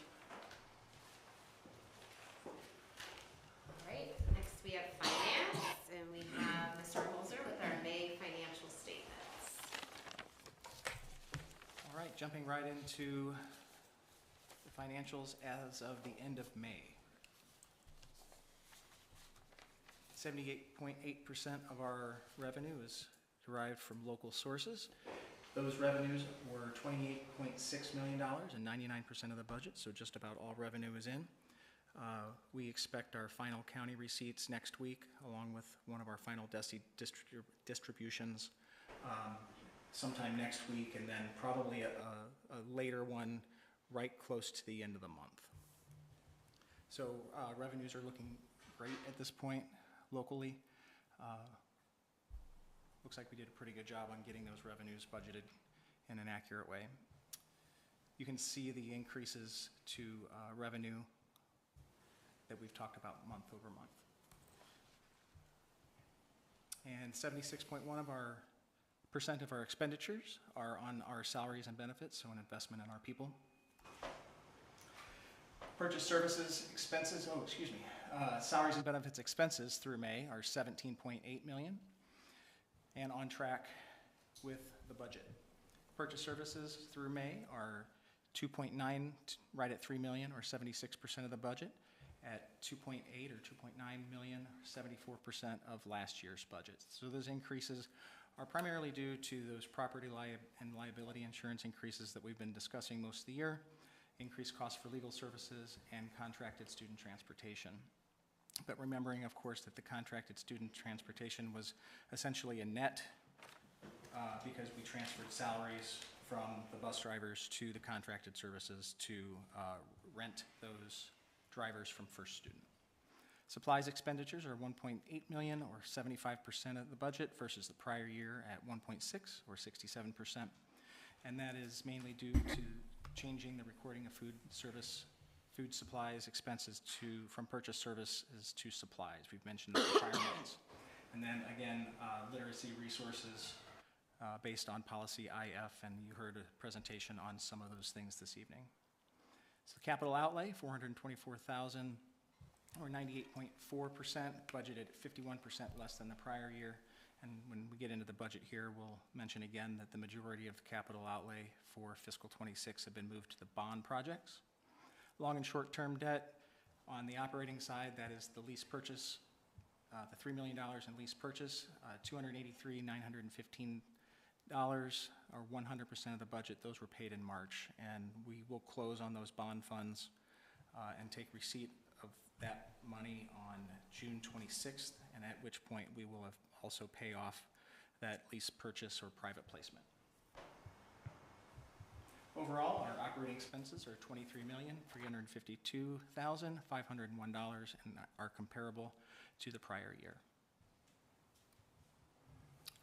All right, next we have finance, and we have Mr. Holzer with our May financial statements. All right, jumping right into the financials as of the end of May. 78.8% of our revenue is derived from local sources. Those revenues were $28.6 million and 99% of the budget, so just about all revenue is in. We expect our final county receipts next week, along with one of our final DESI distributions sometime next week, and then probably a later one right close to the end of the month. So revenues are looking great at this point locally. Looks like we did a pretty good job on getting those revenues budgeted in an accurate way. You can see the increases to revenue that we've talked about month over month. And 76.1% of our expenditures are on our salaries and benefits, so an investment in our people. Purchase services expenses, salaries and benefits expenses through May are $17.8 million and on track with the budget. Purchase services through May are 2.9, right at $3 million or 76% of the budget, at 2.8 or 2.9 million, 74% of last year's budget. So those increases are primarily due to those property and liability insurance increases that we've been discussing most of the year, increased costs for legal services, and contracted student transportation. But remembering, of course, that the contracted student transportation was essentially a net because we transferred salaries from the bus drivers to the contracted services to rent those drivers from First Student. Supplies expenditures are $1.8 million or 75% of the budget versus the prior year at 1.6 or 67%. And that is mainly due to changing the recording of food supplies expenses from purchase services to supplies. We've mentioned the requirements. And then again, literacy resources based on policy IF, and you heard a presentation on some of those things this evening. So capital outlay, $424,000, or 98.4%, budgeted at 51% less than the prior year. And when we get into the budget here, we'll mention again that the majority of the capital outlay for fiscal 26 have been moved to the bond projects. Long and short-term debt, on the operating side, that is the lease purchase, the $3 million in lease purchase, $283,915, or 100% of the budget. Those were paid in March, and we will close on those bond funds and take receipt of that money on June 26th, and at which point we will have also pay off that lease purchase or private placement. Overall, our operating expenses are $23,352,501 and are comparable to the prior year.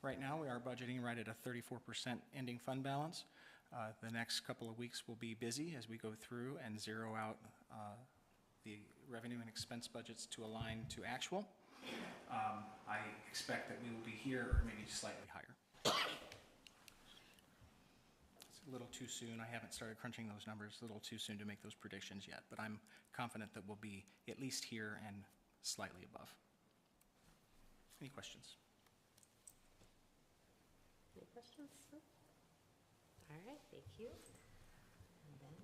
Right now, we are budgeting right at a 34% ending fund balance. The next couple of weeks will be busy as we go through and zero out the revenue and expense budgets to align to actual. I expect that we will be here or maybe slightly higher. It's a little too soon. I haven't started crunching those numbers. A little too soon to make those predictions yet, but I'm confident that we'll be at least here and slightly above. Any questions? Any questions? All right, thank you. And then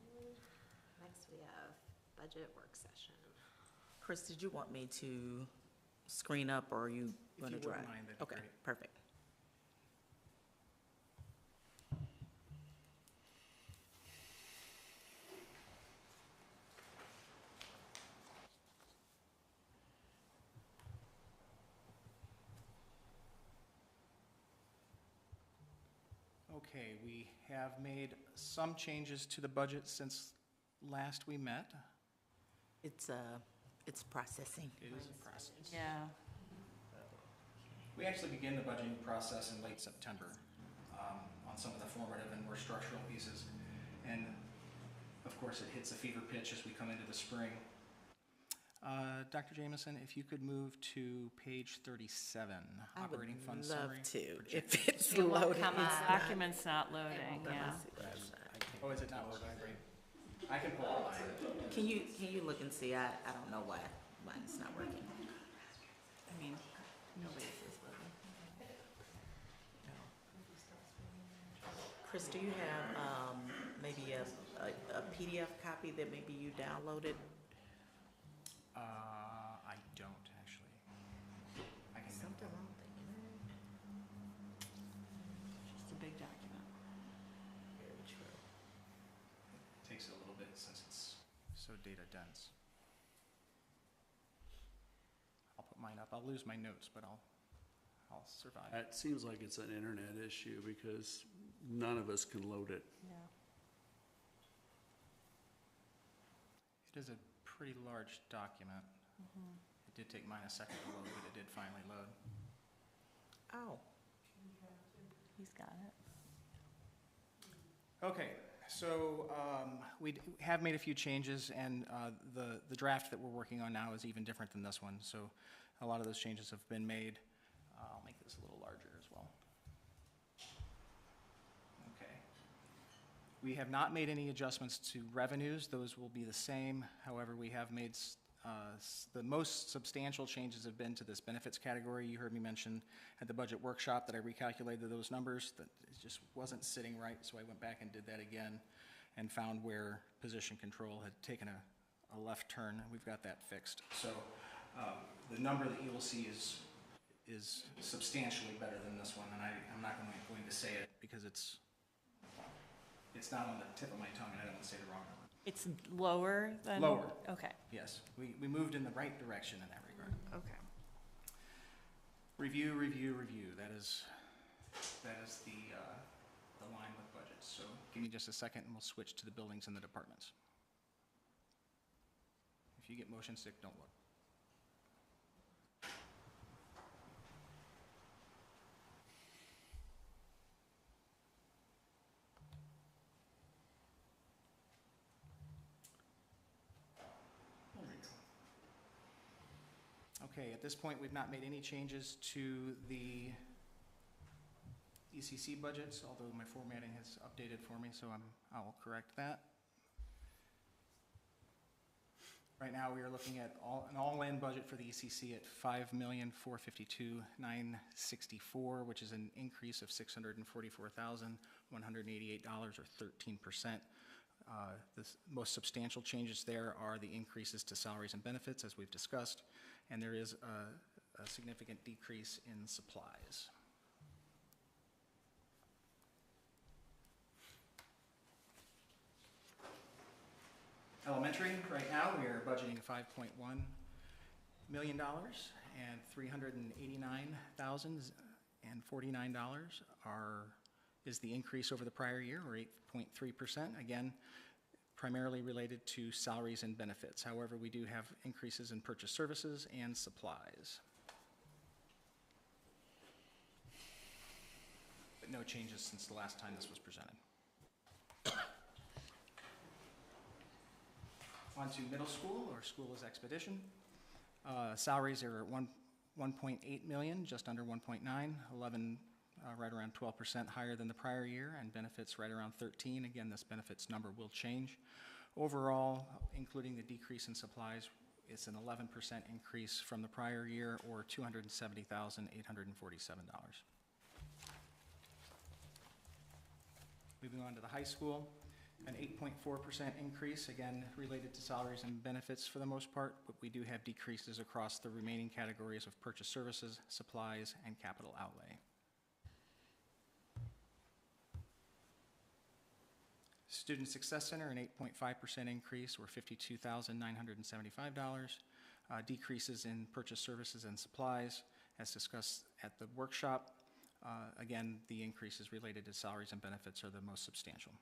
next we have budget work session. Chris, did you want me to screen up, or are you going to drive? If you wouldn't mind, that'd be Okay, great. perfect. Okay, we have made some changes to the budget since last we met. It's processing. It is a process. Yeah. We actually begin the budgeting process in late September on some of the formative and more structural pieces. And of course, it hits a fever pitch as we come into the spring. Dr. Jameson, if you could move to page 37, operating fund summary. I would love to, projections. if it's It won't loaded. come It's up. not. Document's not loading, yeah. Oh, is it not working? Great. I can pull it up. Can you look and see? I don't know why mine's not working. I mean, Nobody says loading. Chris, do you have maybe a PDF copy that maybe you downloaded? I don't actually. I can Something wrong with it. just a big document. Very true. It takes a little bit since it's so data dense. I'll put mine up. I'll lose my notes, but I'll survive. It seems like it's an internet issue because none of us can load it. Yeah. It is a pretty large document. It did take mine a second to load, but it did finally load. Oh. He's got it. Okay, so we have made a few changes, and the draft that we're working on now is even different than this one. So a lot of those changes have been made. I'll make this a little larger as well. Okay. We have not made any adjustments to revenues. Those will be the same. However, we have made the most substantial changes have been to this benefits category. You heard me mention at the budget workshop that I recalculated those numbers, that it just wasn't sitting right, so I went back and did that again and found where position control had taken a left turn, and we've got that fixed. So the number that you will see is substantially better than this one, and I'm not going to say it because it's not on the tip of my tongue, and I don't want to say the wrong number. It's lower than? Lower. Okay. Yes, we moved in the right direction in that regard. Okay. Review. That is the line with budgets. So give me just a second, and we'll switch to the buildings and the departments. If you get motion sick, don't look. Okay, at this point, we've not made any changes to the ECC budgets, although my formatting has updated for me, so I will correct that. Right now, we are looking at an all-in budget for the ECC at $5,452,964, which is an increase of $644,188, or 13%. The most substantial changes there are the increases to salaries and benefits, as we've discussed, and there is a significant decrease in supplies. Elementary, right now, we are budgeting $5.1 million, and $389,049 is the increase over the prior year, or 8.3%. Again, primarily related to salaries and benefits. However, we do have increases in purchase services and supplies. But no changes since the last time this was presented. On to middle school, or school as expedition. Salaries are at 1.8 million, just under 1.9, 11, right around 12% higher than the prior year, and benefits right around 13. Again, this benefits number will change. Overall, including the decrease in supplies, it's an 11% increase from the prior year, or $270,847. Moving on to the high school. An 8.4% increase, again, related to salaries and benefits for the most part, but we do have decreases across the remaining categories of purchase services, supplies, and capital outlay. Student Success Center, an 8.5% increase, or $52,975. Decreases in purchase services and supplies, as discussed at the workshop. Again, the increases related to salaries and benefits are the most substantial.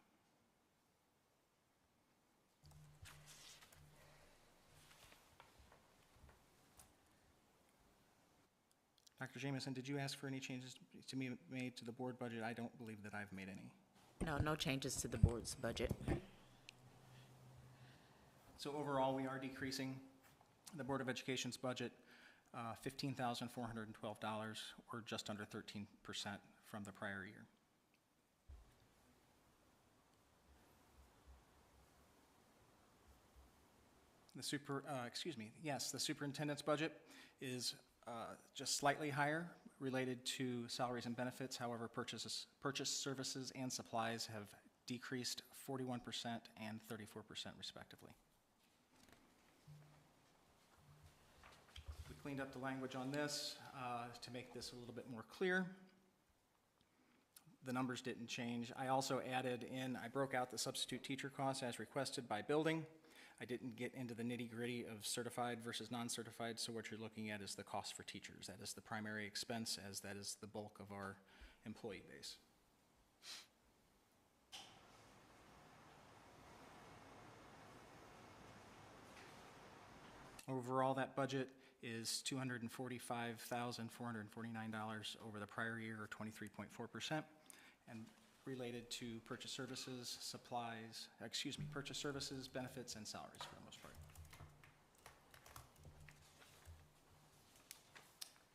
Dr. Jamieson, did you ask for any changes to be made to the board budget? I don't believe that I've made any. No changes to the board's budget. So overall, we are decreasing the Board of Education's budget $15,412, or just under 13% from the prior year. The superintendent's budget is just slightly higher, related to salaries and benefits. However, purchase services and supplies have decreased 41% and 34% respectively. We cleaned up the language on this to make this a little bit more clear. The numbers didn't change. I also added in, I broke out the substitute teacher costs as requested by building. I didn't get into the nitty-gritty of certified versus non-certified, so what you're looking at is the cost for teachers. That is the primary expense, as that is the bulk of our employee base. Overall, that budget is $245,449 over the prior year, or 23.4%, and related to purchase services, purchase services, benefits, and salaries for the most part.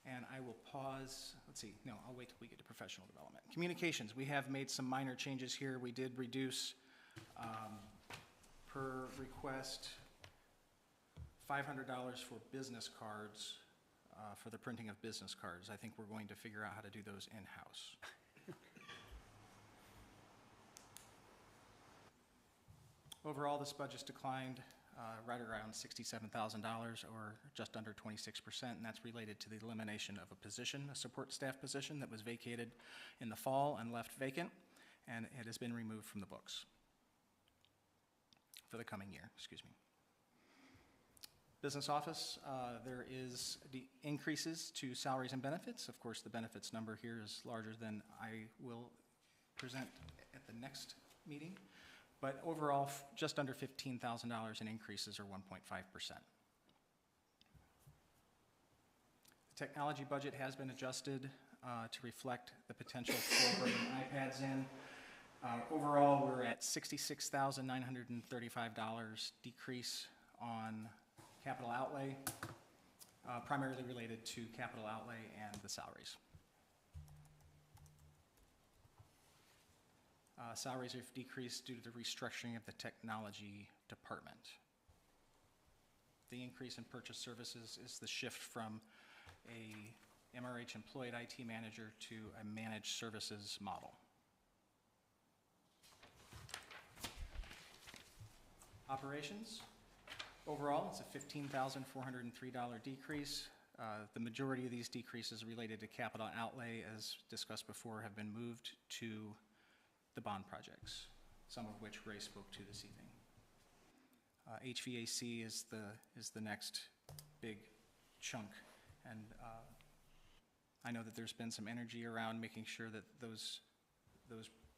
And I will pause, I'll wait till we get to professional development. Communications, we have made some minor changes here. We did reduce, per request, $500 for business cards, for the printing of business cards. I think we're going to figure out how to do those in-house. Overall, this budget's declined right around $67,000, or just under 26%, and that's related to the elimination of a position, a support staff position that was vacated in the fall and left vacant, and it has been removed from the books for the coming year, Business office, there is the increases to salaries and benefits. Of course, the benefits number here is larger than I will present at the next meeting. But overall, just under $15,000 in increases, or 1.5%. The technology budget has been adjusted to reflect the potential for bringing iPads in. Overall, we're at $66,935 decrease on capital outlay. primarily related to capital outlay and the salaries. Salaries have decreased due to the restructuring of the technology department. The increase in purchase services is the shift from a MRH employed IT manager to a managed services model. Operations, overall, it's a $15,403 decrease. The majority of these decreases related to capital outlay, as discussed before, have been moved to the bond projects, some of which Ray spoke to this evening. HVAC is the next big chunk, and I know that there's been some energy around making sure that those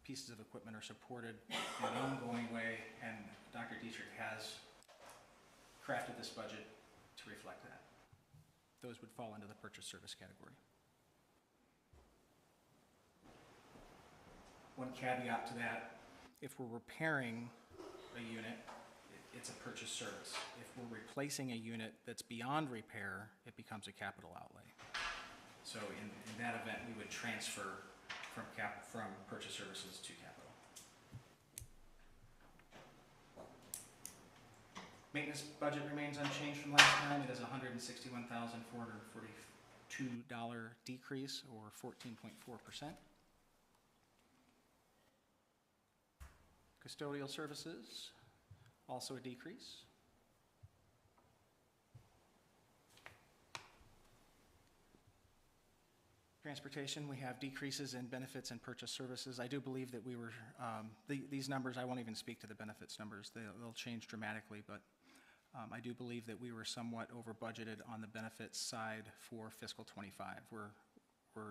pieces of equipment are supported in an ongoing way, and Dr. Dietrich has crafted this budget to reflect that. Those would fall into the purchase service category. One caveat to that, if we're repairing a unit, it's a purchase service. If we're replacing a unit that's beyond repair, it becomes a capital outlay. So in that event, we would transfer from purchase services to capital. Maintenance budget remains unchanged from last time. It is a $161,442 decrease, or 14.4%. Custodial services, also a decrease. Transportation, we have decreases in benefits and purchase services. I do believe that we were, these numbers, I won't even speak to the benefits numbers. They'll change dramatically, but I do believe that we were somewhat over budgeted on the benefits side for fiscal 25. We're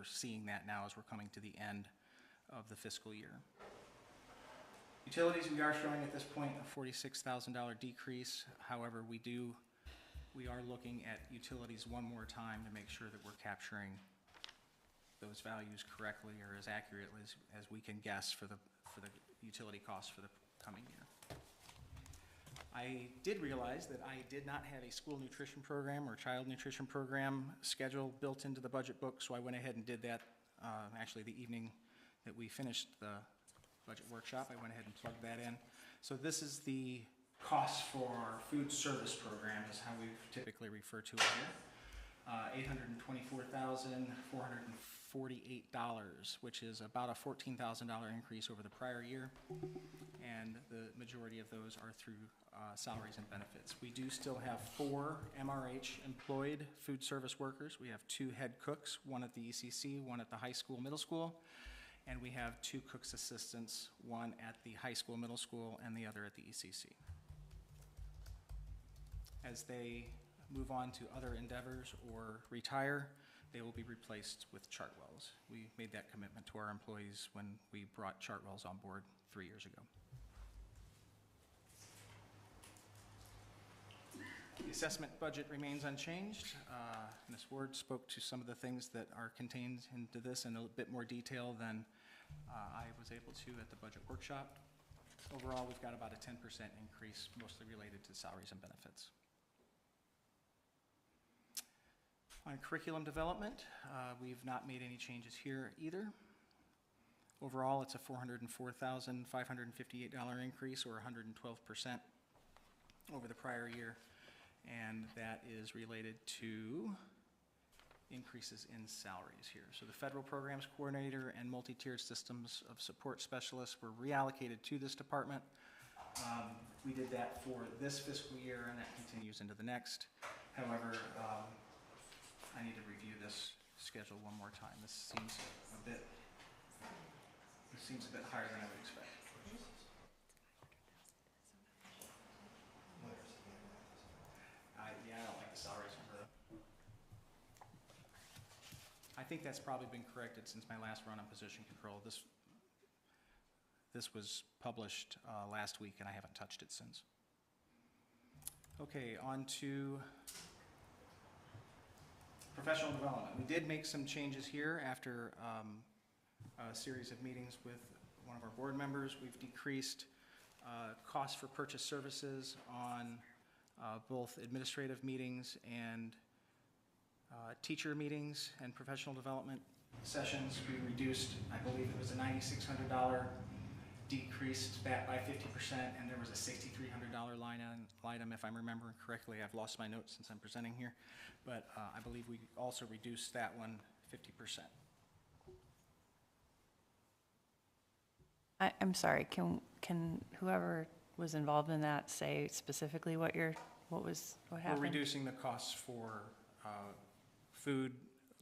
seeing that now as we're coming to the end of the fiscal year. Utilities, we are showing at this point a $46,000 decrease. However, we are looking at utilities one more time to make sure that we're capturing those values correctly, or as accurately as we can guess for the utility costs for the coming year. I did realize that I did not have a school nutrition program or child nutrition program schedule built into the budget book, so I went ahead and did that actually the evening that we finished the budget workshop. I went ahead and plugged that in. So this is the cost for our food service program, is how we typically refer to it here. $824,448, which is about a $14,000 increase over the prior year, and the majority of those are through salaries and benefits. We do still have 4 MRH employed food service workers. We have 2 head cooks, one at the ECC, one at the high school, middle school, and we have 2 cooks assistants, one at the high school, middle school, and the other at the ECC. As they move on to other endeavors or retire, they will be replaced with Chartwells. We made that commitment to our employees when we brought Chartwells on board 3 years ago. The assessment budget remains unchanged. Ms. Ward spoke to some of the things that are contained into this in a bit more detail than I was able to at the budget workshop. Overall, we've got about a 10% increase, mostly related to salaries and benefits. On curriculum development, we've not made any changes here either. Overall, it's a $404,558 increase, or 112% over the prior year, and that is related to increases in salaries here. So the federal programs coordinator and multi-tiered systems of support specialists were reallocated to this department. We did that for this fiscal year, and that continues into the next. However, I need to review this schedule one more time. This seems a bit higher than I would expect. Yeah, I don't like the salaries number. I think that's probably been corrected since my last run on position control. This was published last week, and I haven't touched it since. Okay, on to professional development. We did make some changes here after a series of meetings with one of our board members. We've decreased costs for purchase services on both administrative meetings and Teacher meetings and professional development sessions, we reduced, I believe it was a $9,600, decreased that by 50%, and there was a $6,300 line item, if I'm remembering correctly. I've lost my notes since I'm presenting here, but I believe we also reduced that one 50%. I'm sorry, can whoever was involved in that say specifically what happened? We're reducing the costs for food,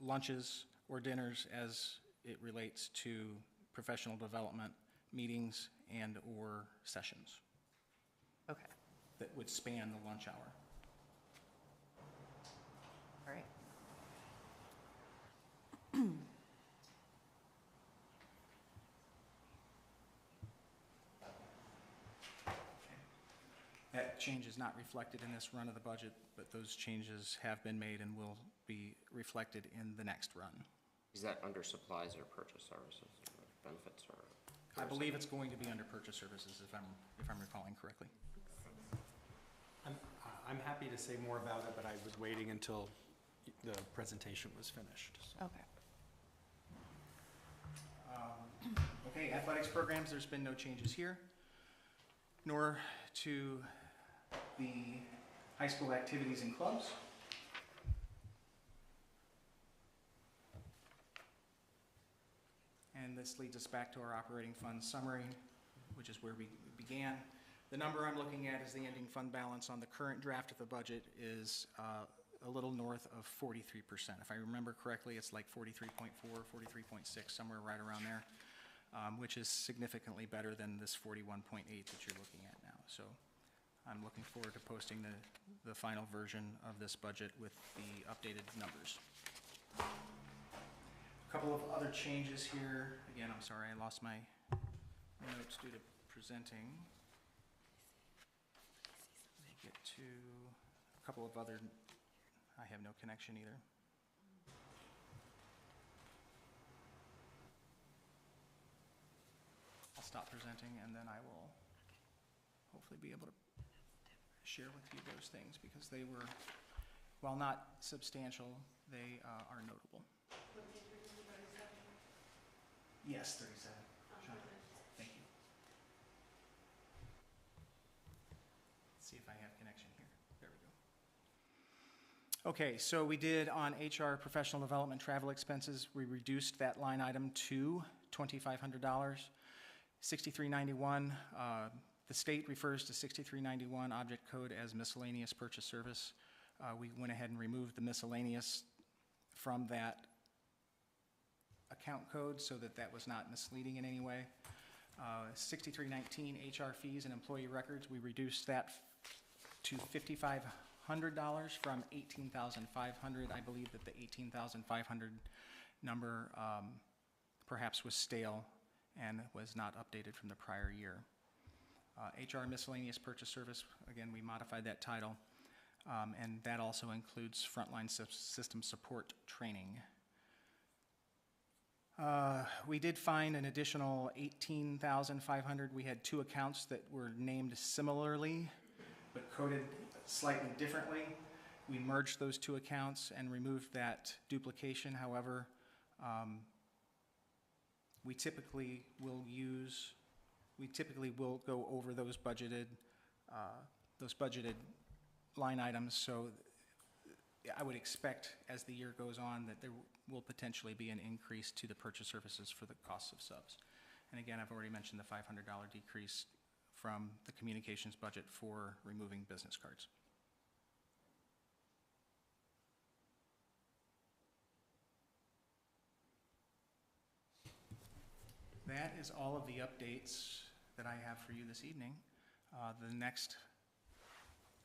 lunches, or dinners as it relates to professional development meetings and or sessions. Okay. That would span the lunch hour. All right. That change is not reflected in this run of the budget, but those changes have been made and will be reflected in the next run. Is that under supplies or purchase services or benefits or? I believe it's going to be under purchase services if I'm recalling correctly. I'm happy to say more about it, but I was waiting until the presentation was finished. So. Okay. Okay, athletics programs, there's been no changes here, nor to the high school activities and clubs. And this leads us back to our operating fund summary, which is where we began. The number I'm looking at is the ending fund balance on the current draft of the budget is a little north of 43%. If I remember correctly, it's like 43.4, 43.6, somewhere right around there, which is significantly better than this 41.8 that you're looking at now. So I'm looking forward to posting the final version of this budget with the updated numbers. A couple of other changes here. Again, I'm sorry, I lost my notes due to presenting. Let me get to a couple of other, I have no connection either. I'll stop presenting and then I will hopefully be able to share with you those things because they were, while not substantial, they are notable. Yes, 37. Thank you. Let's see if I have connection here. There we go. Okay, so we did on HR professional development travel expenses, we reduced that line item to $2,500. 6391, the state refers to 6391 object code as miscellaneous purchase service. We went ahead and removed the miscellaneous from that account code so that that was not misleading in any way. 6319 HR fees and employee records, we reduced that to $5,500 from $18,500. I believe that the $18,500 number perhaps was stale and was not updated from the prior year. HR miscellaneous purchase service, again, we modified that title, and that also includes frontline system support training. We did find an additional $18,500. We had two accounts that were named similarly, but coded slightly differently. We merged those two accounts and removed that duplication. However, we typically will go over those budgeted line items. So I would expect as the year goes on that there will potentially be an increase to the purchase services for the costs of subs. And again, I've already mentioned the $500 decrease from the communications budget for removing business cards. That is all of the updates that I have for you this evening. The next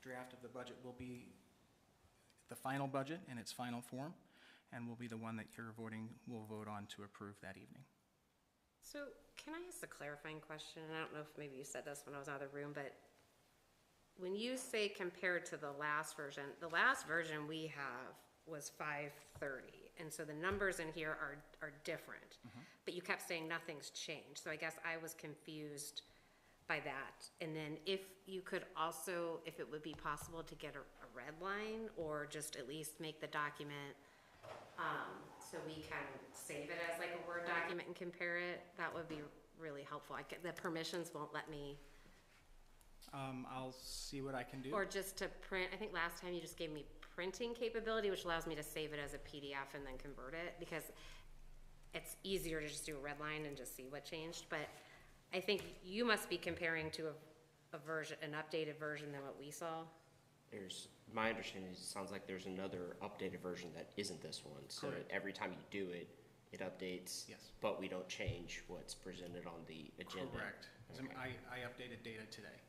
draft of the budget will be the final budget in its final form, and will be the one that will vote on to approve that evening. So can I ask a clarifying question? And I don't know if maybe you said this when I was out of the room, but when you say compared to the last version we have was 530. And so the numbers in here are different, but you kept saying nothing's changed. So I guess I was confused by that. And then if you could also, if it would be possible to get a red line or just at least make the document so we can save it as like a Word document and compare it, that would be really helpful. The permissions won't let me. I'll see what I can do. Or just to print, I think last time you just gave me printing capability, which allows me to save it as a PDF and then convert it, because it's easier to just do a red line and just see what changed. But I think you must be comparing to a version, an updated version than what we saw. My understanding is it sounds like there's another updated version that isn't this one. So Correct. every time you do it, it updates. Yes. But we don't change what's presented on the agenda. Correct. Okay. I updated data today.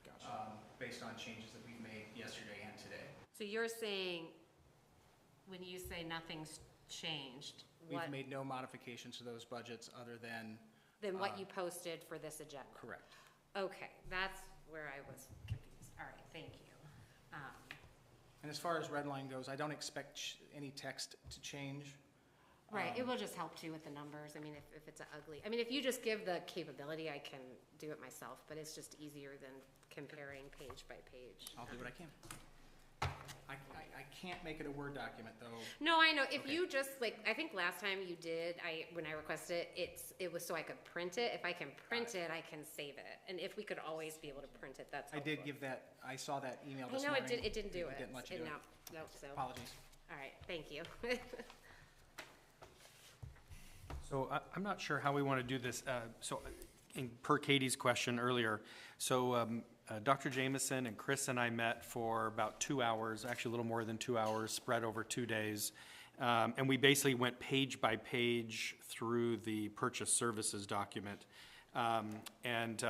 Gotcha. Based on changes that we've made yesterday and today. So you're saying, when you say nothing's changed, We've made no modifications to those budgets other than. what you posted for this agenda? Correct. Okay, that's where I was confused. All right, thank you. And as far as redline goes, I don't expect any text to change. Right, it will just help too with the numbers. I mean, if it's ugly, I mean, if you just give the capability, I can do it myself, but it's just easier than comparing page by page. I'll do what I can. I can't make it a Word document though. No, I know. If Okay. you just like, I think last time you did, when I requested it, it was so I could print it. If I can print it, I can save it. And if we could always be able to print it, that's I helpful. did give that, I saw that email I this know morning. it didn't do it. Didn't let you do it. No, so. Apologies. All right, thank you. So I'm not sure how we want to do this. Per Katie's question earlier, Dr. Jameson and Chris and I met for about 2 hours, actually a little more than 2 hours, spread over 2 days. And we basically went page by page through the purchase services document. And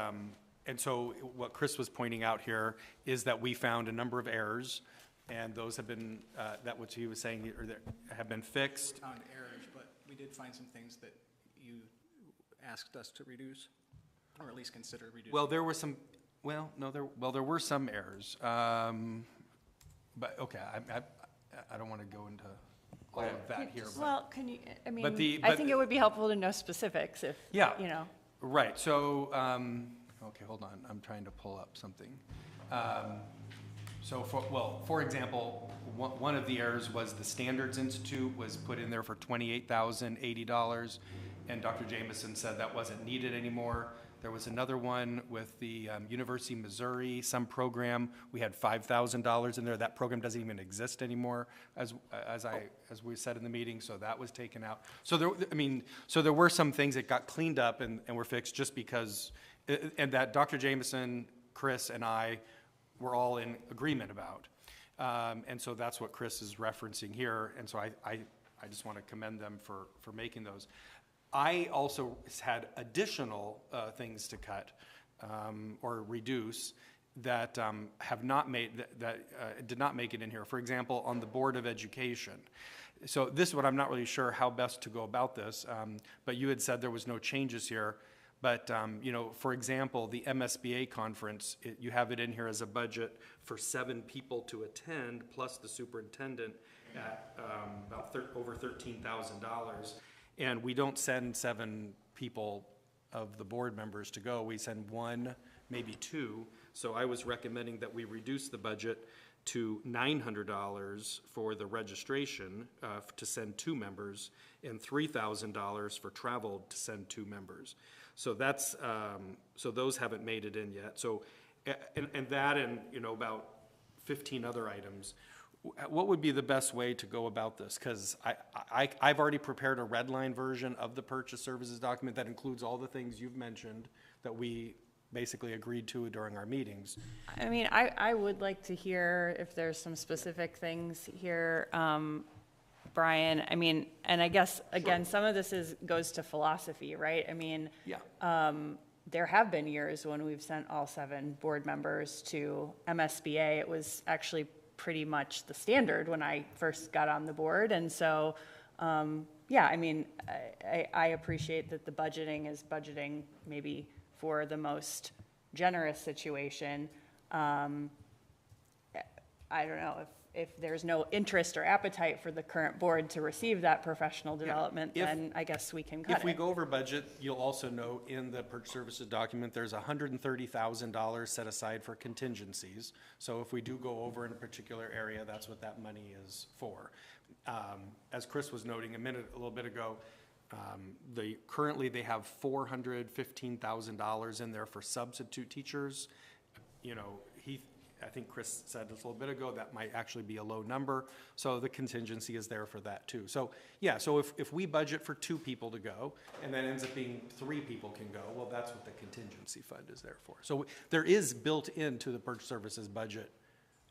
so what Chris was pointing out here is that we found a number of errors, and those have been, that what he was saying, or that have been fixed. Found errors, but we did find some things that you asked us to reduce, or at least consider reducing. Well, there were some, there were some errors. But, okay, I don't want to go into all of that here. But, Well, can you, I mean, the- I but- think it would be helpful to know specifics if, Yeah. you know. Right, so, okay, hold on, I'm trying to pull up something. For example, one of the errors was the Standards Institute was put in there for $28,080, and Dr. Jameson said that wasn't needed anymore. There was another one with the University of Missouri, some program, we had $5,000 in there. That program doesn't even exist anymore, as we said in the meeting, so that was taken out. So there were some things that got cleaned up and were fixed just because, and that Dr. Jameson, Chris, and I were all in agreement about. And so that's what Chris is referencing here, and so I just want to commend them for making those. I also had additional things to cut or reduce that have not made that did not make it in here. For example, on the Board of Education. So this is what I'm not really sure how best to go about this. But you had said there was no changes here. But for example, the MSBA conference, you have it in here as a budget for 7 people to attend, plus the superintendent at about over $13,000. And we don't send 7 people of the board members to go. We send 1, maybe 2. So I was recommending that we reduce the budget to $900 for the registration to send 2 members, and $3,000 for travel to send 2 members. So that's so those haven't made it in yet. So and that and about 15 other items. What would be the best way to go about this? Because I've already prepared a red line version of the purchase services document that includes all the things you've mentioned that we basically agreed to during our meetings. I mean, I would like to hear if there's some specific things here, Brian. I mean, and I guess, again, some of this goes to philosophy, right? I mean, yeah. There have been years when we've sent all 7 board members to MSBA. It was actually pretty much the standard when I first got on the board. And so, yeah, I mean, I appreciate that the budgeting is budgeting maybe for the most generous situation. I don't know, if there's no interest or appetite for the current board to receive that professional development, then I guess we can cut it. If we go over budget, you'll also know in the purchase services document, there's $130,000 set aside for contingencies. So if we do go over in a particular area, that's what that money is for. As Chris was noting a little bit ago, currently they have $415,000 in there for substitute teachers. You know, I think Chris said this a little bit ago, that might actually be a low number. So the contingency is there for that too. So yeah, so if we budget for 2 people to go and then ends up being 3 people can go, well, that's what the contingency fund is there for. So there is built into the purchase services budget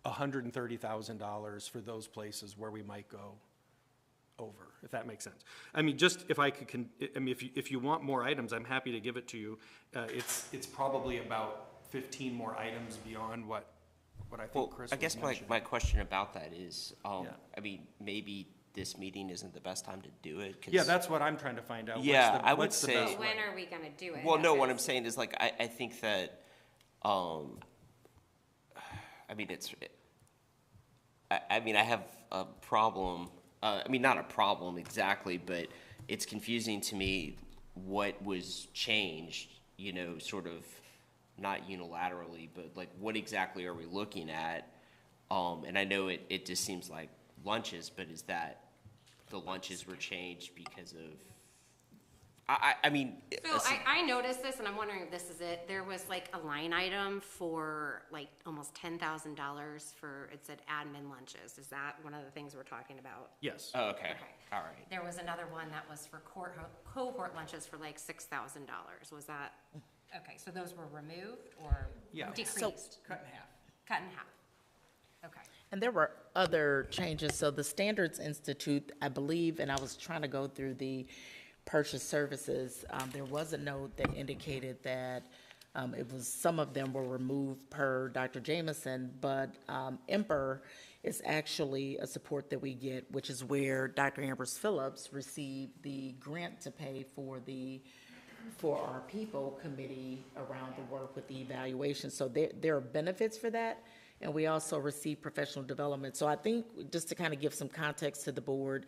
$130,000 for those places where we might go over, if that makes sense. I mean, just if I could, if you want more items, I'm happy to give it to you. It's probably about 15 more items beyond what I think Chris was I guess my question about that is, I mean, maybe this meeting isn't the best time to do it. Yeah, that's what I'm trying to find out. Yeah, I would say. When are we going to do it? Well, no, what I'm saying is, like, I think that, I mean, I have a problem. I mean, not a problem exactly, but it's confusing to me what was changed, you know, sort of not unilaterally, but like what exactly are we looking at? And I know it just seems like lunches, but is that the lunches were changed because of, I mean. So I noticed this, and I'm wondering if this is it. There was like a line item for like almost $10,000 for, it said admin lunches. Is that one of the things we're talking about? Yes. Oh, okay. All right. There was another one that was for cohort lunches for like $6,000. Was that, okay, so those were removed or decreased? So, Cut in half. Cut in half. Okay. And there were other changes. So the Standards Institute, I believe, and I was trying to go through the purchase services, there was a note that indicated that it was, some of them were removed per Dr. Jameson, but Emper is actually a support that we get, which is where Dr. Ambrose Phillips received the grant to pay for our people committee around the work with the evaluation. So there are benefits for that. And we also receive professional development. So I think, just to kind of give some context to the board,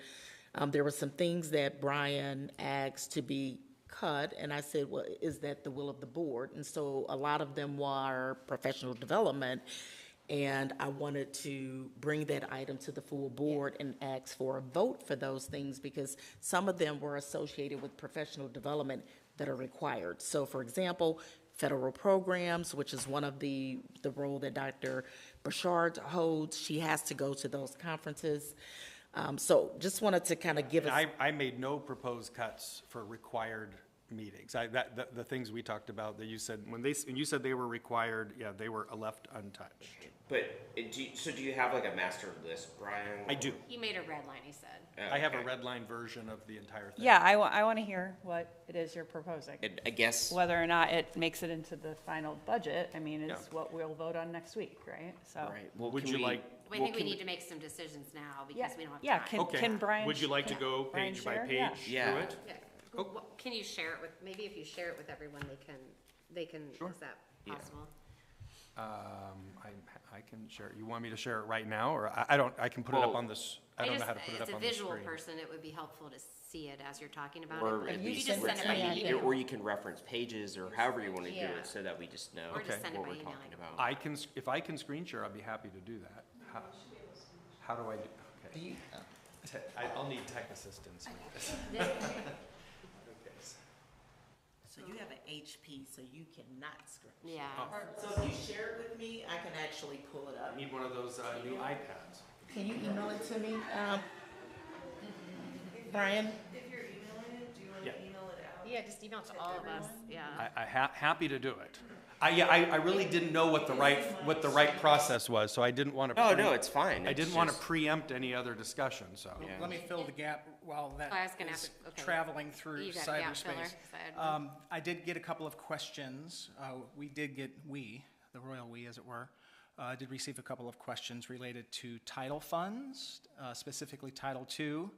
there were some things that Brian asked to be cut, and I said, well, is that the will of the board? And so a lot of them were professional development, and I wanted to bring that item to the full board and ask for a vote for those things, because some of them were associated with professional development that are required. So for example, federal programs, which is one of the role that Dr. Burchard holds, she has to go to those conferences. So just wanted to kind of give us. I made no proposed cuts for required meetings. The things we talked about that you said, when you said they were required, yeah, they were left untouched. But do you have like a master list, Brian? I do. He made a red line, he said. I have a red line version of the entire thing. Yeah, I want to hear what it is you're proposing. I guess. Whether or not it makes it into the final budget, I mean, is what we'll vote on next week, right? So. Right. Well, would you like? I think we need to make some decisions now because we don't have time. Yeah, can Brian? Would you like to go page by page through it? Yeah. Can you share it with, maybe if you share it with everyone, they can, Sure. Is that possible? I can share. You want me to share it right now, or I can put it up on this. I don't know how to put it up on the screen. As a visual person, it would be helpful to see it as you're talking about Or it. at You least just send it by email. or you can reference pages or however you want to do Yeah. it so that we just know Or just send it what by we're email. talking about. If I can screen share, I'd be happy to do that. How do I do? Okay. I'll need tech assistance. So you have an HP, so you cannot screen. Yeah. So if you share it with me, I can actually pull it up. I need one of those new iPads. Can you email it to me, Brian? If you're emailing it, do you want to email it out? Yeah, just email it to all of us, yeah. Happy to do it. I really didn't know what the right process was, so I didn't want to. Oh, no, it's fine. I didn't want to preempt any other discussion, so. Yeah. Let me fill the gap while that I was gonna is ask- okay. traveling through You got a gap filler, cyberspace. 'cause I had one. I did get a couple of questions. The royal we, as it were, did receive a couple of questions related to title funds, specifically Title II.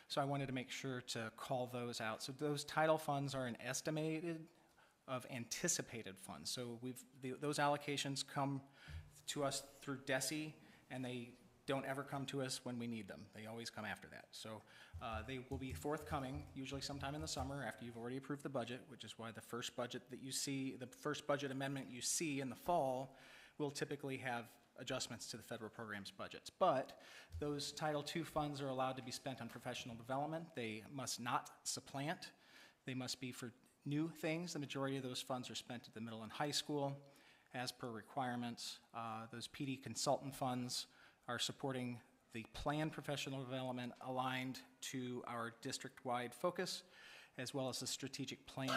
So I wanted to make sure to call those out. So those title funds are an estimated of anticipated funds. So those allocations come to us through DESE, and they don't ever come to us when we need them. They always come after that. So they will be forthcoming, usually sometime in the summer after you've already approved the budget, which is why the first budget that you see, the first budget amendment you see in the fall will typically have adjustments to the federal program's budgets. But those Title II funds are allowed to be spent on professional development. They must not supplant. They must be for new things. The majority of those funds are spent at the middle and high school as per requirements. Those PD consultant funds are supporting the planned professional development aligned to our district-wide focus, as well as the strategic plan,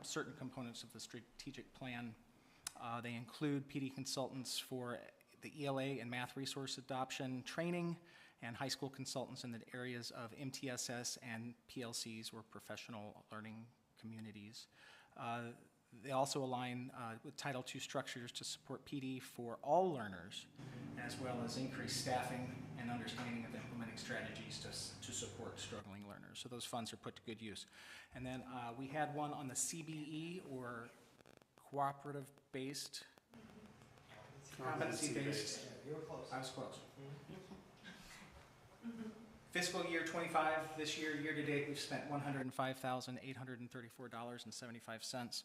certain components of the strategic plan. They include PD consultants for the ELA and math resource adoption training, and high school consultants in the areas of MTSS and PLCs, or professional learning communities. They also align with Title II structures to support PD for all learners, as well as increase staffing and understanding of implementing strategies to support struggling learners. So those funds are put to good use. And then we had one on the CBE, or cooperative-based, competency-based. You were close. I was close. Fiscal year 25, this year, year to date, we've spent $105,834.75.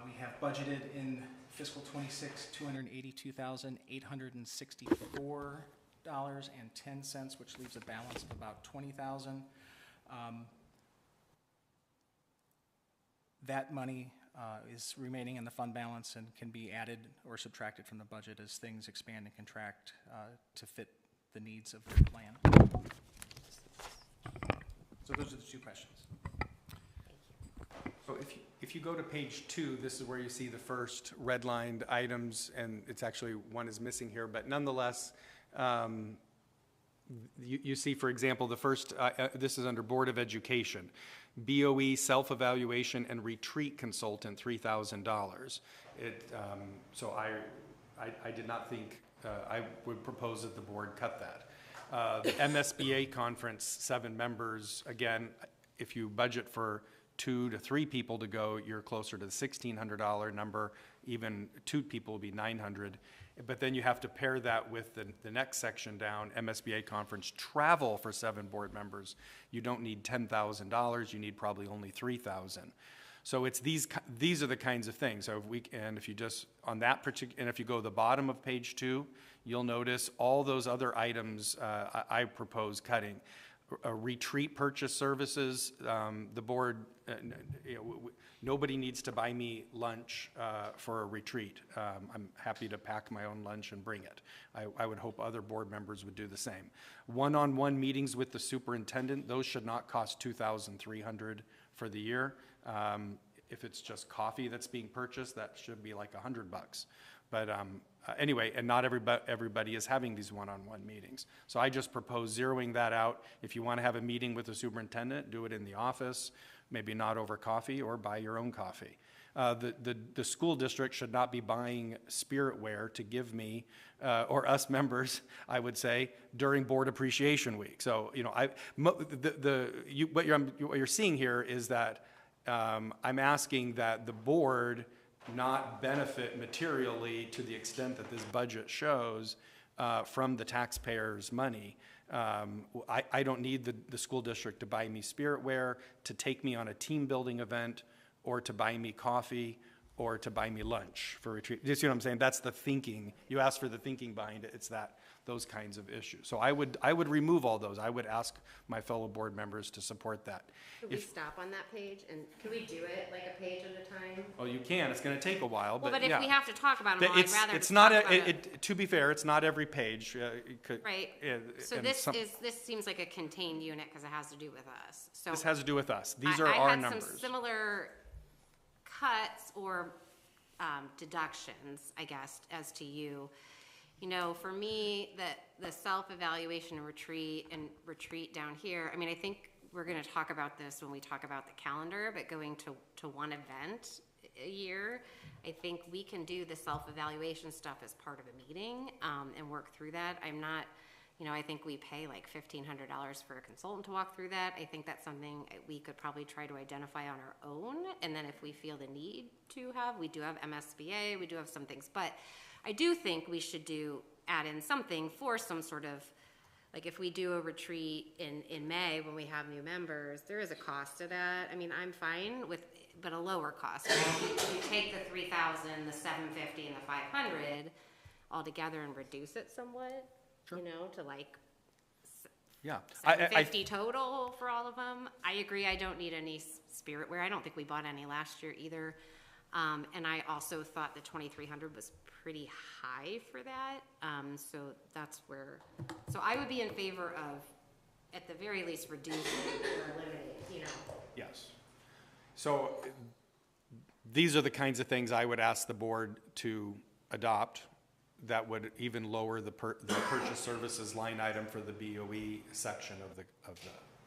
We have budgeted in fiscal 26, $282,864.10, which leaves a balance of about $20,000. That money is remaining in the fund balance and can be added or subtracted from the budget as things expand and contract to fit the needs of the plan. So those are the two questions. So if you go to page 2, this is where you see the first redlined items, and it's actually one is missing here, but nonetheless, you see, for example, the first, this is under Board of Education, BOE self-evaluation and retreat consultant, $3,000. So I did not think, I would propose that the board cut that. The MSBA conference, 7 members, again, if you budget for 2 to 3 people to go, you're closer to the $1,600 number. Even 2 people will be $900. But then you have to pair that with the next section down, MSBA conference travel for 7 board members. You don't need $10,000. You need probably only $3,000. So it's these are the kinds of things. So if you just on that particular, and if you go to the bottom of page 2, you'll notice all those other items I propose cutting. Retreat purchase services, the board, nobody needs to buy me lunch for a retreat. I'm happy to pack my own lunch and bring it. I would hope other board members would do the same. One-on-one meetings with the superintendent, those should not cost $2,300 for the year. If it's just coffee that's being purchased, that should be like $100. But anyway, and not everybody is having these one-on-one meetings. So I just propose zeroing that out. If you want to have a meeting with the superintendent, do it in the office, maybe not over coffee, or buy your own coffee. The school district should not be buying spiritware to give me, or us members, I would say, during Board Appreciation Week. So, what you're seeing here is that I'm asking that the board not benefit materially to the extent that this budget shows from the taxpayers' money. I don't need the school district to buy me spiritware, to take me on a team building event, or to buy me coffee, or to buy me lunch for retreat. You see what I'm saying? That's the thinking. You asked for the thinking behind it. It's those kinds of issues. So I would remove all those. I would ask my fellow board members to support that. Could we stop on that page, and could we do it like a page at a time? Oh, you can. It's going to take a while, Well, but if yeah. we have to talk about them all, I'd rather it's just not talk about it. To be fair, it's not every page. Right. So this seems like a contained unit because it has to do with us. So this has to do with us. These are I our had numbers. some similar cuts or deductions, I guess, as to you. For me, the self-evaluation and retreat down here, I mean, I think we're going to talk about this when we talk about the calendar, but going to one event a year, I think we can do the self-evaluation stuff as part of a meeting and work through that. I'm not, I think we pay like $1,500 for a consultant to walk through that. I think that's something we could probably try to identify on our own. And then if we feel the need to have, we do have MSBA, we do have some things, but I do think we should do add in something for some sort of, like if we do a retreat in May when we have new members, there is a cost to that. I mean, I'm fine with, but a lower cost. You take the 3,000, the 750, and the 500 all together and reduce it somewhat, you know, to like Yeah. 750 total for all of them. I agree, I don't need any spirit wear. I don't think we bought any last year either. And I also thought the 2,300 was pretty high for that. So that's where, so I would be in favor of, at the very least, reducing or eliminating, you know. Yes. So these are the kinds of things I would ask the board to adopt that would even lower the purchase services line item for the BOE section of the.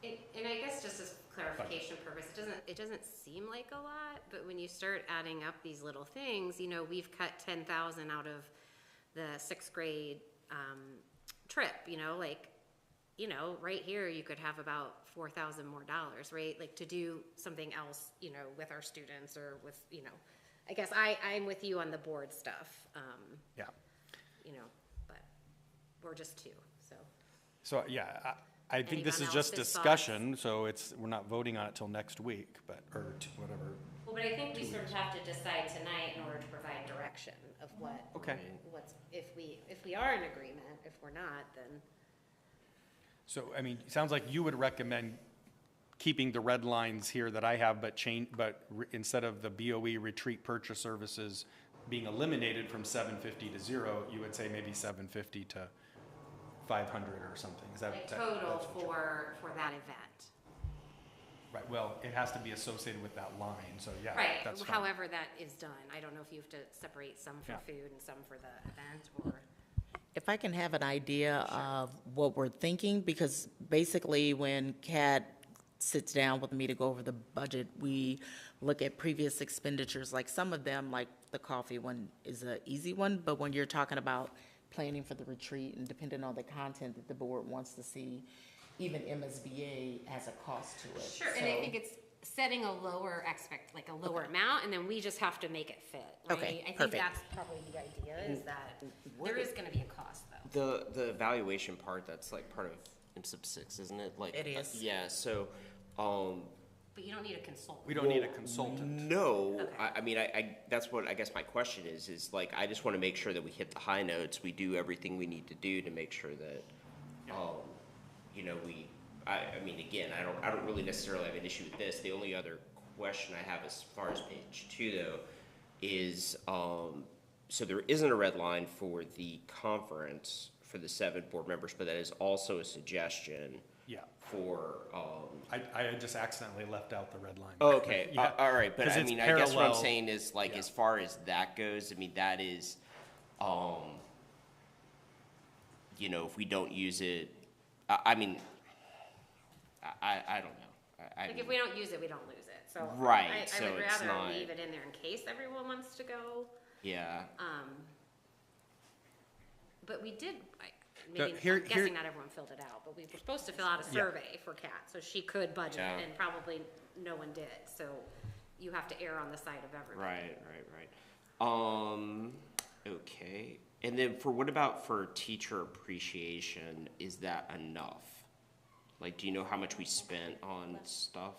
And I guess just as clarification purpose, it doesn't seem like a lot, but when you start adding up these little things, you know, we've cut 10,000 out of the 6th grade trip, you know, like, you know, right here you could have about $4,000 more, right? Like to do something else, you know, with our students or with, you know, I guess I'm with you on the board stuff. Yeah. You know, but we're just two, so. So yeah, I think this is Anyone just else's discussion, so we're not voting on it till next week, but, or whatever. Well, but I think we sort of have to decide tonight in order to provide direction of what. Okay. What's, if we are in agreement, if we're not, then. So, I mean, it sounds like you would recommend keeping the red lines here that I have, but instead of the BOE retreat purchase services being eliminated from 750 to 0, you would say maybe 750 to 500 or something. Is that Like that- total that's what you're- for that event. Right, well, it has to be associated with that line, so yeah, Right, that's fine. however that is done. I don't know if you have to separate some for Yeah. food and some for the event, or. If I can have an idea of what we're thinking, because basically when Kat sits down with me to go over the budget, we look at previous expenditures, like some of them, like the coffee one is an easy one, but when you're talking about planning for the retreat and depending on the content that the board wants to see, even MSBA has a cost to it. Sure, and I think it's setting a lower like a lower amount, and then we just have to make it fit, right? Okay, I think perfect. that's probably the idea, is that there is gonna be a cost, though. The evaluation part, that's like part of MSIP 6, isn't it? Like It is. Yeah, so, But you don't need a consultant. We don't need a consultant. no, Okay. I mean, that's what I guess my question is like, I just want to make sure that we hit the high notes, we do everything we need to do to make sure that, you know, I mean, again, I don't really necessarily have an issue with this. The only other question I have as far as page 2 though is, so there isn't a red line for the conference for the 7 board members, but that is also a suggestion. Yeah. For, I had just accidentally left out the red line. okay, Yeah. all right, but 'Cause I it's mean, I guess what I'm parallel. saying is, like, Yeah. as far as that goes, I mean, that is, you know, if we don't use it, I mean, I don't know. Like, if we don't use it, we don't lose it, so. Right, I so would it's rather not- leave it in there in case everyone wants to go. Yeah, But we did, So maybe, here- I'm guessing here- not everyone filled it out, but we were supposed to fill out a Yeah. survey for Kat, so she could budget, Yeah. and probably no one did, so you have to err on the side of everybody. right. Okay, and then what about for teacher appreciation, is that enough? Like, do you know how much we spent on stuff?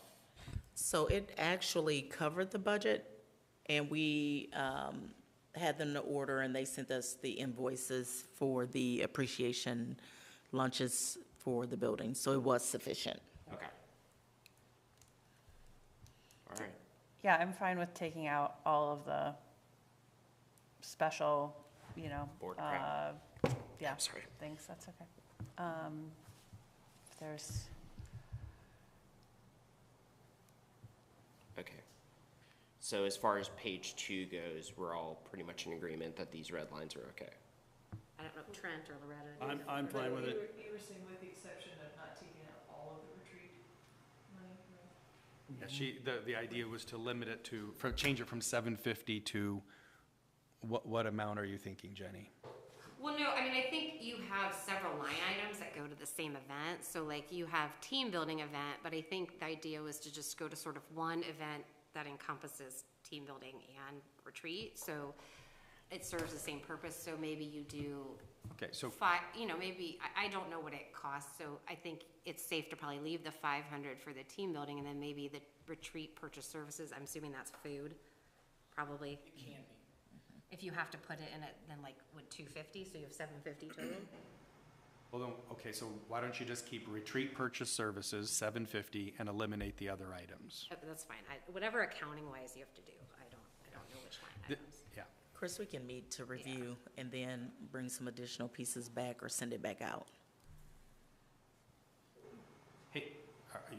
So it actually covered the budget, and we had them to order, and they sent us the invoices for the appreciation lunches for the building, so it was sufficient. Okay. All right. Yeah, I'm fine with taking out all of the special, you know, Board crap. yeah, Sorry. things, that's okay. There's, Okay. So as far as page 2 goes, we're all pretty much in agreement that these red lines are okay. I don't know if Trent or Loretta. I'm fine with it. You were saying with the exception of not taking out all of the retreat money, right? Yeah, the idea was to limit it to, change it from 750 to, what amount are you thinking, Jenny? Well, no, I mean, I think you have several line items that go to the same event. So like you have team building event, but I think the idea was to just go to sort of one event that encompasses team building and retreat. So it serves the same purpose. So maybe you do, Okay, so maybe, I don't know what it costs, so I think it's safe to probably leave the 500 for the team building, and then maybe the retreat purchase services, I'm assuming that's food, probably. It can be. If you have to put it in it, then like, what, 250, so you have 750 total? well, then, okay, so why don't you just keep retreat purchase services, 750, and eliminate the other items? That's fine, whatever accounting-wise you have to do, I don't know which line items. Yeah. Chris, we can meet to review and then bring some additional pieces back or send it back out. Hey,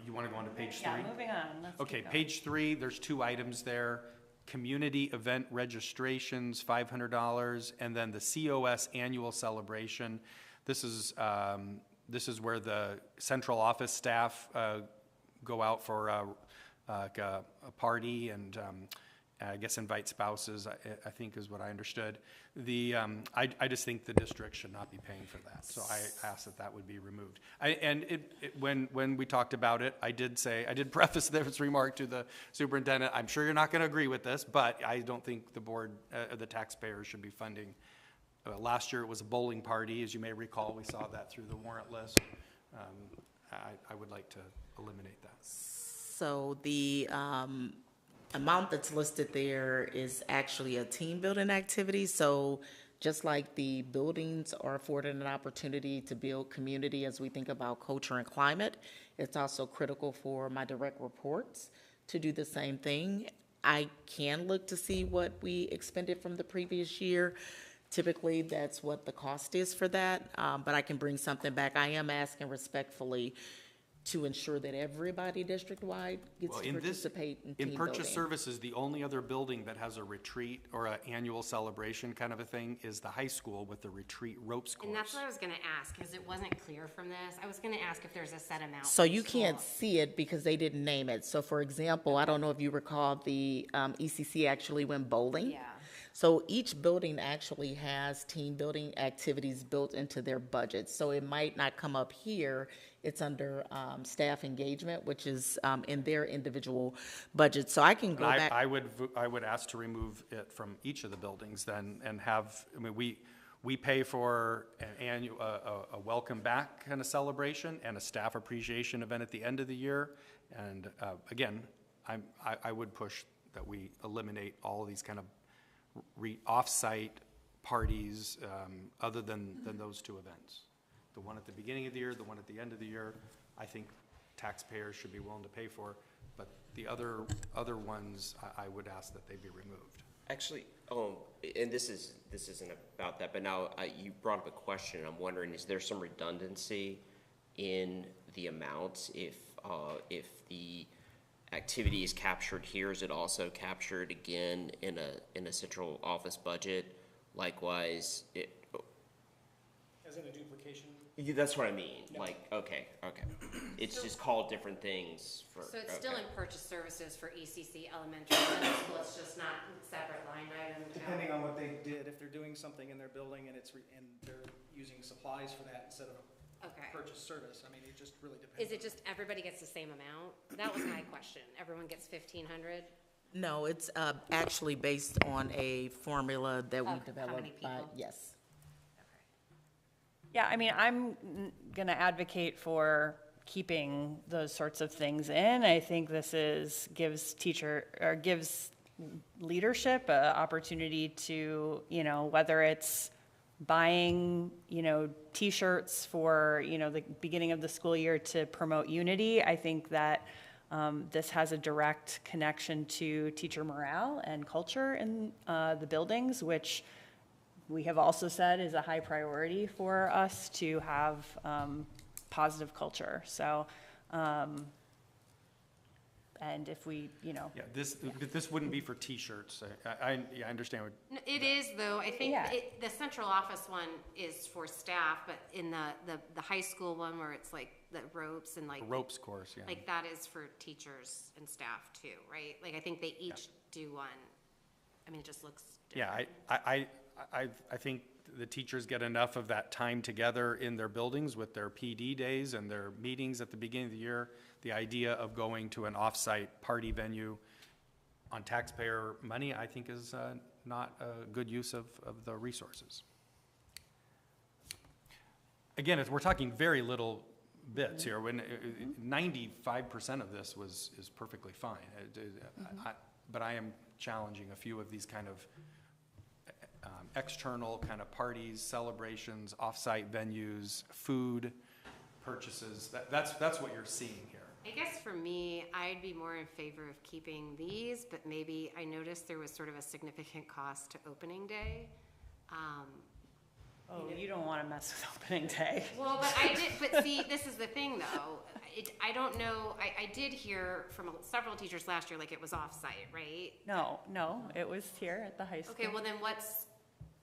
you want to go on to page 3? Yeah, moving on. Let's Okay, keep going. page 3, there's 2 items there. Community event registrations, $500, and then the COS annual celebration. This is where the central office staff go out for a party and I guess invite spouses, I think is what I understood. I just think the district should not be paying for that, so I asked that would be removed. When we talked about it, I did preface this remark to the superintendent, I'm sure you're not going to agree with this, but I don't think the board, the taxpayers should be funding. Last year it was a bowling party, as you may recall, we saw that through the warrant list. I would like to eliminate that. So the amount that's listed there is actually a team building activity. So just like the buildings are afforded an opportunity to build community as we think about culture and climate, it's also critical for my direct reports to do the same thing. I can look to see what we expended from the previous year. Typically, that's what the cost is for that, but I can bring something back. I am asking respectfully to ensure that everybody district-wide gets to participate in team In purchase building. services, the only other building that has a retreat or an annual celebration kind of a thing is the high school with the retreat ropes course. And that's what I was gonna ask, because it wasn't clear from this. I was gonna ask if there's a set amount. So for you school. can't see it because they didn't name it. So for example, I don't know if you recall, the ECC actually went bowling. Yeah. So each building actually has team building activities built into their budget. So it might not come up here. It's under staff engagement, which is in their individual budget. So I can go back. I would ask to remove it from each of the buildings then and have, I mean, we pay for an annual, a welcome back kind of celebration and a staff appreciation event at the end of the year. And again, I would push that we eliminate all of these kind of off-site parties other than those 2 events. The one at the beginning of the year, the one at the end of the year, I think taxpayers should be willing to pay for, but the other ones, I would ask that they be removed. Actually, and this isn't about that, but now you brought up a question. I'm wondering, is there some redundancy in the amounts if the activity is captured here? Is it also captured again in a central office budget? Likewise, As in a duplication? That's what I mean. Yeah. Like, okay. It's just called different things for. So it's still in purchase services for ECC elementary, middle school, it's just not separate line item. Depending on what they did, if they're doing something in their building and and they're using supplies for that instead of purchase service, I mean, it just really depends. Is it just everybody gets the same amount? That was my question. Everyone gets 1,500? No, it's actually based on a formula that we How developed many people? yes. Yeah, I mean, I'm going to advocate for keeping those sorts of things in. I think this gives leadership an opportunity to, whether it's buying, T-shirts for, the beginning of the school year to promote unity. I think that this has a direct connection to teacher morale and culture in the buildings, which we have also said is a high priority for us to have positive culture. So, and if we, Yeah, this wouldn't be for T-shirts. I understand what. No, it is though. I think Yeah. the central office one is for staff, but in the high school one where it's like the ropes and like The ropes course, yeah. like that is for teachers and staff too, right? Like I think they each do one. I mean, it just looks different. Yeah, I think the teachers get enough of that time together in their buildings with their PD days and their meetings at the beginning of the year. The idea of going to an off-site party venue on taxpayer money, I think, is not a good use of the resources. again, we're talking very little bits here. When 95% of this is perfectly fine. But I am challenging a few of these kind of external kind of parties, celebrations, off-site venues, food purchases. That's what you're seeing here. I guess for me, I'd be more in favor of keeping these, but maybe I noticed there was sort of a significant cost to opening day. You don't want to mess with opening day. Well, but see, this is the thing though. I don't know, I did hear from several teachers last year, like it was off-site, right? No, it was here at the high school. Okay, well then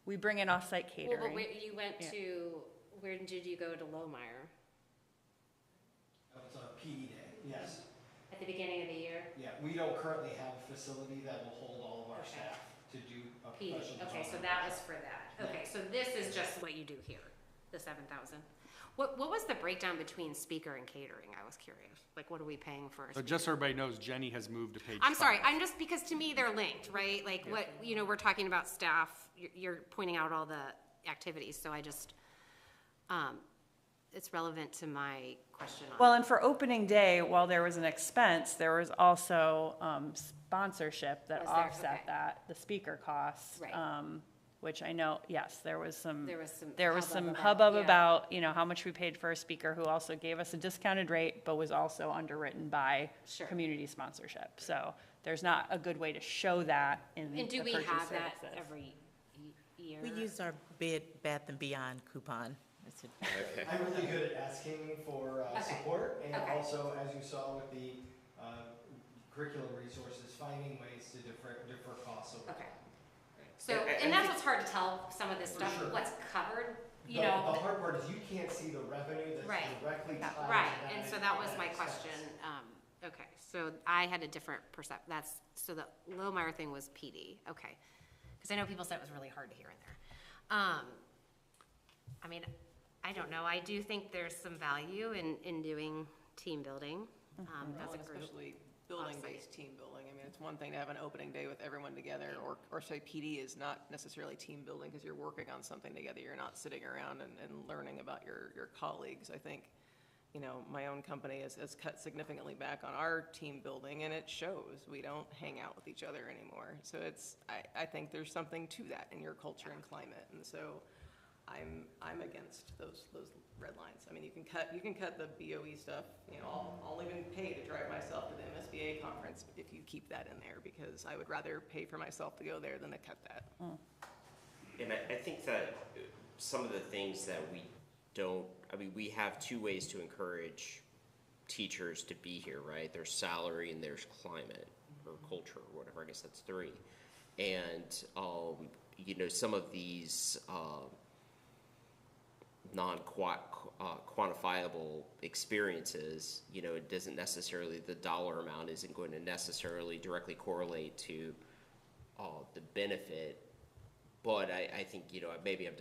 we bring in off-site catering. Well, but you went to, where did you go to Lohmeyer? That was on a PD day, yes. At the beginning of the year? Yeah, we don't currently have a facility that will hold all of our Okay. staff to do a PD, professional okay, so development. that was for that. Okay, so this is just what you do here, the 7,000. What was the breakdown between speaker and catering? I was curious. Like, what are we paying for? So just so everybody knows, Jenny has moved to page I'm sorry, 5. I'm just, because to me, they're linked, right? Like, what, we're talking about staff, you're pointing out all the activities, so I just, it's relevant to my question on. Well, and for opening day, while there was an expense, there was also sponsorship that Was there? offset Okay. that, the speaker costs. Right. Which I know, yes, there was some hubbub hubbub about, about, how much we paid for a speaker who also gave us a discounted rate, but was also underwritten by community sponsorship. So there's not a good way to show that in the And do we purchase have that services. every year? We use our Bed Bath & Beyond coupon. I'm really good at asking for support, and Okay. also, as you saw with the curriculum resources, finding ways to defer costs over time. So, and that's what's hard to tell, some of this stuff, sure. what's covered, The hard part is you can't see the revenue that's directly tied to Right, that. and so that was my expense. question. Okay, so I had a different so the Lohmeyer thing was PD, okay. Because I know people said it was really hard to hear in there. I mean, I don't know, I do think there's some value in doing team building as a group. Especially building-based team building. I mean, it's one thing to have an opening day with everyone together, or say PD is not necessarily team building because you're working on something together. You're not sitting around and learning about your colleagues. I think, my own company has cut significantly back on our team building, and it shows. We don't hang out with each other anymore. So I think there's something to that in your culture and climate. And so I'm against those red lines. I mean, you can cut the BOE stuff. I'll even pay to drive myself to the MSBA conference if you keep that in there, because I would rather pay for myself to go there than to cut that. And I think that some of the things that we don't, we have two ways to encourage teachers to be here, right? There's salary and there's climate or culture or whatever. I guess that's 3. And, some of these non-quantifiable experiences, it doesn't necessarily, the dollar amount isn't going to necessarily directly correlate to the benefit. But I think, maybe I'm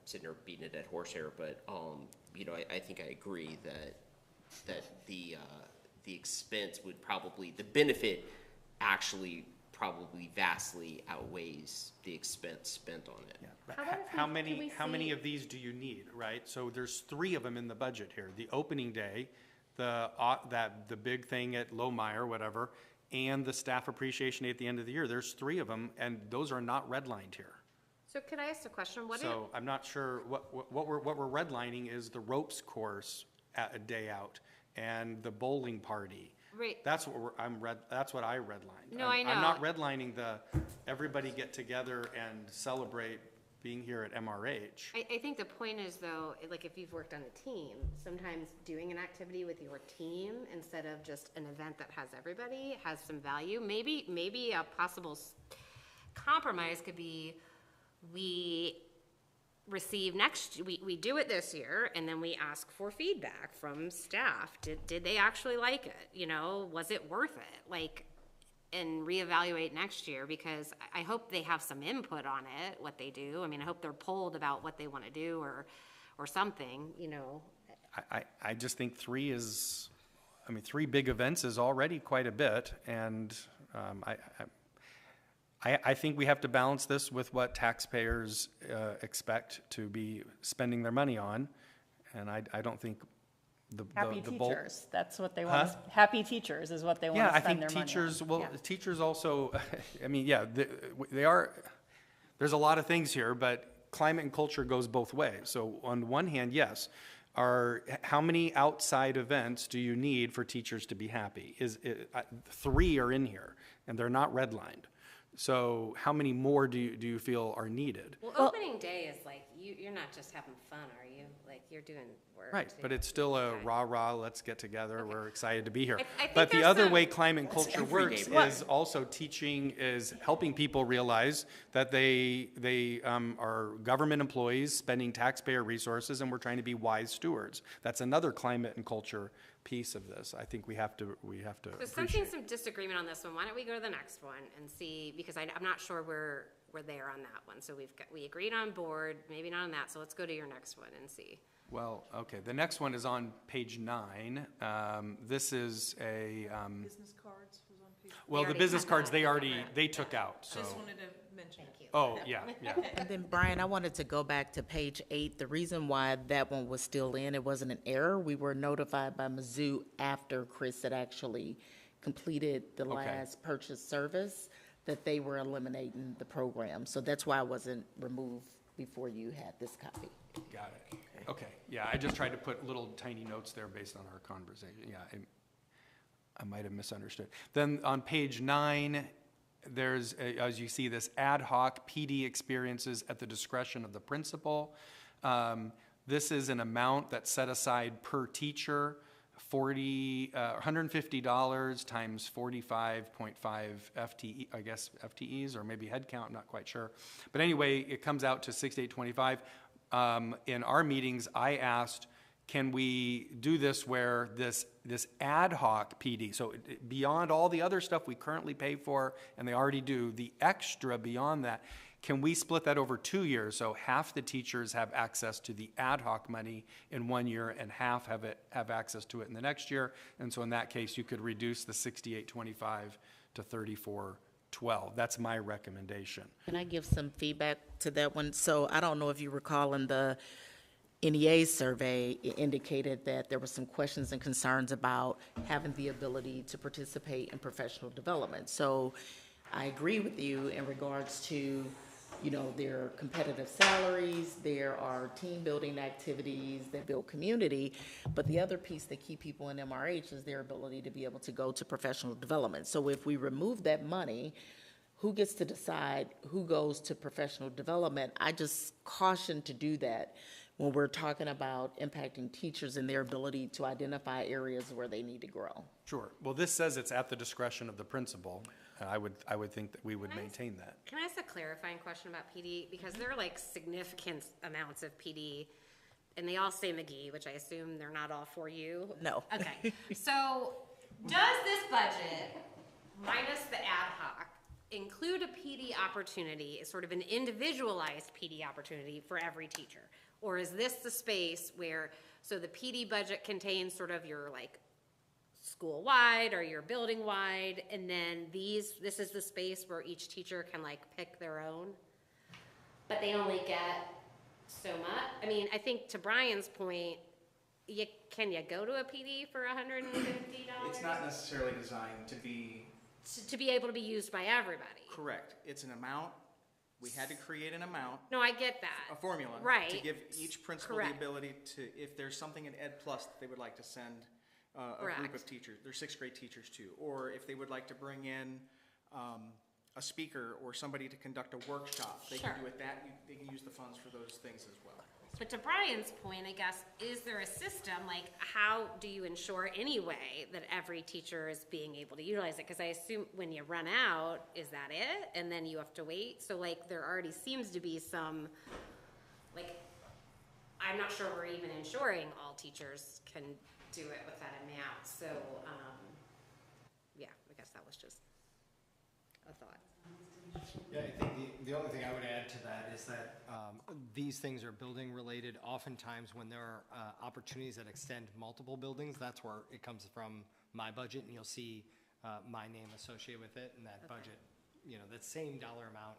sitting here beating a dead horse here, but, I think I agree that the expense would probably, the benefit actually probably vastly outweighs the expense spent on it. How many of these do you need, right? So there's 3 of them in the budget here. The opening day, the big thing at Lohmeyer, whatever, and the staff appreciation day at the end of the year. There's 3 of them, and those are not redlined here. So could I ask a question? So I'm not sure, what we're redlining is the ropes course at a day out and the bowling party. Right. That's what that's what I redlined. No, I know. I'm not redlining the everybody get together and celebrate being here at MRH. I think the point is, though, like if you've worked on a team, sometimes doing an activity with your team instead of just an event that has everybody has some value. Maybe a possible compromise could be we do it this year, and then we ask for feedback from staff. Did they actually like it? Was it worth it? And reevaluate next year, because I hope they have some input on it, what they do. I mean, I hope they're polled about what they want to do or something, I just think 3 big events is already quite a bit, and I think we have to balance this with what taxpayers expect to be spending their money on, And I don't think the Happy bulk. teachers, that's what they Huh? want. Happy teachers is what they want Yeah, to I spend think their teachers, money on. well, teachers also, I mean, yeah, they are, there's a lot of things here, but climate and culture goes both ways. So on one hand, yes, how many outside events do you need for teachers to be happy? 3 are in here, and they're not redlined. So how many more do you feel are needed? Well, opening day is like, you're not just having fun, are you? Like, you're doing work. Right, too. but it's still a rah-rah, let's get together, we're excited to be here. I think But the there's other some- way climate and That's culture every works day. is also teaching, is helping people realize that they are government employees spending taxpayer resources, and we're trying to be wise stewards. That's another climate and culture piece of this. I think we have to So sensing appreciate. some disagreement on this one, why don't we go to the next one and see, because I'm not sure we're there on that one. So we agreed on board, maybe not on that, so let's go to your next one and see. Well, okay, the next one is on page 9. This is a, Business cards was on page. well, the already business cut cards, that. they took out, so. Just wanted to mention. Thank you. Oh, yeah. And then Brian, I wanted to go back to page 8. The reason why that one was still in, it wasn't an error. We were notified by Mizzou after Chris had actually completed the last purchase service that they were eliminating the program. So that's why it wasn't removed before you had this copy. Got it. Okay, yeah, I just tried to put little tiny notes there based on our conversation. Yeah, I might have misunderstood. Then on page 9, there's, as you see, this ad hoc PD experiences at the discretion of the principal. This is an amount that's set aside per teacher, $150 times 45.5 FTE, I guess FTEs, or maybe head count, I'm not quite sure. But anyway, it comes out to $6,825. In our meetings, I asked, can we do this where this ad hoc PD, so beyond all the other stuff we currently pay for, and they already do, the extra beyond that, can we split that over 2 years? So half the teachers have access to the ad hoc money in 1 year, and half have access to it in the next year. And so in that case, you could reduce the $6,825 to $3,412. That's my recommendation. Can I give some feedback to that one? So I don't know if you recall in the NEA survey, it indicated that there were some questions and concerns about having the ability to participate in professional development. So I agree with you in regards to, there are competitive salaries, there are team building activities that build community, but the other piece that keep people in MRH is their ability to be able to go to professional development. So if we remove that money, who gets to decide who goes to professional development? I just caution to do that when we're talking about impacting teachers and their ability to identify areas where they need to grow. Sure. Well, this says it's at the discretion of the principal. I would think that we would maintain that. Can I ask a clarifying question about PD? Because there are like significant amounts of PD, and they all say McGee, which I assume they're not all for you. No. Okay. So does this budget, minus the ad hoc, include a PD opportunity, sort of an individualized PD opportunity for every teacher? Or is this the space where, so the PD budget contains sort of your like school-wide or your building-wide, and then this is the space where each teacher can like pick their own, but they only get so much? I mean, I think to Brian's point, can you go to a PD for $150? It's not necessarily designed to be. To be able to be used by everybody. Correct. It's an amount. We had to create an amount. No, I get that. A formula. Right. To give each principal Correct. the ability to, if there's something in Ed Plus that they would like to send a group Correct. of teachers, their 6th grade teachers to, or if they would like to bring in a speaker or somebody to conduct a workshop, they Sure. can do it they can use the funds for those things as well. But to Brian's point, I guess, is there a system, like how do you ensure anyway that every teacher is being able to utilize it? Because I assume when you run out, is that it? And then you have to wait? So like there already seems to be some, like, I'm not sure we're even ensuring all teachers can do it with that amount. So, yeah, I guess that was just a thought. Yeah, I think the only thing I would add to that is that these things are building related. Oftentimes when there are opportunities that extend multiple buildings, that's where it comes from my budget, and you'll see my name associated with it, and that budget, that same dollar amount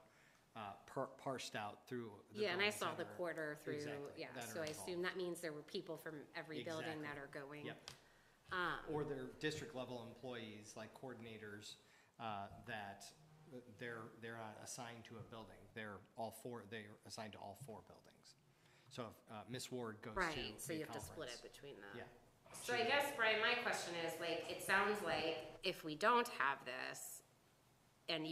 parsed out through the Yeah, and I buildings saw that the are- quarter through, exactly, yeah, that so are I assume that means there were people from every building that are going. Yep. Um, Or they're district level employees, like coordinators, that they're not assigned to a building. They're assigned to all 4 buildings. So if Ms. Ward goes to Right, so the you have to split conference- it between them. Yeah. So I guess, Brian, my question is, like, it sounds like if we don't have this, and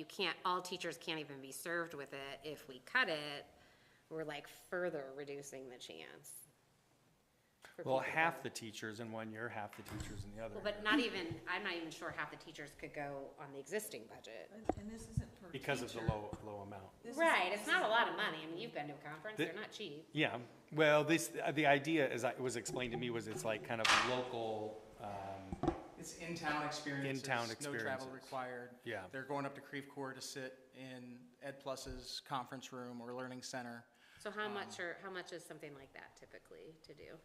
all teachers can't even be served with it, if we cut it, we're like further reducing the chance. for Well, people to half go. the teachers in one year, half the teachers in the other. Well, but I'm not even sure half the teachers could go on the existing budget. And this isn't per Because of the teacher. low amount. Right, it's not a lot of money. I mean, you've been to a conference, they're not cheap. Yeah, well, the idea, as it was explained to me, was it's like kind of local, It's in-town experiences. In-town No travel experiences. required. Yeah. They're going up to Creve Coeur to sit in Ed Plus's conference room or learning center. So how much is something like that typically to do?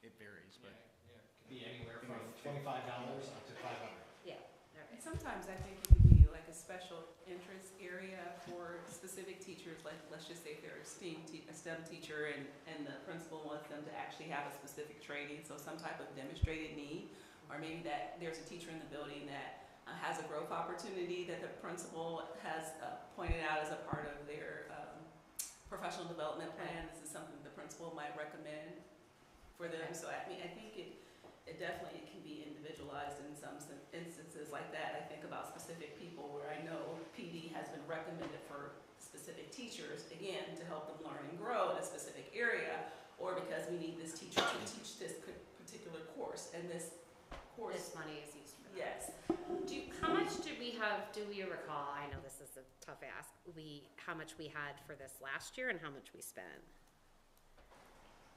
It varies, but. Yeah, it could be anywhere from $25 up to $500. Yeah. And sometimes I think it could be like a special interest area for specific teachers, like, let's just say if they're a STEM teacher and the principal wants them to actually have a specific training, so some type of demonstrated need, or maybe that there's a teacher in the building that has a growth opportunity that the principal has pointed out as a part of their professional development plan. This is something the principal might recommend for them. So I mean, I think it definitely can be individualized in some instances like that. I think about specific people where I know PD has been recommended for specific teachers, again, to help them learn and grow in a specific area, or because we need this teacher to teach this particular course, and this course. This money is used for that. Yes. How much do we recall, I know this is a tough ask, how much we had for this last year and how much we spent?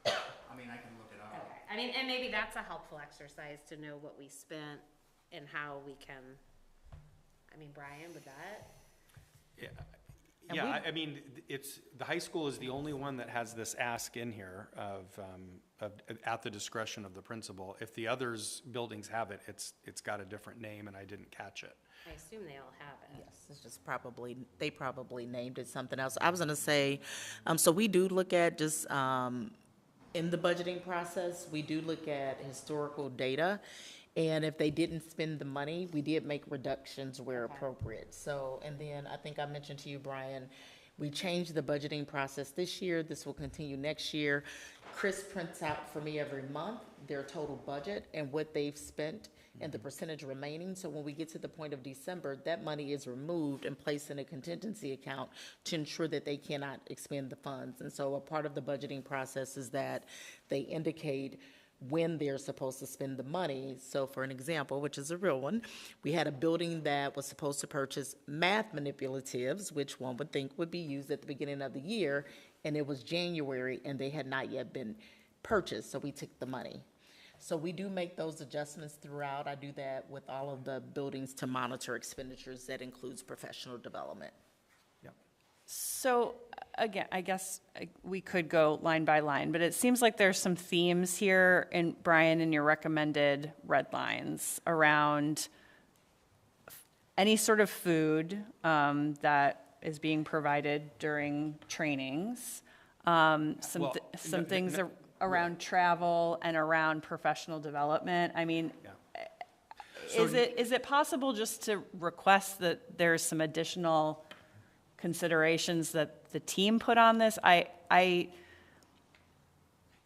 I mean, I can look it up. Okay, I mean, and maybe that's a helpful exercise to know what we spent and how we can, I mean, Brian, would that? Yeah, I mean, the high school is the only one that has this ask in here of at the discretion of the principal. If the others buildings have it, it's got a different name and I didn't catch it. I assume they all have it. Yes, it's just they probably named it something else. I was gonna say, so we do look at just, in the budgeting process, we do look at historical data. And if they didn't spend the money, we did make reductions where appropriate. So, and then I think I mentioned to you, Brian, we changed the budgeting process this year. This will continue next year. Chris prints out for me every month their total budget and what they've spent and the percentage remaining. So when we get to the point of December, that money is removed and placed in a contingency account to ensure that they cannot expend the funds. And so a part of the budgeting process is that they indicate when they're supposed to spend the money. So for an example, which is a real one, we had a building that was supposed to purchase math manipulatives, which one would think would be used at the beginning of the year, and it was January and they had not yet been purchased, so we took the money. So we do make those adjustments throughout. I do that with all of the buildings to monitor expenditures. That includes professional development. So, again, I guess we could go line by line, but it seems like there's some themes here, in Brian, in your recommended red lines around any sort of food that is being provided during trainings, some things around travel and around professional development. I mean, is it possible just to request that there's some additional considerations that the team put on this?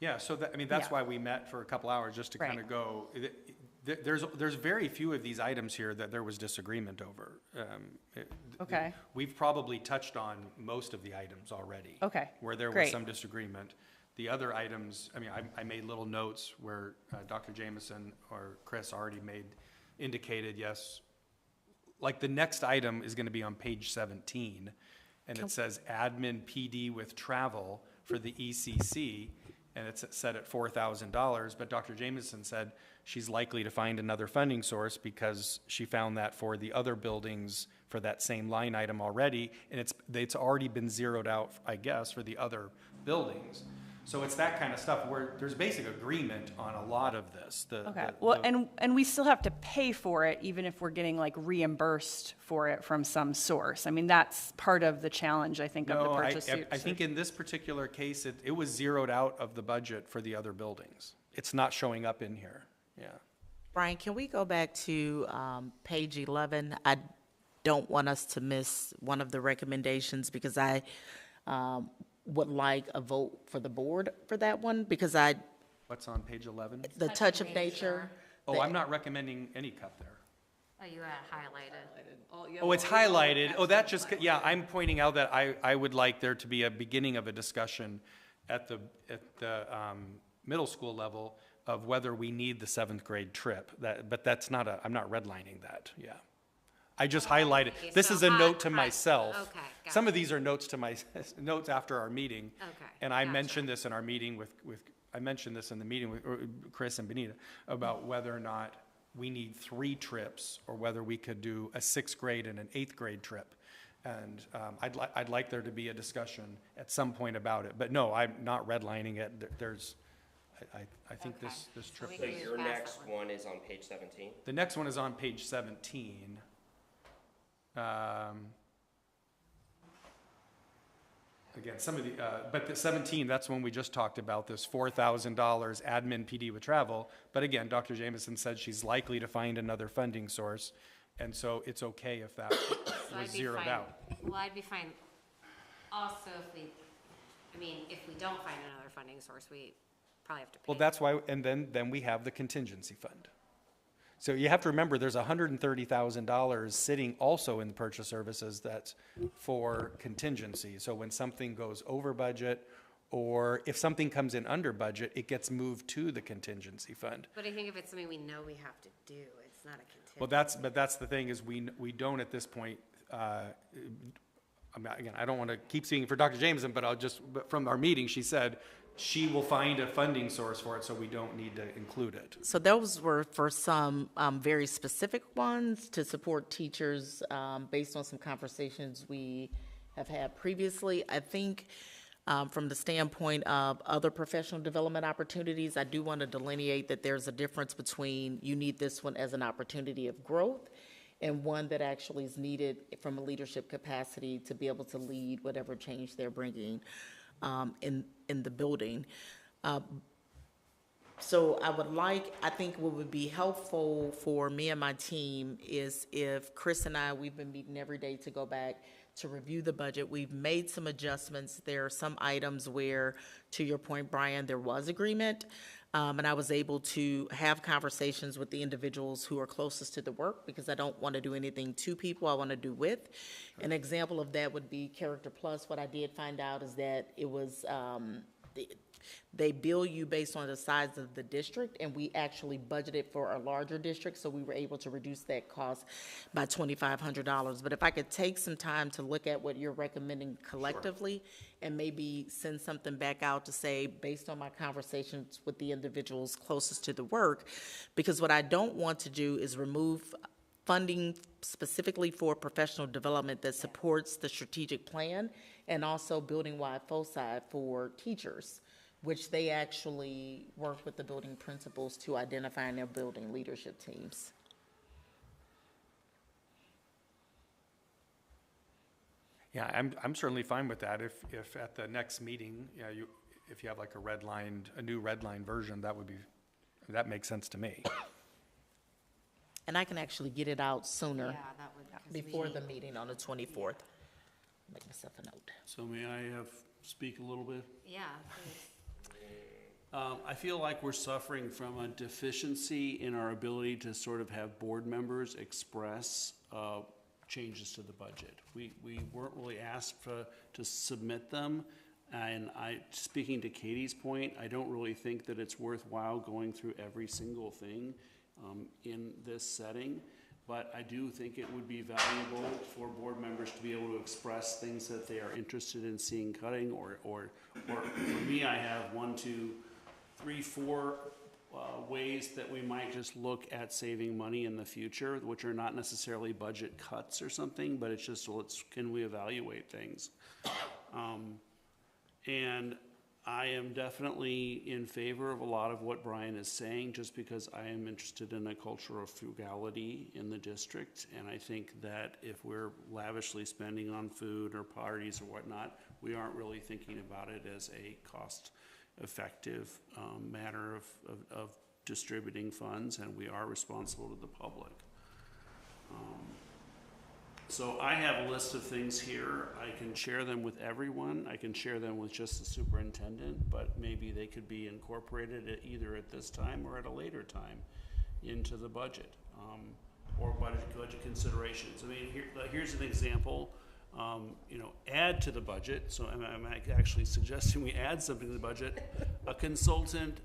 Yeah, so that's why we met for a couple hours, just to kind of go, there's very few of these items here that there was disagreement over. Okay. We've probably touched on most of the items already. Okay, where there was great. some disagreement. The other items, I made little notes where Dr. Jameson or Chris already indicated, yes. Like the next item is going to be on page 17, and it says admin PD with travel for the ECC, and it's set at $4,000, but Dr. Jameson said she's likely to find another funding source because she found that for the other buildings for that same line item already, and it's already been zeroed out, I guess, for the other buildings. So it's that kind of stuff where there's basic agreement on a lot of this. Okay, well, and we still have to pay for it, even if we're getting like reimbursed for it from some source. I mean, that's part of the challenge, I think, of the purchase. I think in this particular case, it was zeroed out of the budget for the other buildings. It's not showing up in here, yeah. Brian, can we go back to page 11? I don't want us to miss one of the recommendations because I would like a vote for the board for that one because What's on page 11? The touch of nature. Oh, I'm not recommending any cut there. Oh, you had highlighted. Oh, it's highlighted. Oh, that just, yeah, I'm pointing out that I would like there to be a beginning of a discussion at the middle school level of whether we need the 7th grade trip. But that's not I'm not redlining that, yeah. I just highlighted, Okay, this so is a note to hot- myself. okay, got Some it. of these are notes to my, notes after our meeting. Okay, And I gotcha. mentioned this in our meeting I mentioned this in the meeting with Chris and Benita about whether or not we need 3 trips or whether we could do a 6th grade and an 8th grade trip. And I'd like there to be a discussion at some point about it. But no, I'm not redlining it. I think this trip. So your next one is on page 17? The next one is on page 17. Again, some of the, but the 17, that's when we just talked about this $4,000 admin PD with travel. But again, Dr. Jameson said she's likely to find another funding source. And so it's okay if that was zeroed out. Well, I'd be fine. Also, if we don't find another funding source, we probably have to pay. Well, that's why, and then we have the contingency fund. So you have to remember, there's $130,000 sitting also in the purchase services that's for contingency. So when something goes over budget, or if something comes in under budget, it gets moved to the contingency fund. But I think if it's something we know we have to do, it's not a contingency. Well, that's the thing is we don't at this point. Again, I don't want to keep speaking for Dr. Jameson, but from our meeting, she said she will find a funding source for it, so we don't need to include it. So those were for some very specific ones to support teachers based on some conversations we have had previously. I think from the standpoint of other professional development opportunities, I do want to delineate that there's a difference between you need this one as an opportunity of growth and one that actually is needed from a leadership capacity to be able to lead whatever change they're bringing in the building. So I think what would be helpful for me and my team is if Chris and we've been meeting every day to go back to review the budget. We've made some adjustments. There are some items where, to your point, Brian, there was agreement. And I was able to have conversations with the individuals who are closest to the work because I don't want to do anything to people, I want to do with. An example of that would be Character Plus. What I did find out is that it was, they bill you based on the size of the district, and we actually budgeted for a larger district, so we were able to reduce that cost by $2,500. But if I could take some time to look at what you're recommending collectively, and maybe send something back out to say, based on my conversations with the individuals closest to the work, because what I don't want to do is remove funding specifically for professional development that supports the strategic plan and also building-wide foci for teachers, which they actually work with the building principals to identify in their building leadership teams. Yeah, I'm certainly fine with that. If at the next meeting, if you have like a new redline version, that makes sense to me. And I can actually get it out sooner, Yeah, that would, 'cause before we- the meeting on the 24th. Make myself a note. So may I speak a little bit? Yeah, please. I feel like we're suffering from a deficiency in our ability to sort of have board members express changes to the budget. We weren't really asked to submit them, and speaking to Katie's point, I don't really think that it's worthwhile going through every single thing in this setting, but I do think it would be valuable for board members to be able to express things that they are interested in seeing cutting, or for me, I have 1, 2, 3, 4 ways that we might just look at saving money in the future, which are not necessarily budget cuts or something, but it's just, can we evaluate things? And I am definitely in favor of a lot of what Brian is saying, just because I am interested in a culture of frugality in the district. And I think that if we're lavishly spending on food or parties or whatnot, we aren't really thinking about it as a cost-effective matter of distributing funds, and we are responsible to the public. So I have a list of things here. I can share them with everyone. I can share them with just the superintendent, but maybe they could be incorporated either at this time or at a later time into the budget, or budget considerations. I mean, here's an example. Add to the budget. So I'm actually suggesting we add something to the budget. A consultant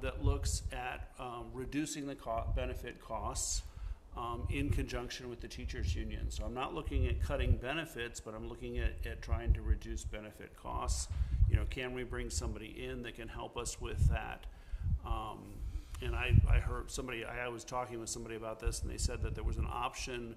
that looks at reducing the benefit costs in conjunction with the teachers union. So I'm not looking at cutting benefits, but I'm looking at trying to reduce benefit costs. Can we bring somebody in that can help us with that? And I heard somebody, I was talking with somebody about this, and they said that there was an option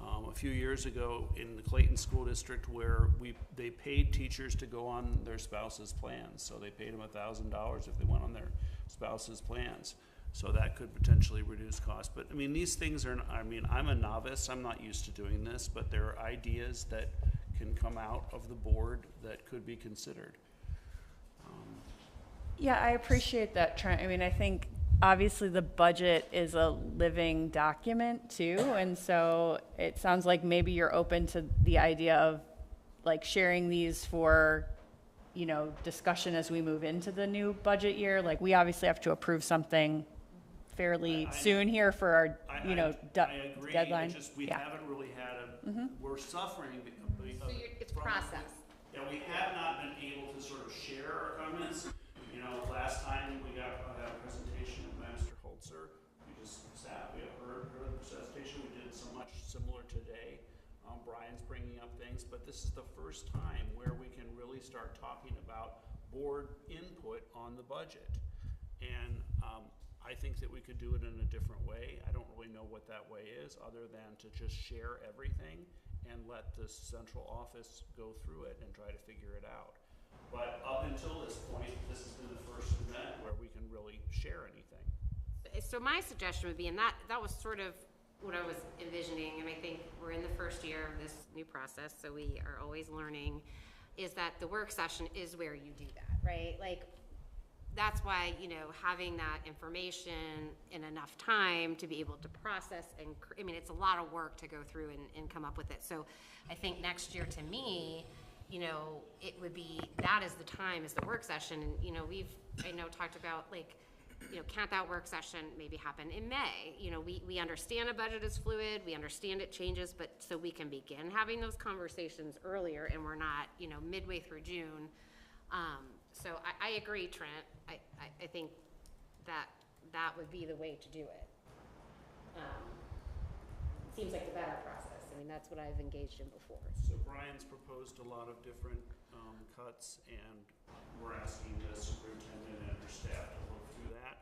a few years ago in the Clayton School District where they paid teachers to go on their spouse's plans. So they paid them $1,000 if they went on their spouse's plans. So that could potentially reduce costs. But I mean, these things are, I'm a novice, I'm not used to doing this, but there are ideas that can come out of the board that could be considered. Yeah, I appreciate that, Trent. I mean, I think obviously the budget is a living document too, and so it sounds like maybe you're open to the idea of like sharing these for, discussion as we move into the new budget year. Like, we obviously have to approve something fairly soon here for our, I agree. deadline. It's just we haven't really had we're suffering. It's process. Yeah, we have not been able to sort of share our comments. Last time we got a presentation by Mr. Holzer, we just sat, we heard the presentation. We did so much similar today. Brian's bringing up things, but this is the first time where we can really start talking about board input on the budget. And I think that we could do it in a different way. I don't really know what that way is, other than to just share everything and let the central office go through it and try to figure it out. But up until this point, this has been the first event where we can really share anything. So my suggestion would be, and that was sort of what I was envisioning, and I think we're in the first year of this new process, so we are always learning, is that the work session is where you do that, right? Like, that's why, having that information in enough time to be able to process it's a lot of work to go through and come up with it. So I think next year, to me, it would be, that is the time, is the work session. And, I know talked about, can't that work session maybe happen in May? We understand a budget is fluid, we understand it changes, but so we can begin having those conversations earlier, and we're not, midway through June. So I agree, Trent. I think that would be the way to do it. Seems like the better process. That's what I've engaged in before. So Brian's proposed a lot of different cuts, and we're asking the superintendent and her staff to work through that.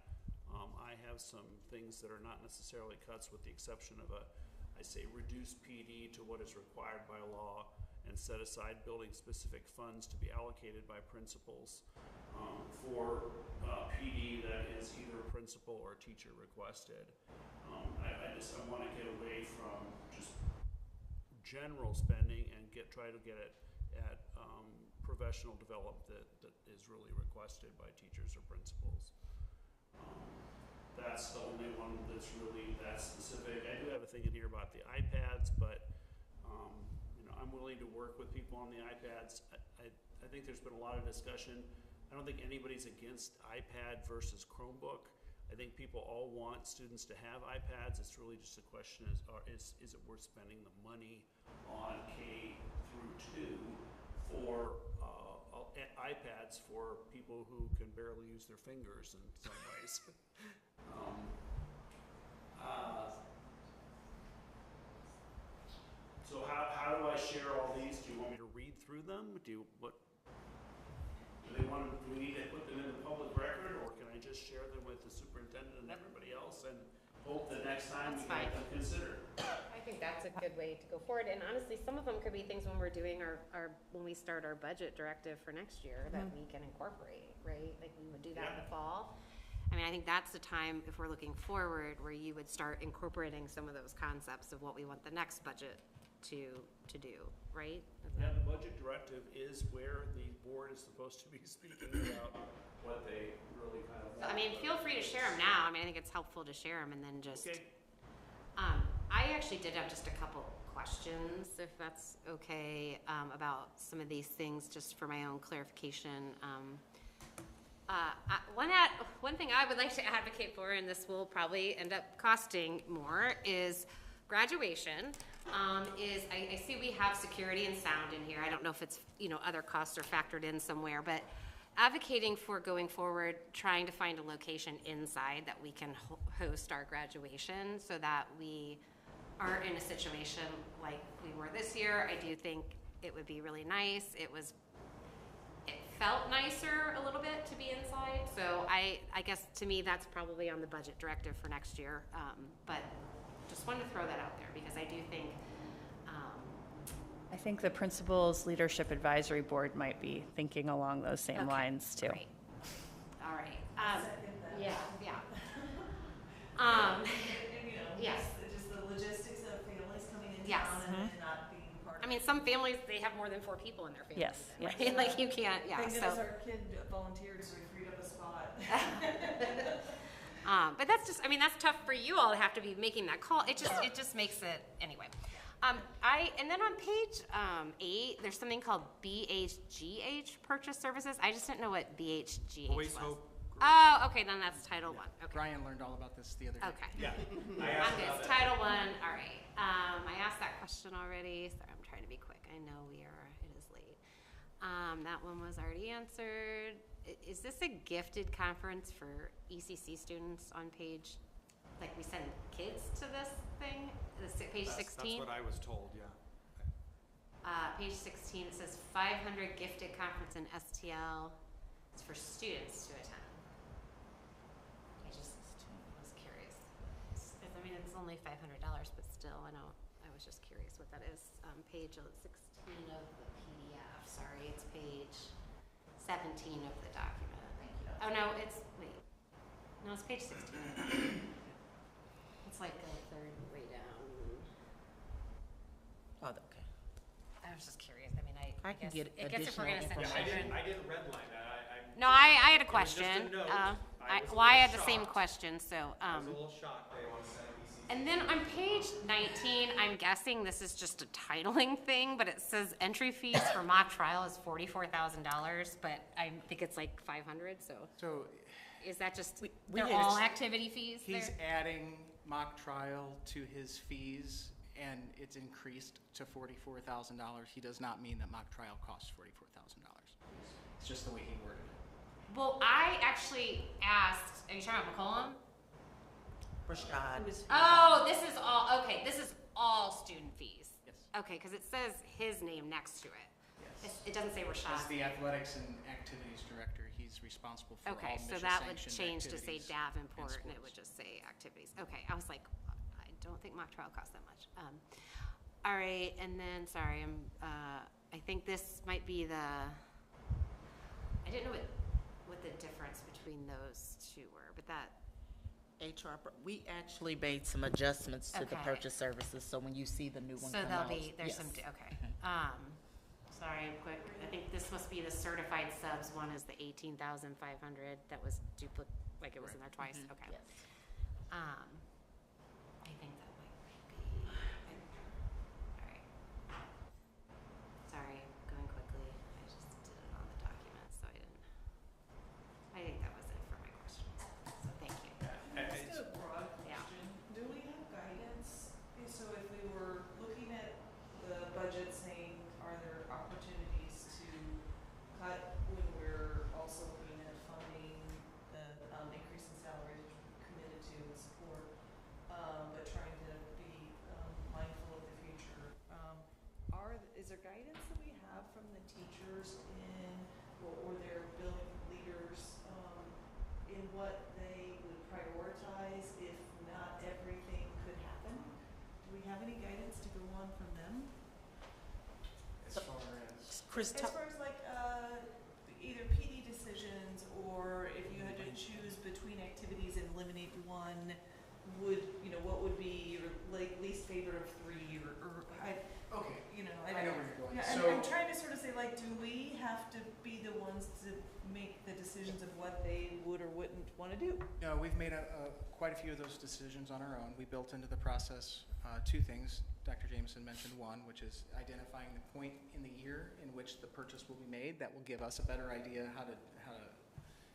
I have some things that are not necessarily cuts, with the exception of reduce PD to what is required by law, and set aside building specific funds to be allocated by principals for PD that is either principal or teacher requested. I want to get away from just general spending and try to get it at professional development that is really requested by teachers or principals. That's the only one that's really that specific. I do have a thing in here about the iPads, but I'm willing to work with people on the iPads. I think there's been a lot of discussion. I don't think anybody's against iPad versus Chromebook. I think people all want students to have iPads. It's really just a question is it worth spending the money on K through 2 for iPads for people who can barely use their fingers in some ways. So how do I share all these? Do you want me to read through them? Do we need to put them in the public record, or can I just share them with the superintendent and everybody else and hope that next time we get them considered? I think that's a good way to go forward, and honestly, some of them could be things when we're doing when we start our budget directive for next year that we can incorporate, right? Like we would do that in the fall. I mean, I think that's the time, if we're looking forward, where you would start incorporating some of those concepts of what we want the next budget to do, right? Yeah, the budget directive is where the board is supposed to be speaking about what they really kind of want. I mean, feel free to share them now. I mean, I think it's helpful to share them and then just. Okay. I actually did have just a couple questions, if that's okay, about some of these things, just for my own clarification. One thing I would like to advocate for, and this will probably end up costing more, is graduation. I see we have security and sound in here. I don't know if it's, other costs are factored in somewhere, but advocating for going forward, trying to find a location inside that we can host our graduation so that we aren't in a situation like we were this year. I do think it would be really nice. It felt nicer a little bit to be inside. So I guess to me that's probably on the budget directive for next year. But just wanted to throw that out there because I do think I think the Principals Leadership Advisory Board might be thinking along those same lines too. Great. All right. Yeah. Yes. Just the logistics of families coming in Yes. town and not being part of. I mean, some families, they have more than 4 people in their family. Yes, Right? yes. Like you can't, yeah. Thank So, goodness our kid volunteered, so we freed up a spot. but that's just, I mean, that's tough for you all to have to be making that call. It just makes it, anyway. And then on page 8, there's something called BHGH Purchase Services. I just didn't know what BHGH Boys was. Hope. Oh, okay, then that's Title I. Okay. Brian learned all about this the other day. Okay. Yeah. It's Title I. All right. I asked that question already. Sorry, I'm trying to be quick. I know it is late. That one was already answered. Is this a gifted conference for ECC students on page, like we send kids to this thing? Page 16? That's what I was told, yeah. Page 16, it says 500 gifted conference in STL. It's for students to attend. I just was curious. I mean, it's only $500, but still, I was just curious what that is. Page 16 of the PDF. Sorry, it's page 17 of the document. Thank you. Oh, no, it's page 16. It's like the third way down. Oh, okay. I was just curious. I mean, I can guess get it gets if we're going to send additional children. I didn't redline that. No, I had a It was question. just a note. I had the same question, so. I was a little shocked they want to send ECC. And then on page 19, I'm guessing this is just a titling thing, but it says entry fees for mock trial is $44,000, but I think it's like 500. So is that just they're all activity fees? He's there? adding mock trial to his fees, and it's increased to $44,000. He does not mean that mock trial costs $44,000. It's just the way he worded it. Well, I actually asked. Are you talking about McCollum? Rashad. Oh, this is all, okay, this is all student fees. Yes. Okay, because it says his name next to it. Yes. It doesn't say Rashad. As the athletics and activities director, he's responsible for Okay, all so that would mission-sanctioned change to say activities Davenport, in and it would schools. just say activities. Okay, I was like, I don't think mock trial costs that much. All right, and then, sorry, I think this might be I didn't know what the difference between those two were, but that, HR, we actually made some adjustments to the Okay. purchase services, so when you see the new one so come there'll out. be, there's yes. some, okay. Sorry, I'm quick. I think this must be the certified subs one is the 18,500 that was like it was in there twice. Okay. Yes. I think that might be. All right. Sorry, going quickly. I just did it on the document, so I didn't. I think that was it for my questions. So thank you. Just a broad Yeah. question. Do we have guidance? So if we were looking at the budget saying, are there opportunities to cut when we're also looking at funding the increase in salaries which we're committed to and support, but trying to be mindful of the future? Is there guidance that we have from the teachers or their building leaders in what they would prioritize if not everything could happen? Do we have any guidance to go on from them? As far as, Chris, As far as like, either PD decisions, or if you had to choose between activities and eliminate one, what would be your like least favorite of three, or okay, you know, I know where you're going. Yeah, So, I'm trying to sort of say, like, do we have to be the ones to make the decisions of what they would or wouldn't want to do? no, we've made quite a few of those decisions on our own. We built into the process two things. Dr. Jameson mentioned one, which is identifying the point in the year in which the purchase will be made. That will give us a better idea how to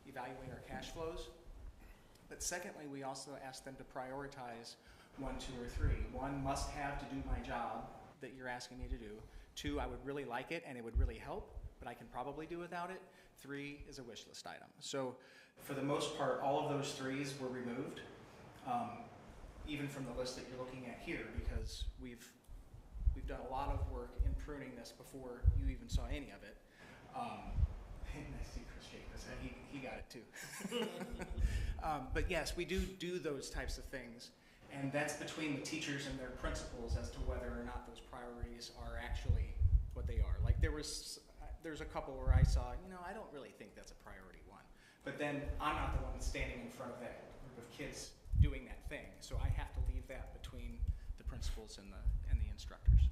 evaluate our cash flows. But secondly, we also ask them to prioritize 1, 2, or 3. 1, must have to do my job that you're asking me to do. 2, I would really like it and it would really help, but I can probably do without it. 3 is a wish list item. So for the most part, all of those 3s were removed, even from the list that you're looking at here, because we've done a lot of work in pruning this before you even saw any of it. And I see Chris shaking his head. He got it too. But yes, we do those types of things, and that's between the teachers and their principals as to whether or not those priorities are actually what they are. Like there's a couple where I saw, I don't really think that's a priority one. But then I'm not the one standing in front of that group of kids doing that thing, so I have to leave that between the principals and the instructors.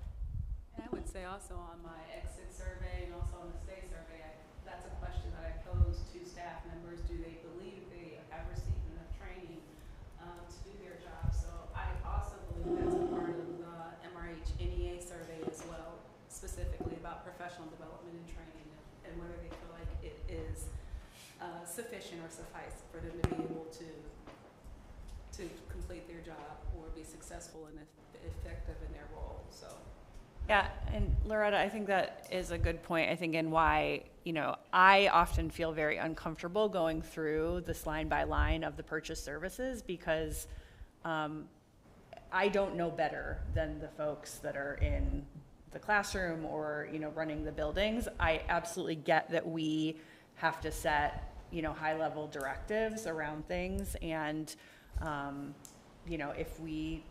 And I would say also on my exit survey and also on the stay survey, that's a question that I posed to staff members. Do they believe they have received enough training to do their job? So I also believe that's a part of the MRH NEA survey as well, specifically about professional development and training, and whether they feel like it is sufficient or suffice for them to be able to complete their job or be successful and effective in their role. So. Yeah, and Loretta, I think that is a good point. I think in why, I often feel very uncomfortable going through this line by line of the purchase services because I don't know better than the folks that are in the classroom or, running the buildings. I absolutely get that we have to set, high-level directives around things, and, if we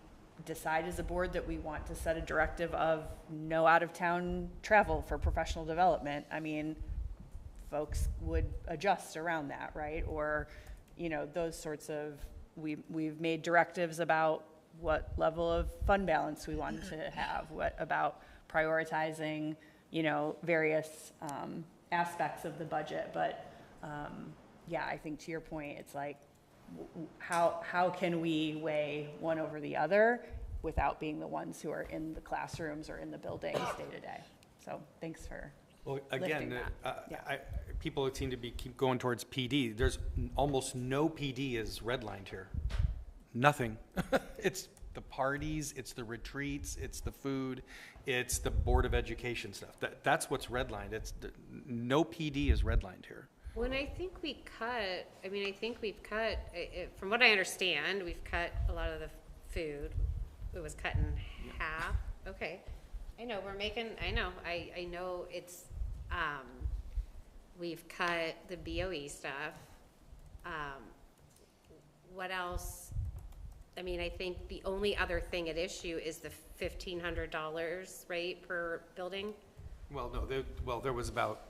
decide as a board that we want to set a directive of no out-of-town travel for professional development, folks would adjust around that, right? Or, those sorts of, we've made directives about what level of fund balance we want to have, what about prioritizing, various aspects of the budget. But yeah, I think to your point, it's like, how can we weigh one over the other without being the ones who are in the classrooms or in the buildings day to day? So thanks for lifting that. People seem to keep going towards PD. There's almost no PD is redlined here. Nothing. It's the parties, it's the retreats, it's the food, it's the Board of Education stuff. That's what's redlined. No PD is redlined here. When I think we cut, we've cut, from what I understand, we've cut a lot of the food. It was cut in half. Okay. I know, I know it's, we've cut the BOE stuff. What else? I think the only other thing at issue is the $1,500, right, per building? Well, no, there was about,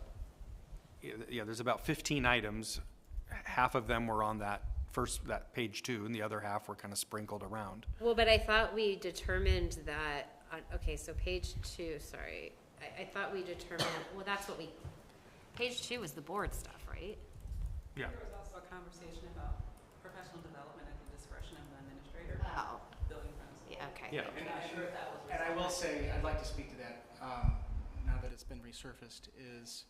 there's about 15 items. Half of them were on that page 2, and the other half were kind of sprinkled around. Well, but I thought we determined that, okay, so page 2, sorry. I thought we determined, that's what page 2 was the board stuff, right? Yeah. There was also a conversation about professional development at the discretion of the administrator. Oh. Building principal. Yeah, okay. Yeah. And I will say, I'd like to speak to that, now that it's been resurfaced, is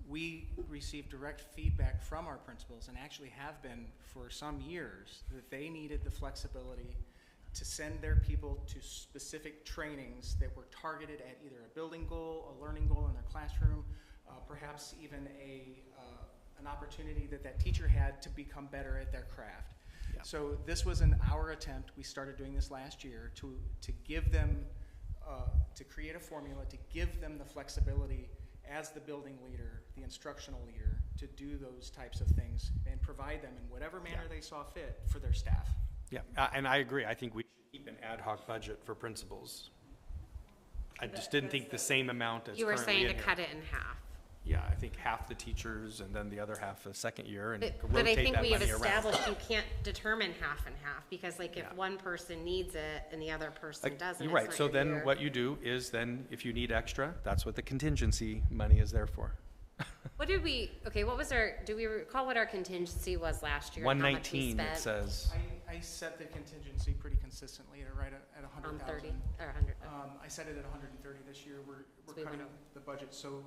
we receive direct feedback from our principals, and actually have been for some years, that they needed the flexibility to send their people to specific trainings that were targeted at either a building goal, a learning goal in their classroom, perhaps even an opportunity that teacher had to become better at their craft. Yeah. So this was our attempt. We started doing this last year to give them, to create a formula, to give them the flexibility as the building leader, the instructional leader, to do those types of things and provide them in whatever manner they saw fit for their staff. Yeah, and I agree. I think we should keep keep an ad hoc budget for principals. I just didn't think the same amount as You were currently saying in to here. cut it in half. Yeah, I think half the teachers and then the other half the second year and But I rotate think that we have money around. established you can't determine half and half, because like if Yeah. one person needs it and the other person doesn't, You're it's right, not so your then year. what you do is then if you need extra, that's what the contingency money is there for. What did we, okay, what was our, do we recall what our contingency was last year? and how much we 119 it spent? says. I set the contingency pretty consistently at right at 100,000. 30 or 100. I set it at 130 this year. We're So we went cutting over. the budget so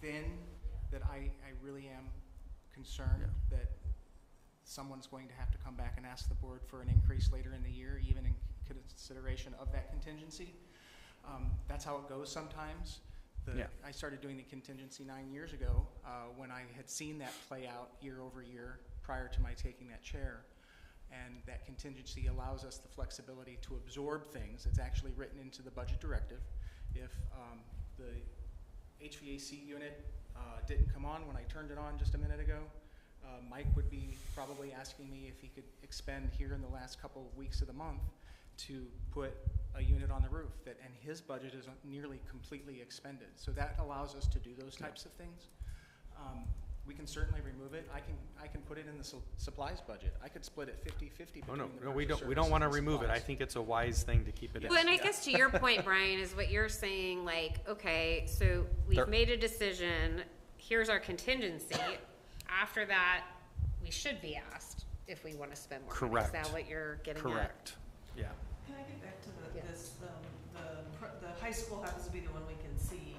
thin that I really am concerned that someone's going to have to come back and ask the board for an increase later in the year, even in consideration of that contingency. That's how it goes sometimes. I started doing the contingency 9 years ago when I had seen that play out year over year prior to my taking that chair. And that contingency allows us the flexibility to absorb things. It's actually written into the budget directive. If the HVAC unit didn't come on when I turned it on just a minute ago, Mike would be probably asking me if he could expend here in the last couple of weeks of the month to put a unit on the roof, and his budget is nearly completely expended. So that allows us to do those types of things. We can certainly remove it. I can put it in the supplies budget. I could split it 50-50 between the We purchase don't want to services and remove it. I supplies. think it's a wise thing to keep it in. Well, and I guess to your point, Brian, is what you're saying, like, okay, so we've There- made a decision, here's our contingency. After that, we should be asked if we want to spend more money. Correct. Is that what you're getting at? Correct, yeah. Can I get back to the high school happens to be the one we can see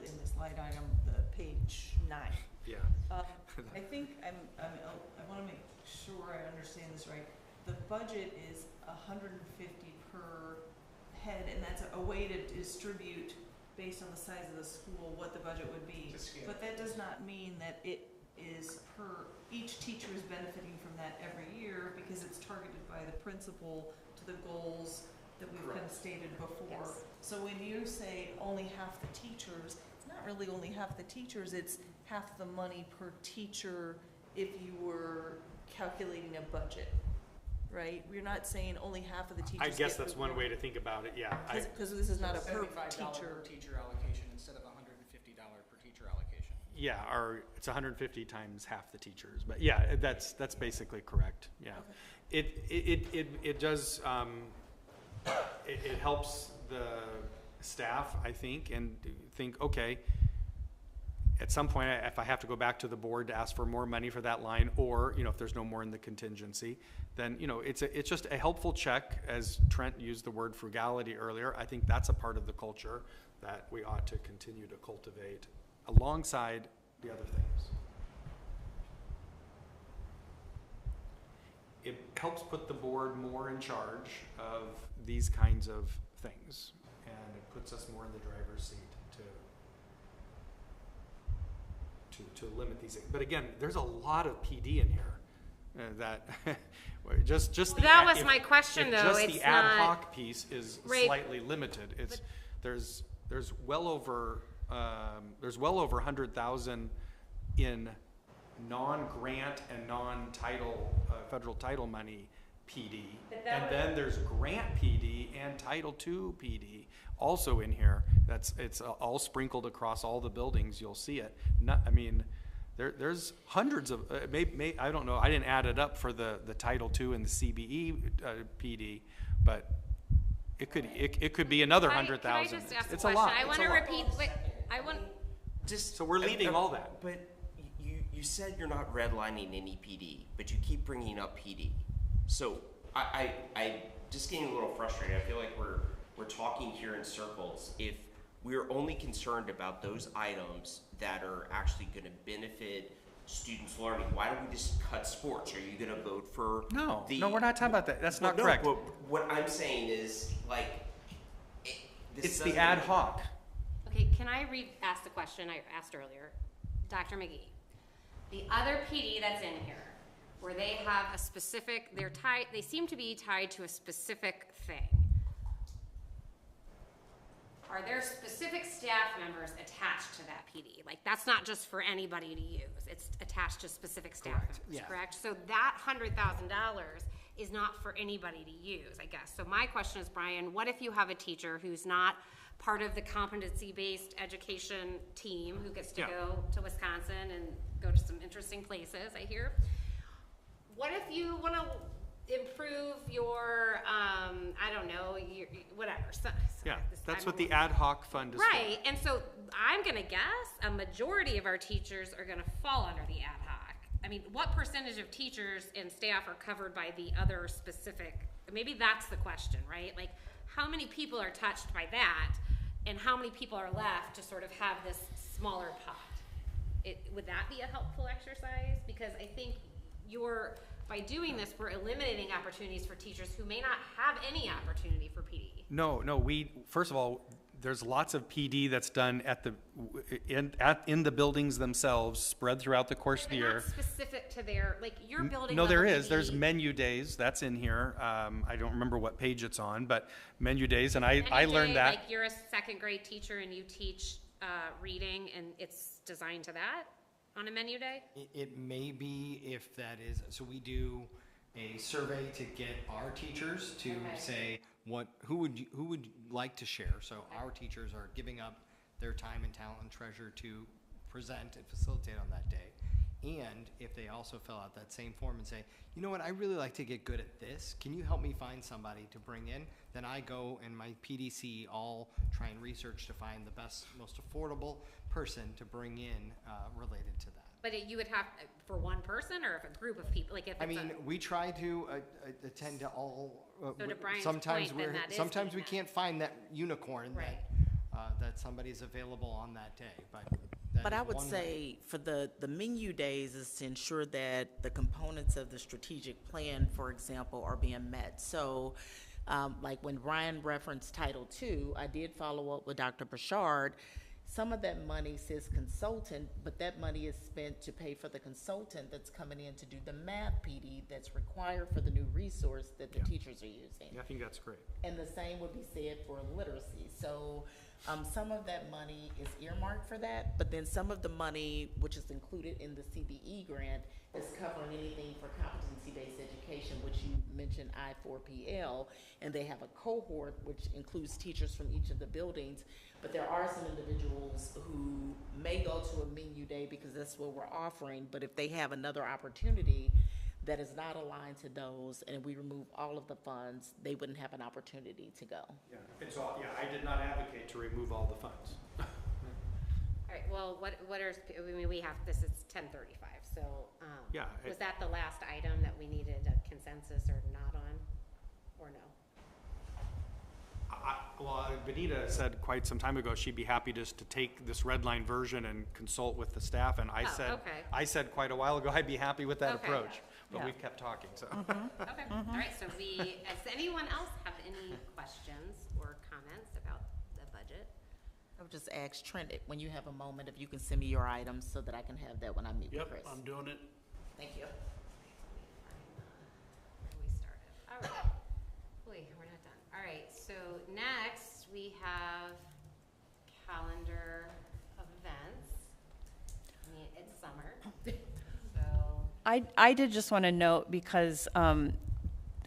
in this line item, the page 9. Yeah. I think I want to make sure I understand this right. The budget is $150 per head, and that's a way to distribute based on the size of the school what the budget would be. But that does not mean that it is each teacher is benefiting from that every year because it's targeted by the principal to the goals that we've kind of stated before. Yes. So when you say only half the teachers, it's not really only half the teachers, it's half the money per teacher if you were calculating a budget, right? We're not saying only half of the teachers I guess get that's the one work. way to think about it, yeah. Because this is not a per $75 teacher. per teacher allocation instead of $150 per teacher allocation. Yeah, or it's 150 times half the teachers, but yeah, that's basically correct, yeah. It does, it helps the staff, I think, and think, okay, at some point, if I have to go back to the board to ask for more money for that line, or, if there's no more in the contingency, then, it's just a helpful check, as Trent used the word frugality earlier. I think that's a part of the culture that we ought to continue to cultivate alongside the other things. It helps put the board more in charge of these kinds of things, and it puts us more in the driver's seat to limit these things. But again, there's a lot of PD in here that just the That was if- my question, if though. just It's the ad not- hoc piece is Right. slightly limited. There's well over 100,000 in non-grant and non-title federal title money PD, and then there's grant PD and Title II PD also in here. It's all sprinkled across all the buildings. You'll see it. There's hundreds of I don't know. I didn't add it up for the Title II and the CBE PD, but it could be another 100,000. Can I just ask a It's a question? lot. I It's want a to lot. repeat, So we're leaving all that. But you said you're not redlining any PD, but you keep bringing up PD. So I just getting a little frustrated. I feel like we're talking here in circles. If we're only concerned about those items that are actually going to benefit students' learning, why don't we just cut sports? Are you going to vote for No, we're not talking about that. That's not no, correct. But what I'm saying is, It's the ad hoc. Okay, can I ask the question I asked earlier? Dr. McGee, the other PD that's in here, where they have a specific, they seem to be tied to a specific thing. are there specific staff members attached to that PD? Like, that's not just for anybody to use, it's attached to specific staff Correct, members, yeah. correct? So that $100,000 is not for anybody to use, I guess. So my question is, Brian, what if you have a teacher who's not part of the competency-based education team, who gets to go to Wisconsin and go to some interesting places, I hear? What if you want to improve your, I don't know, your, whatever. That's what the ad hoc fund is for. Right, and so I'm gonna guess a majority of our teachers are gonna fall under the ad hoc. I mean, what percentage of teachers and staff are covered by the other specific, maybe that's the question, right? Like, how many people are touched by that, and how many people are left to sort of have this smaller pot? Would that be a helpful exercise? Because I think by doing this, we're eliminating opportunities for teachers who may not have any opportunity for PD. No, first of all, there's lots of PD that's done in the buildings themselves, spread throughout the course of the year. Not specific to their, like, your building. No, there level is. PD. There's menu days. That's in here. I don't remember what page it's on, but menu days, and I learned that. Like, you're a second grade teacher and you teach reading, and it's designed to that on a menu day? It may be, if that is, so we do a survey to get our teachers to say who would like to share. So our teachers are giving up their time and talent and treasure to present and facilitate on that day. And if they also fill out that same form and say, you know what, I really like to get good at this, can you help me find somebody to bring in? Then I go and my PDC all try and research to find the best, most affordable person to bring in related to that. But you would have, for one person, or if a group of people, like if it's we try to attend to all. So to Brian's sometimes point, then that is sometimes we feedback. can't find that unicorn Right. that somebody's available on that day. But I would say for the menu days is to ensure that the components of the strategic plan, for example, are being met. So like when Ryan referenced Title II, I did follow up with Dr. Bouchard. Some of that money says consultant, but that money is spent to pay for the consultant that's coming in to do the math PD that's required for the new resource that the teachers are using. Yeah, I think that's great. And the same would be said for literacy. So some of that money is earmarked for that, but then some of the money, which is included in the CBE grant, is covering anything for competency-based education, which you mentioned I4PL, and they have a cohort which includes teachers from each of the buildings. But there are some individuals who may go to a menu day because that's what we're offering, but if they have another opportunity that is not aligned to those, and we remove all of the funds, they wouldn't have an opportunity to go. Yeah, and so, I did not advocate to remove all the funds. All right, well, what are, I mean, we have, this is 10:35, so, was that the last item that we needed a consensus or not on, or no? Well, Benita said quite some time ago she'd be happy just to take this red line version and consult with the staff, and I said quite a while ago I'd be happy with that approach, but we've kept talking, so. Okay, all right, so does anyone else have any questions or comments about the budget? I would just ask Trent, when you have a moment, if you can send me your items so that I can have that when I meet with Chris. Yep, I'm doing it. Thank you. Where we started. All right. Wait, we're not done. All right, so next we have calendar of events. I mean, it's summer, so. I did just want to note, because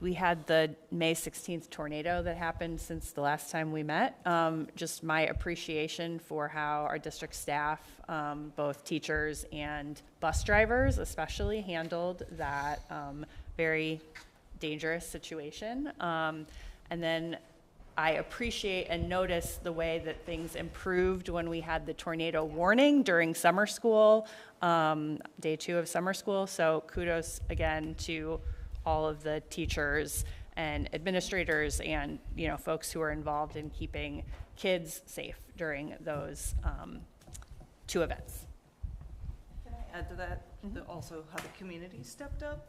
we had the May 16th tornado that happened since the last time we met. Just my appreciation for how our district staff, both teachers and bus drivers especially, handled that very dangerous situation. And then I appreciate and notice the way that things improved when we had the tornado warning during summer school, day 2 of summer school. So kudos again to all of the teachers and administrators and, you know, folks who are involved in keeping kids safe during those 2 events. Can I add to that? Also how the community stepped up.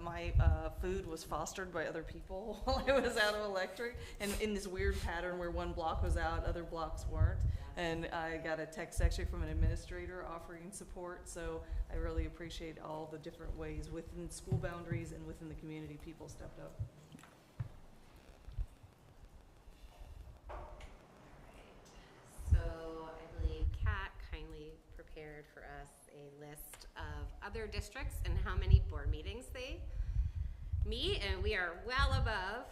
My food was fostered by other people while I was out of electric, and in this weird pattern where one block was out, other blocks weren't. And I got a text actually from an administrator offering support, so I really appreciate all the different ways within school boundaries and within the community people stepped up. prepared for us a list of other districts and how many board meetings they meet, and we are well above.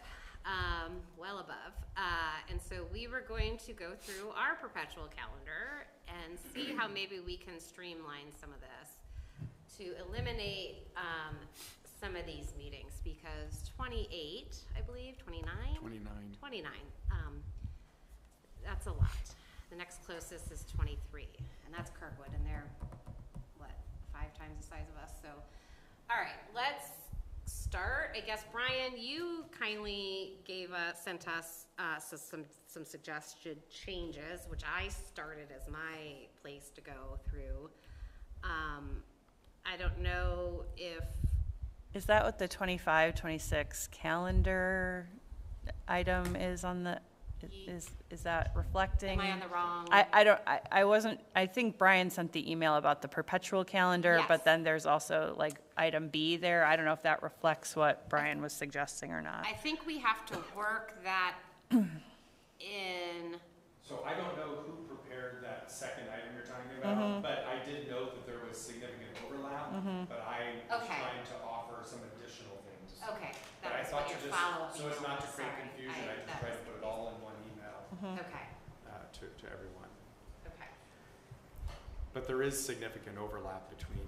And so we were going to go through our perpetual calendar and see how maybe we can streamline some of this to eliminate some of these meetings, because 28, I believe, 29? 29. That's a lot. The next closest is 23, and that's Kirkwood, and they're, what, 5 times the size of us? So, all right, let's start. I guess, Brian, you kindly sent us some suggested changes, which I started as my place to go through. I don't know if... Is that what the 25, 26 calendar item is on the, is that reflecting? Am I on the wrong? I wasn't, I think Brian sent the email about the perpetual calendar, Yes. but then there's also like item B there. I don't know if that reflects what Brian was suggesting or not. I think we have to work that in. So I don't know who prepared that second item you're talking about, but I did note that there was significant overlap, but I was trying to offer some additional things. Okay, But I that's thought what to your just, follow-up so as email not to was. create Sorry. confusion, I just tried to put it all in one email Okay, to everyone. okay. But there is significant overlap between,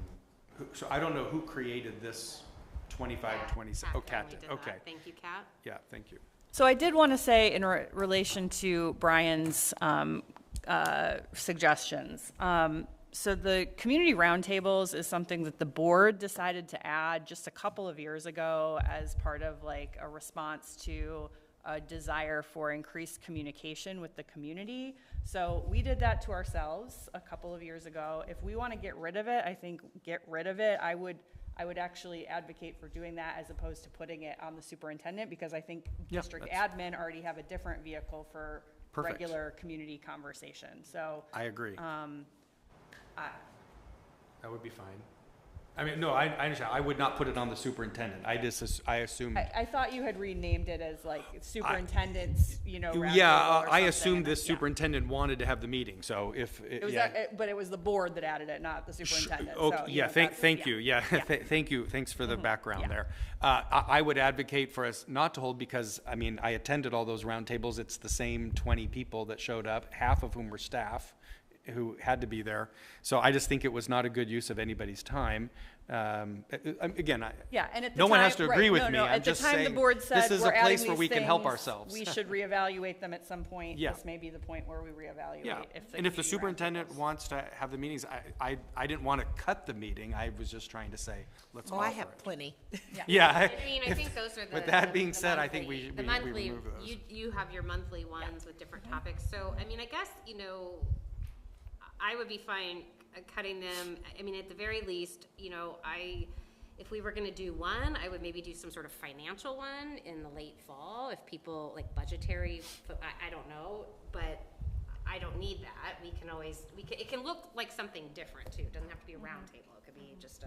so I don't know who created this 25 to 26. Oh, Kat did, okay. Thank you, Kat. Yeah, thank you. So I did want to say in relation to Brian's suggestions. So the community roundtables is something that the board decided to add just a couple of years ago as part of like a response to a desire for increased communication with the community. So we did that to ourselves a couple of years ago. If we want to get rid of it, I think get rid of it. I would actually advocate for doing that as opposed to putting it on the superintendent, because I think district admin already have a different vehicle for regular community conversation. So I agree. That would be fine. I mean, no, I understand. I would not put it on the superintendent. I assumed. I thought you had renamed it as like superintendent's, roundtable Yeah, or I something. assumed the superintendent wanted to have the meeting, so if, It was but it was the board that added it, not the superintendent. Okay, So, yeah, thank you. Yeah, thank you. Thanks for the background there. I would advocate for us not to hold, because, I mean, I attended all those roundtables. It's the same 20 people that showed up, half of whom were staff who had to be there. So I just think it was not a good use of anybody's time. Again, and at the no one time, has to agree with me. No, I'm at the just time saying, the board said, this is we're a place adding where we these can help things, ourselves. We should reevaluate them at some point. Yeah. This may be the point where we reevaluate. Yeah, if and if the community superintendent roundtables. wants to have the meetings, I didn't want to cut the meeting. I was just trying to say, let's offer I it. have plenty. Yeah. I mean, I think those are the. With that the- being the said, I think monthly- we the monthly, remove those. You have your monthly ones with different topics. So, I mean, I guess, I would be fine cutting them. I mean, at the very least, if we were going to do one, I would maybe do some sort of financial one in the late fall. If people like budgetary, I don't know, but I don't need that. We can always, it can look like something different too. It doesn't have to be a round table. It could be just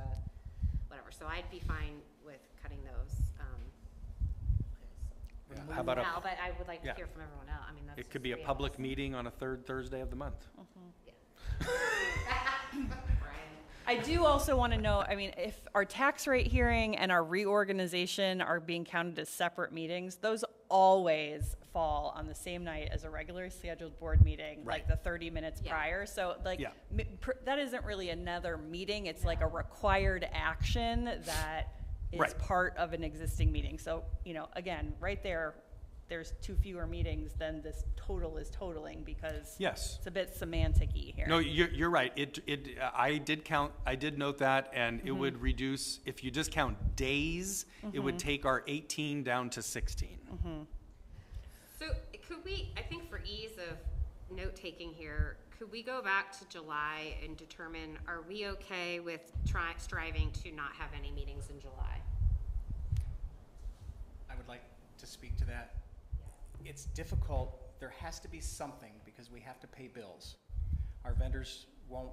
whatever. So I'd be fine with cutting those. How about now, but I would like to hear from everyone else. I mean, that's it could be a just public meeting on a third Thursday of the month. I do also want to know, I mean, if our tax rate hearing and our reorganization are being counted as separate meetings, those always fall on the same night as a regularly scheduled board meeting, like the 30 minutes prior. So that isn't really another meeting. It's like a required action that is part of an existing meeting. So, again, right there, there's 2 fewer meetings than this total is totaling, because it's a bit semantic-y here. No, you're right. I did note that, and it would reduce, if you just count days, it would take our 18 down to 16. So could we, I think for ease of note-taking here, could we go back to July and determine, are we okay with striving to not have any meetings in July? I would like to speak to that. It's difficult. There has to be something, because we have to pay bills. Our vendors won't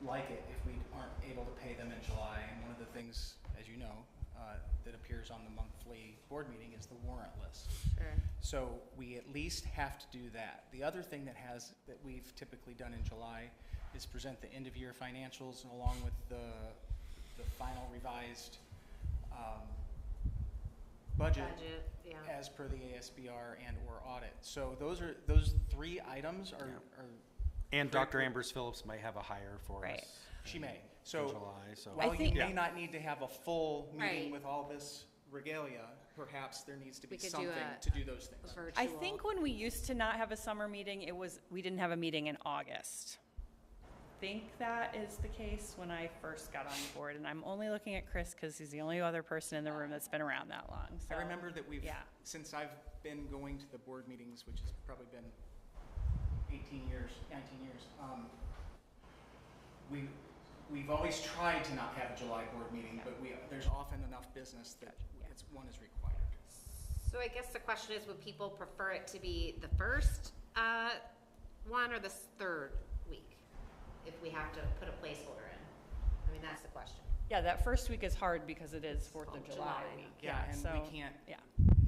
like it if we aren't able to pay them in July. And one of the things, as you know, that appears on the monthly board meeting is the warrant list. Sure. So we at least have to do that. The other thing that we've typically done in July is present the end-of-year financials along with the final revised budget yeah. as per the ASBR and/or audit. So those 3 items are And Dr. critical. Ambers Phillips might have a hire for Right. us. She may. In So July, so. while I you think- may not need to have a full meeting Right. with all this regalia, perhaps there needs to be We could do something a- to do those things. Virtual. I think when we used to not have a summer meeting, we didn't have a meeting in August. I think that is the case when I first got on board, and I'm only looking at Chris because he's the only other person in the room that's been around that long. So, I remember that yeah. since I've been going to the board meetings, which has probably been 18 years, 19 years, we've always tried to not have a July board meeting, but there's often enough business that one is required. So I guess the question is, would people prefer it to be the first one or the third week? If we have to put a placeholder in? I mean, that's the question. Yeah, that first week is hard because it is 4th of July July. week. Yeah, and so, we can't. Yeah.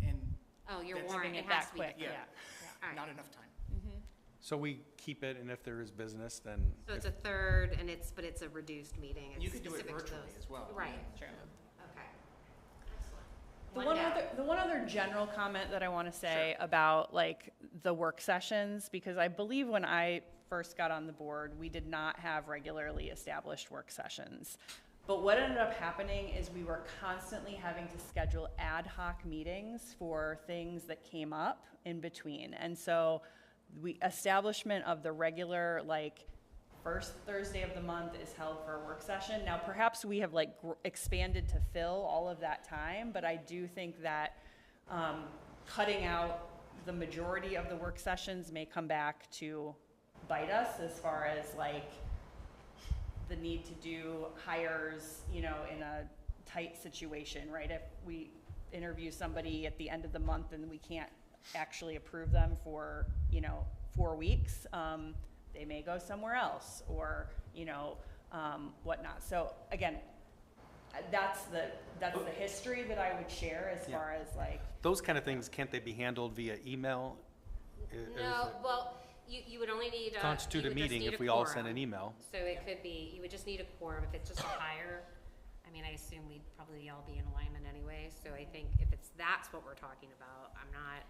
And Oh, you're That's warning, Doing it has that to be the quick. third. Yeah. All right. not enough time. So we keep it, and if there is business, then. So it's a third, and but it's a reduced meeting. It's You could do it specific to virtually those. as well. Right. True. Okay. Excellent. The one other general comment that I want to say about like the work sessions, because I believe when I first got on the board, we did not have regularly established work sessions. But what ended up happening is we were constantly having to schedule ad hoc meetings for things that came up in between. And so establishment of the regular, like, first Thursday of the month is held for a work session. Now, perhaps we have like expanded to fill all of that time, but I do think that cutting out the majority of the work sessions may come back to bite us as far as like the need to do hires, you know, in a tight situation, right? If we interview somebody at the end of the month and we can't actually approve them for, 4 weeks, they may go somewhere else or, whatnot. So again, that's the history that I would share as far as like. Those kind of things, can't they be handled via email? No, well, you would only need Constitute you a would just meeting need if a we all quorum. send an email. So it could be, you would just need a quorum. If it's just a hire, I mean, I assume we'd probably all be in alignment anyway. So I think if that's what we're talking about, I'm not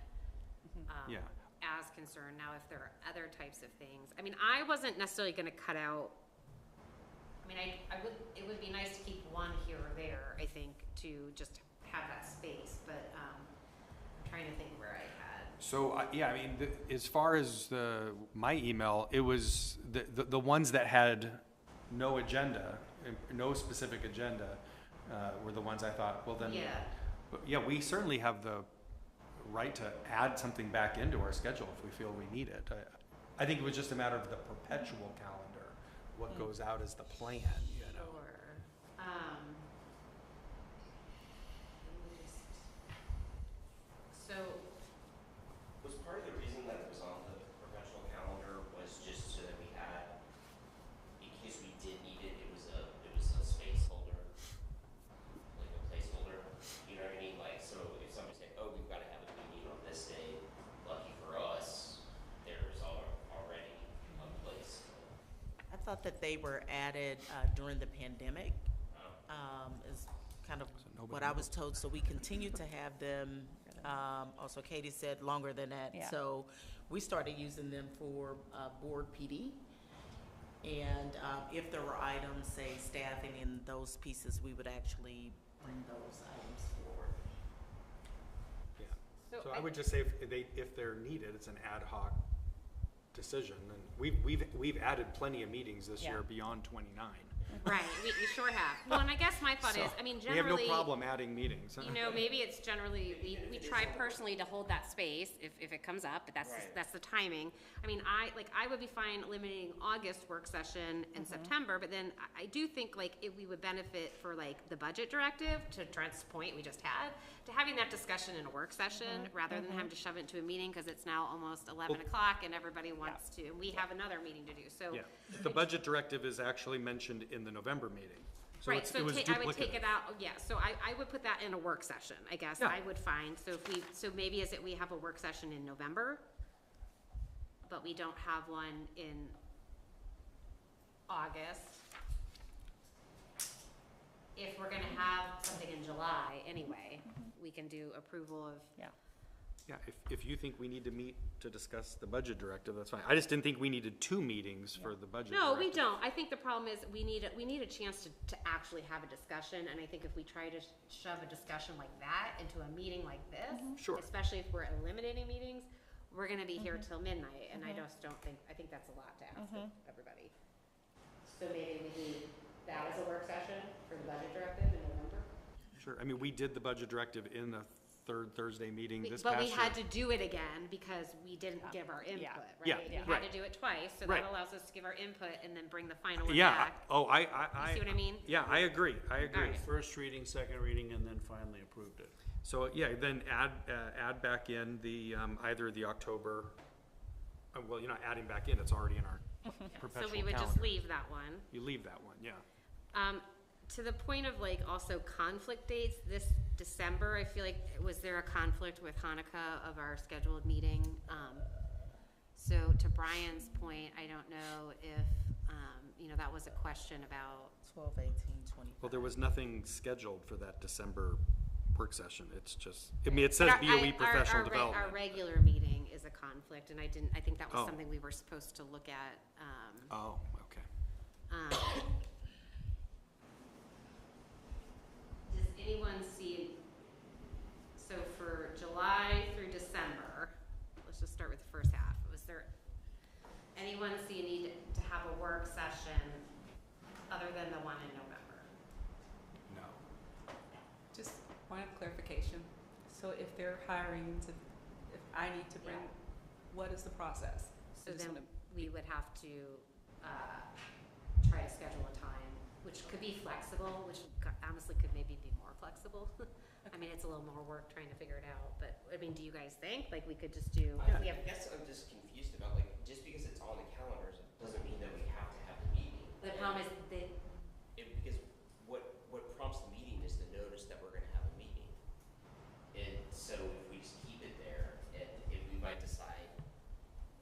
as concerned. Now, if there are other types of things, I mean, I wasn't necessarily going to cut out. I mean, it would be nice to keep one here or there, I think, to just have that space. But I'm trying to think where I had. So, as far as my email, it was the ones that had no agenda, no specific agenda, were the ones I thought, well then, we certainly have the right to add something back into our schedule if we feel we need it. I think it was just a matter of the perpetual calendar, what goes out as the plan, Sure. So. Was part of the reason that it was on the professional calendar was just so that we had, in case we did need it, it was a space holder, like a placeholder. You know what I mean? Like, so if somebody said, "Oh, we've got to have a meeting on this day," lucky for us, there's already a place. I thought that they were added during the pandemic, is kind of what I was told. So we continue to have them. Also, Katie said longer than that. Yeah. So we started using them for board PD. And if there were items, say staffing in those pieces, we would actually bring those items forward. Yeah. So I would just say if they're needed, it's an ad hoc decision. And we've added plenty of meetings this year beyond 29. Right, we sure have. Well, and I guess my thought is, I mean, generally. We have no problem adding meetings. Maybe it's generally, we try personally to hold that space if it comes up, but that's the timing. I mean, I would be fine limiting August work session in September, but then I do think like we would benefit for like the budget directive, to Trent's point we just had, to having that discussion in a work session rather than having to shove it into a meeting because it's now almost 11 o'clock and everybody wants to, and we have another meeting to do, so. Yeah, the budget directive is actually mentioned in the November meeting. So right, so it was I would take duplicative. it out, so I would put that in a work session, I guess, I would find, so maybe is it we have a work session in November, but we don't have one in August. If we're gonna have something in July anyway, we can do approval of. Yeah. Yeah, if you think we need to meet to discuss the budget directive, that's fine. I just didn't think we needed 2 meetings for the budget No, we directive. don't. I think the problem is we need a chance to actually have a discussion, and I think if we try to shove a discussion like that into a meeting like this, Sure. especially if we're eliminating meetings, we're gonna be here till midnight, and I just don't think, I think that's a lot to ask of everybody. So maybe we need that as a work session for the budget directive in November? Sure, I mean, we did the budget directive in the third Thursday meeting this past But we year. had to do it again because we didn't give our input, right? Yeah, We right. had to do it twice, so Right. that allows us to give our input and then bring the final one Yeah, back. You see what I mean? Yeah, I agree, Alright. First reading, second reading, and then finally approved it. So, yeah, then add back in the, either the October, well, you're not adding back in, it's already in our perpetual So we would just calendar. leave that one. You leave that one, yeah. To the point of like also conflict dates, this December, I feel like, was there a conflict with Hanukkah of our scheduled meeting? So to Brian's point, I don't know if, that was a question about. 12, 18, 20. Well, there was nothing scheduled for that December work session, it's just, I mean, it says But BOE professional development. Our regular meeting is a conflict, and I think that was Oh. something we were supposed to look at. Oh, okay. Does anyone see, so for July through December, let's just start with the first half. Was there, anyone see a need to have a work session other than the one in November? No. Just point of clarification. So if they're hiring if I need to bring, what is the process? So I just then wanna- we would have to try to schedule a time, which could be flexible, which honestly could maybe be more flexible. I mean, it's a little more work trying to figure it out, but, I mean, do you guys think, like, we could just do, if we I have, guess I'm just confused about, like, just because it's on the calendars doesn't mean that we have to have the meeting. the problem is that, Because what prompts the meeting is the notice that we're gonna have a meeting. And so if we just keep it there, and if we might decide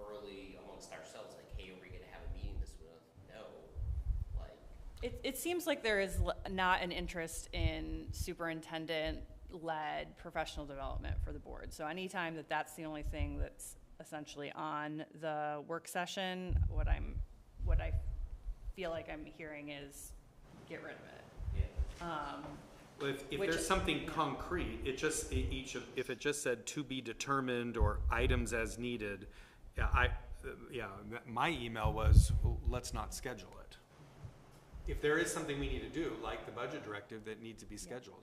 early amongst ourselves, like, hey, are we gonna have a meeting this month? No, like. It seems like there is not an interest in superintendent-led professional development for the board. So anytime that's the only thing that's essentially on the work session, what I feel like I'm hearing is get rid of it. Well, if Which there's is- something concrete, it just, if it just said to be determined or items as needed, my email was, let's not schedule it. If there is something we need to do, like the budget directive that needs to be scheduled,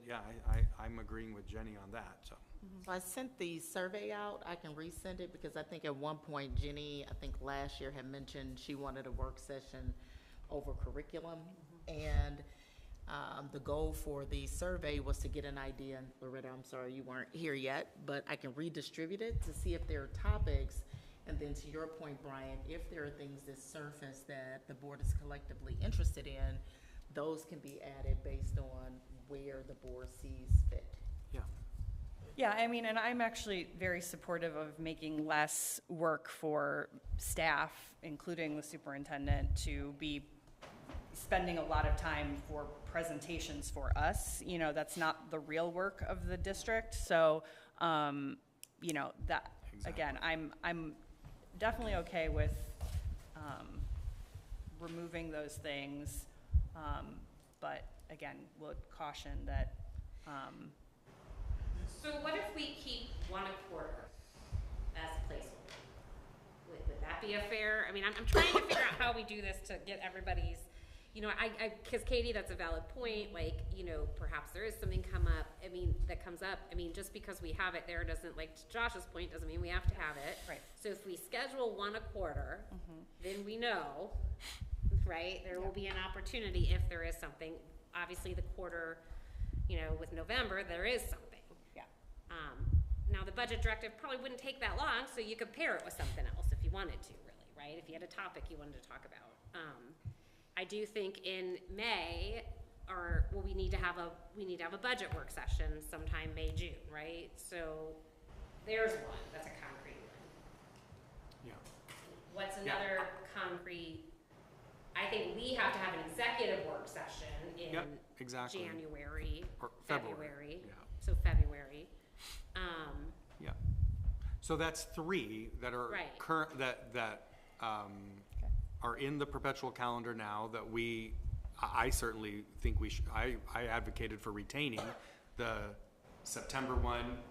I'm agreeing with Jenny on that, so. So I sent the survey out. I can resend it because I think at one point Jenny, I think last year, had mentioned she wanted a work session over curriculum. And the goal for the survey was to get an idea, and Loretta, I'm sorry you weren't here yet, but I can redistribute it to see if there are topics. And then to your point, Brian, if there are things that surface that the board is collectively interested in, those can be added based on where the board sees fit. Yeah, I mean, and I'm actually very supportive of making less work for staff, including the superintendent, to be spending a lot of time for presentations for us. That's not the real work of the district. So, that, again, I'm definitely okay with removing those things. But again, would caution that, so what if we keep one a quarter as a placeholder? Would that be a fair, I mean, I'm trying to figure out how we do this to get everybody's, because Katie, that's a valid point, like, perhaps there is something that comes up. I mean, just because we have it there doesn't, like to Josh's point, doesn't mean we have to have it. Right. So if we schedule one a quarter, then we know, right, there will be an opportunity if there is something. Obviously, the quarter, with November, there is something. Yeah. Now, the budget directive probably wouldn't take that long, so you could pair it with something else if you wanted to, really, right? If you had a topic you wanted to talk about. I do think in May, we need to have a budget work session sometime May, June, right? So there's one. That's a concrete one. Yeah. What's another concrete I think we have to have an executive work session in Yep, exactly. January, Or February. yeah. So February. Yeah. So that's 3 that are Right. current, that are in the perpetual calendar now that I certainly think we should, I advocated for retaining the September one,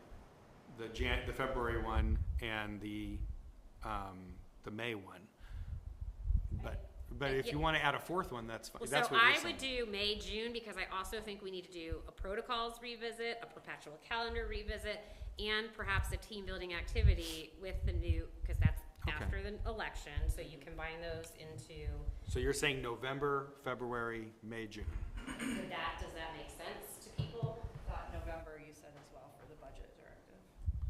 the February one, and the May one. But if you want to add a 4th one, that's fine. Well, That's so what you're I saying. would do May, June, because I also think we need to do a protocols revisit, a perpetual calendar revisit, and perhaps a team building activity with the new, because that's after the election, so you combine those into. So you're saying November, February, May, June. Does that make sense to people? Thought November you said as well for the budget directive.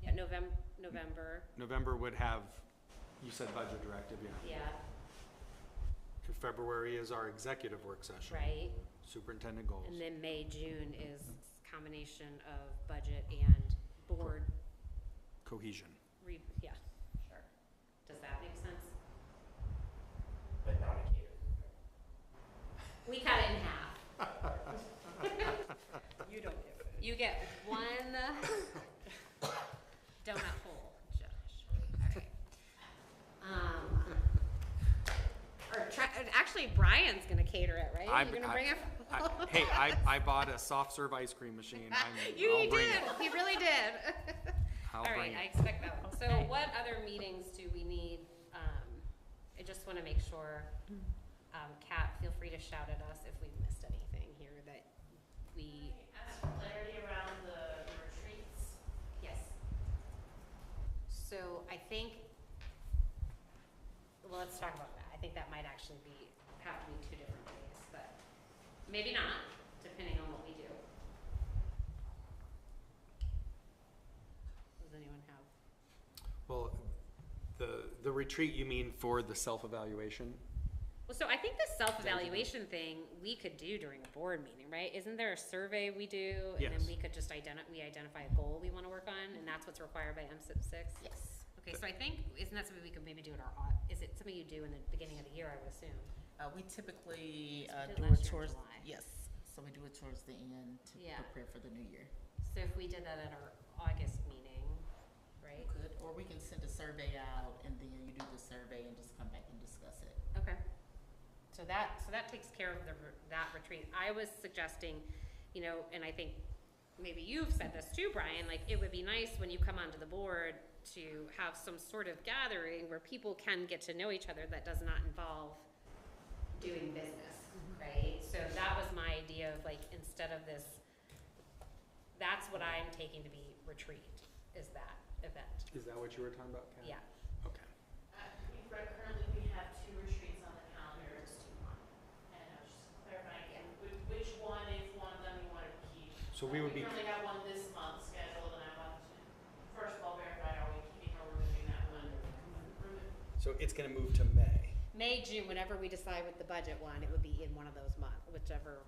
Yeah, November. November would have, you said budget directive, yeah. Yeah, February is our executive work session. right. Superintendent goals. And then May, June is combination of budget and board. Cohesion. Yeah, sure. Does that make sense? But not a catered. We cut it in half. You don't get food. You get one donut hole, Josh. All right. Actually, Brian's gonna cater it, right? You're gonna bring it. Hey, I bought a soft serve ice cream machine. I'll You bring did. it. He really did. I'll All bring right, I it. expect that one. So what other meetings do we need? I just want to make sure, Kat, feel free to shout at us if we've missed anything here that we. Ask for clarity around the retreats. Yes. So I think, well, let's talk about that. I think that might actually have to be 2 different days, but maybe not, depending on what we do. Does anyone have? Well, the retreat, you mean for the self-evaluation? Well, so I think the self-evaluation thing we could do during a board meeting, right? Isn't there a survey we do? And then Yes. we could just identify a goal we want to work on, and that's what's required by MSIP 6? Yes. Okay, so I think, isn't that something we could maybe do in is it something you do in the beginning of the year, I would assume? We typically did do last it year in towards, July. yes, so we do it towards the end to Yeah. prepare for the new year. So if we did that at our August meeting, right? Good, or we can send a survey out and then you do the survey and just come back and discuss it. Okay. So that takes care of that retreat. I was suggesting, and I think maybe you've said this too, Brian, like it would be nice when you come onto the board to have some sort of gathering where people can get to know each other that does not involve doing business, right? So that was my idea of like, instead of this, that's what I'm taking to be retreat, is that event. Is that what you were talking about, Kat? Yeah. Okay. Currently, we have 2 retreats on the calendar. And I was just clarifying which one, if one of them you wanted to keep. So we would be. currently have one this month scheduled, and I wanted to, first of all, verify, are we keeping or removing that one? So it's going to move to May. May, June, whenever we decide with the budget one, it would be in one of those months, whichever.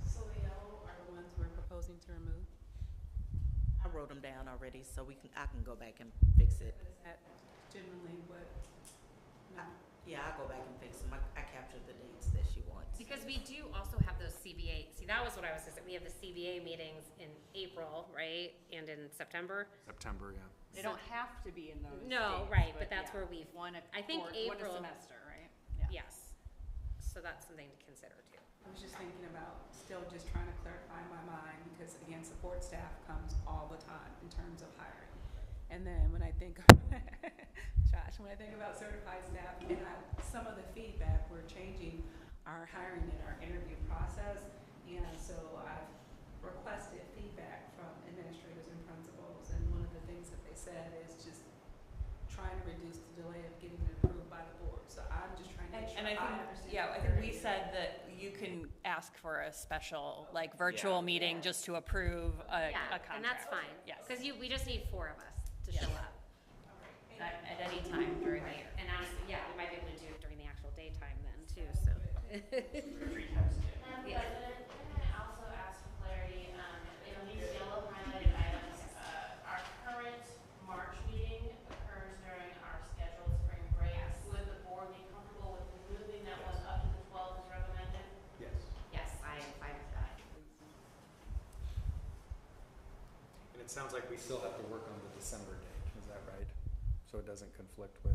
So the yellow are the ones we're proposing to remove? I wrote them down already, so I can go back and fix it. Is that generally what? Yeah, I'll go back and fix them. I captured the dates that she wants. Because we do also have those CBA, see, that was what I was saying, we have the CBA meetings in April, right, and in September? September, yeah. They don't have to be in those No, dates, right, but that's yeah. where we've, One I think one April. a semester, right? Yeah. Yes, so that's something to consider too. I was just thinking about, still just trying to clarify my mind, because again, support staff comes all the time in terms of hiring. And then when I think, Josh, when I think about certified staff, and some of the feedback, we're changing our hiring and our interview process. And so I've requested feedback from administrators and principals, and one of the things that they said is just trying to reduce the delay of getting it approved by the board. So I'm just trying to make sure And I think, understand. yeah, I think we said that you can ask for a special, like, virtual meeting just to approve a contract. And that's fine. Yes. Because we just need 4 of us to Yes. show up. At any time during the year. And honestly, yeah, we might be able to do it during the actual daytime then too, so. Madam Yeah. President, can I also ask for clarity, in these yellow highlighted items, our current March meeting occurs during our scheduled spring break. Would the board be comfortable with it sounds like we still have to work on the December date, is that right? So it doesn't conflict with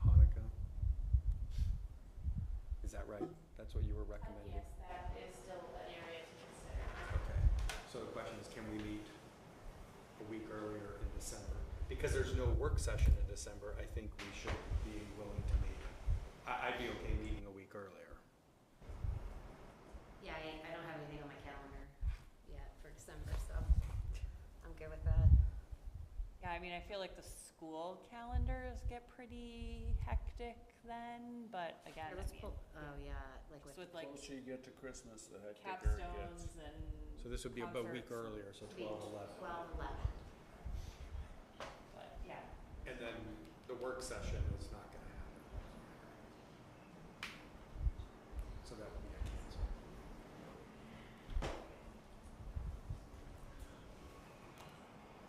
Hanukkah? Is that right? That's what you were recommending? Yes, that is still an area to consider. Okay, so the question is, can we meet a week earlier in December? Because there's no work session in December, I think we should be willing to meet. I'd be okay meeting a week earlier. Yeah, I don't have anything on my calendar yet for December, so I'm good with that. Yeah, I mean, I feel like the school calendars get pretty hectic then, but again, Yeah, let's pull, oh yeah, like with like Closer you get to Christmas, the hecticer it capstones gets. and So this would be about a week concerts. earlier, so 12/11. 12/11. But yeah. And then the work session is not gonna happen. So that would be a cancel.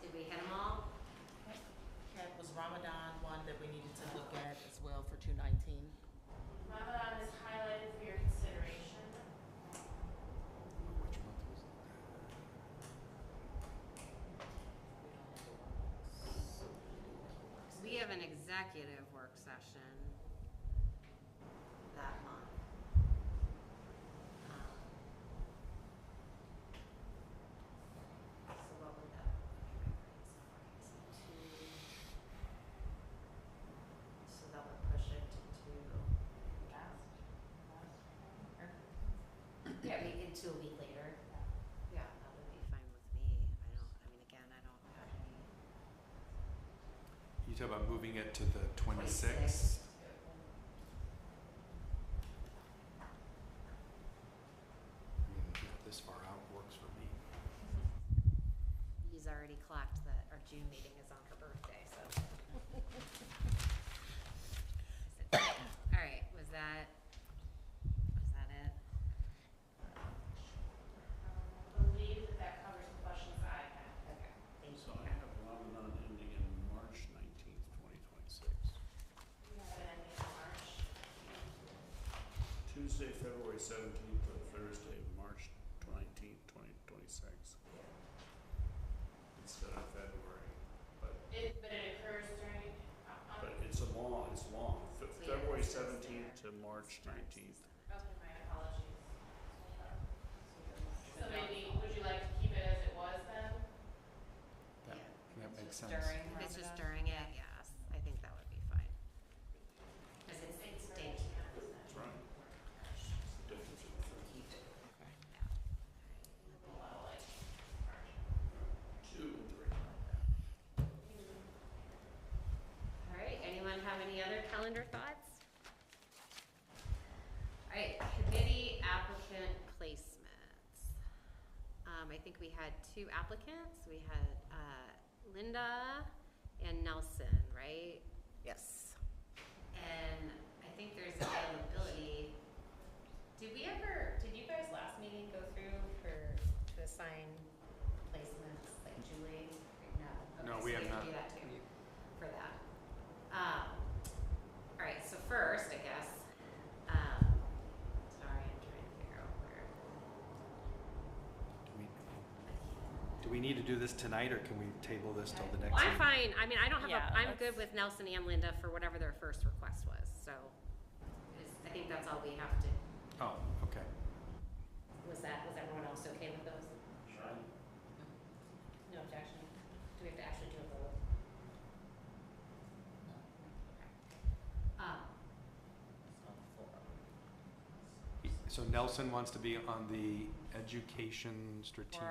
Did we hit them all? Kat, was Ramadan one that we needed to look at as well for 219? Ramadan is highlighted for your consideration. Which month was it? We have an executive work session that month. So what would that be? So that would push it to yeah, into a week later. Yeah, that would be fine with me. Again, I don't have any. You talk about moving it to the 26th? 26th. I mean, yeah, this far out works for me. He's already clocked that our June meeting is on her birthday, so. All right, was that it? I believe that covers the questions I had. Okay, thank you. So I have Ramadan ending in March 19th, 2026. We have an ending in March. Tuesday, February 17th, or Thursday, March 19th, 2026. Instead of February, but But it occurs during. it's long. Yeah, February it says 17th to there. March 19th. Okay, my apologies. So maybe, would you like to keep it as it was then? That makes sense. During If it's just Ramadan? during it, yes, I think that would be fine. Because it's daytime. That's right. Difference in Keep it. Okay. two and three. All right, anyone have any other calendar thoughts? All right, committee applicant placements. I think we had 2 applicants. We had Linda and Nelson, right? Yes. And I think there's availability. Did you guys last meeting go through to assign placements, like Julie? No. No, Okay, we so have have not. to do that too, for that. All right, so first, I guess, sorry, I'm trying to figure out where. Do we need to do this tonight, or can we table this till the next Well, meeting? I'm fine. I mean, I don't have Yeah, I'm let's- good with Nelson and Linda for whatever their first request was, so I think that's all we have to. Oh, okay. Was everyone else okay with those? Sure. No objection? Do we have to actually do a vote? So Nelson wants to be on the education strategic?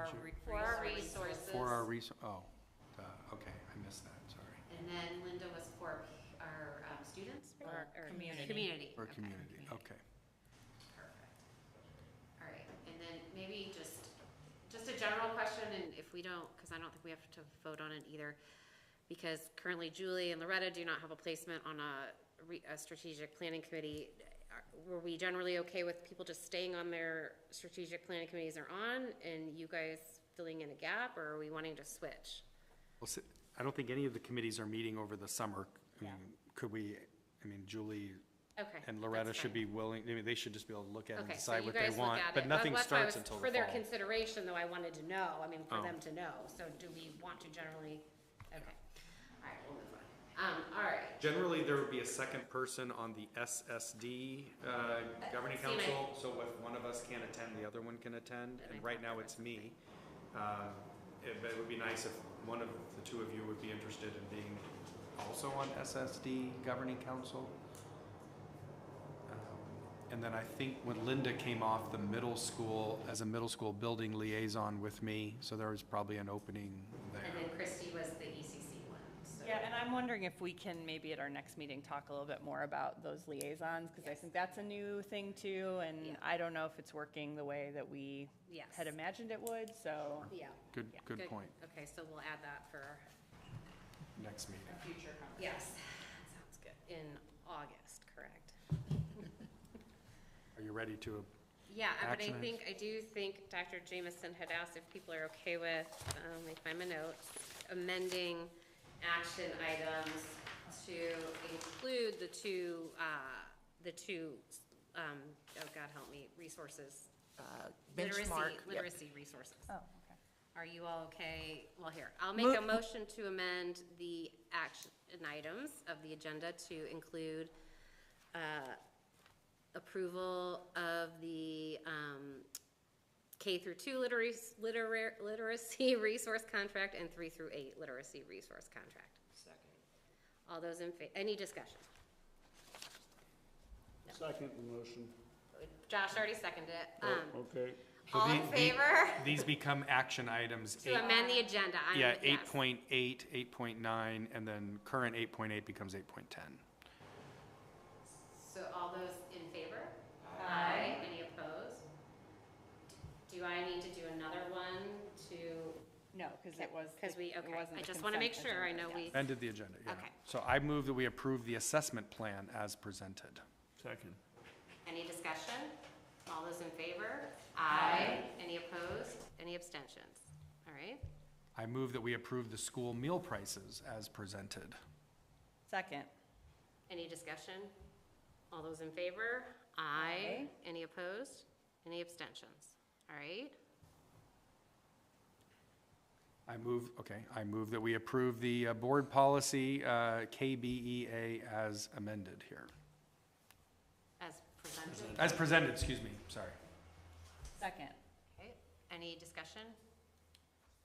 For our resources. For our okay, I missed that, sorry. And then Linda was for our students? Or community. Community. Or okay. community, okay. Perfect. All right, and then maybe just a general question, and if we don't, because I don't think we have to vote on it either, because currently Julie and Loretta do not have a placement on a strategic planning committee. Were we generally okay with people just staying on their strategic planning committees they're on, and you guys filling in a gap, or are we wanting to switch? Well, I don't think any of the committees are meeting over the summer. I mean, Yeah. could we, Julie Okay, And Loretta that's should fine. be willing, I mean, they should just be able to look at it and Okay, so decide you what they guys look want. at But it. nothing That's why I starts was- until the For their fall. consideration, though, I wanted to know, I mean, for Oh. them to know. So do we want to generally, okay. All right, we'll move on. All right. Generally, there would be a second person on the SSD governing See, and I- council, so if one of us can't attend, the other one can attend, and right now it's me. But it would be nice if one of the two of you would be interested in being also on SSD governing council. And then I think when Linda came off the middle school, as a middle school building liaison with me, so there was probably an opening there. And then Christy was the ECC one, so. Yeah, and I'm wondering if we can maybe at our next meeting talk a little bit more about those liaisons, because I think that's a new thing too, and Yeah. I don't know if it's working the way that we Yes. had imagined it would, so. Yeah. Good, Yeah. good point. Okay, so we'll add that for Next meeting. Future conversation. yes, sounds good. In August, correct? Are you ready to? Yeah, but Action I do think Dr. Jameson had asked if people are okay with, let me find my notes, amending action items to include the two, oh God help me, resources. Benchmark, yep. Literacy resources. Oh, okay. Are you all okay? Well, here, I'll make a motion to amend the action items of the agenda to include approval of the K through 2 literacy resource contract and 3 through 8 literacy resource contract. Second. All those in any discussion? Second the motion. Josh already seconded it. Okay. So All in favor? These become action items. To amend the agenda. Yeah, Yes. 8.8, 8.9, and then current 8.8 becomes 8.10. So all those in favor? Aye. Any opposed? Do I need to do another one to? No, because it was. Because we, it okay, wasn't I the just want to make consent sure, I agenda, know we. yes. Amended the agenda, yeah. Okay. So I move that we approve the assessment plan as presented. Second. Any discussion? All those in favor? Aye. Any opposed? Any abstentions? All right. I move that we approve the school meal prices as presented. Second. Any discussion? All those in favor? Aye. Aye. Any opposed? Any abstentions? All right. I move that we approve the board policy, KBEA as amended here. As presented? As presented, excuse me, sorry. Second. Okay. Any discussion?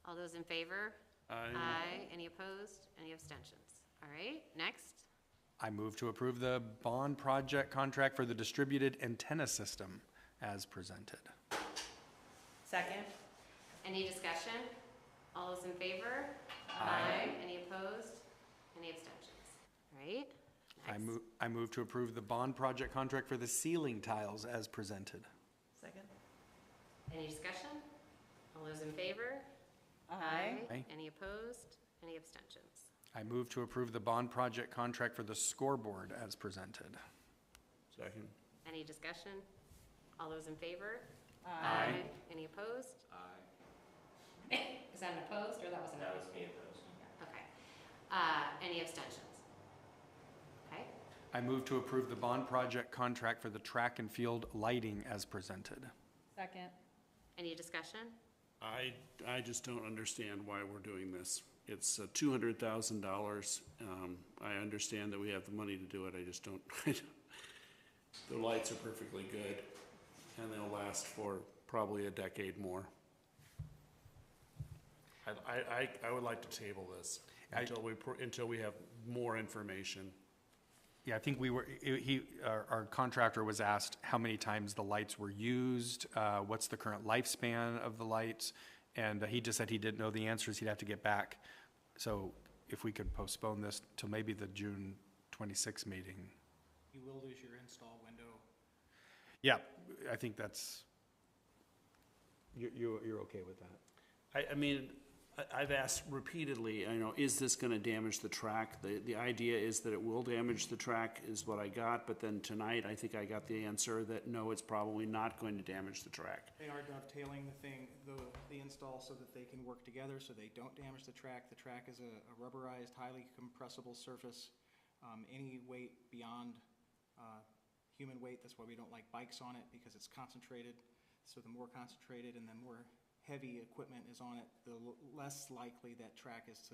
All those in favor? Aye. Any opposed? Any abstentions? All right, next. I move to approve the bond project contract for the distributed antenna system as presented. Second. Any discussion? All those in favor? Aye. Any opposed? Any abstentions? All right, next. I move to approve the bond project contract for the ceiling tiles as presented. Second? Any discussion? All those in favor? Aye. Aye. Any opposed? Any abstentions? I move to approve the bond project contract for the scoreboard as presented. Second. Any discussion? All those in favor? Aye. Any opposed? Aye. Is that an opposed, or that was an? That was me opposed. Okay. Any abstentions? Okay. I move to approve the bond project contract for the track and field lighting as presented. Second. Any discussion? I just don't understand why we're doing this. It's $200,000. I understand that we have the money to do it. I just don't. The lights are perfectly good, and they'll last for probably a decade more. I would like to table this until we have more information. Yeah, I think our contractor was asked how many times the lights were used, what's the current lifespan of the lights, and he just said he didn't know the answers, he'd have to get back. So if we could postpone this till maybe the June 26th meeting. You will lose your install window. Yeah, I think that's, you're okay with that? I mean, I've asked repeatedly, is this going to damage the track? The idea is that it will damage the track is what I got, but then tonight I think I got the answer that no, it's probably not going to damage the track. They are dovetailing the install so that they can work together so they don't damage the track. The track is a rubberized, highly compressible surface. Any weight beyond human weight. That's why we don't like bikes on it, because it's concentrated. So the more concentrated and the more heavy equipment is on it, the less likely that track is to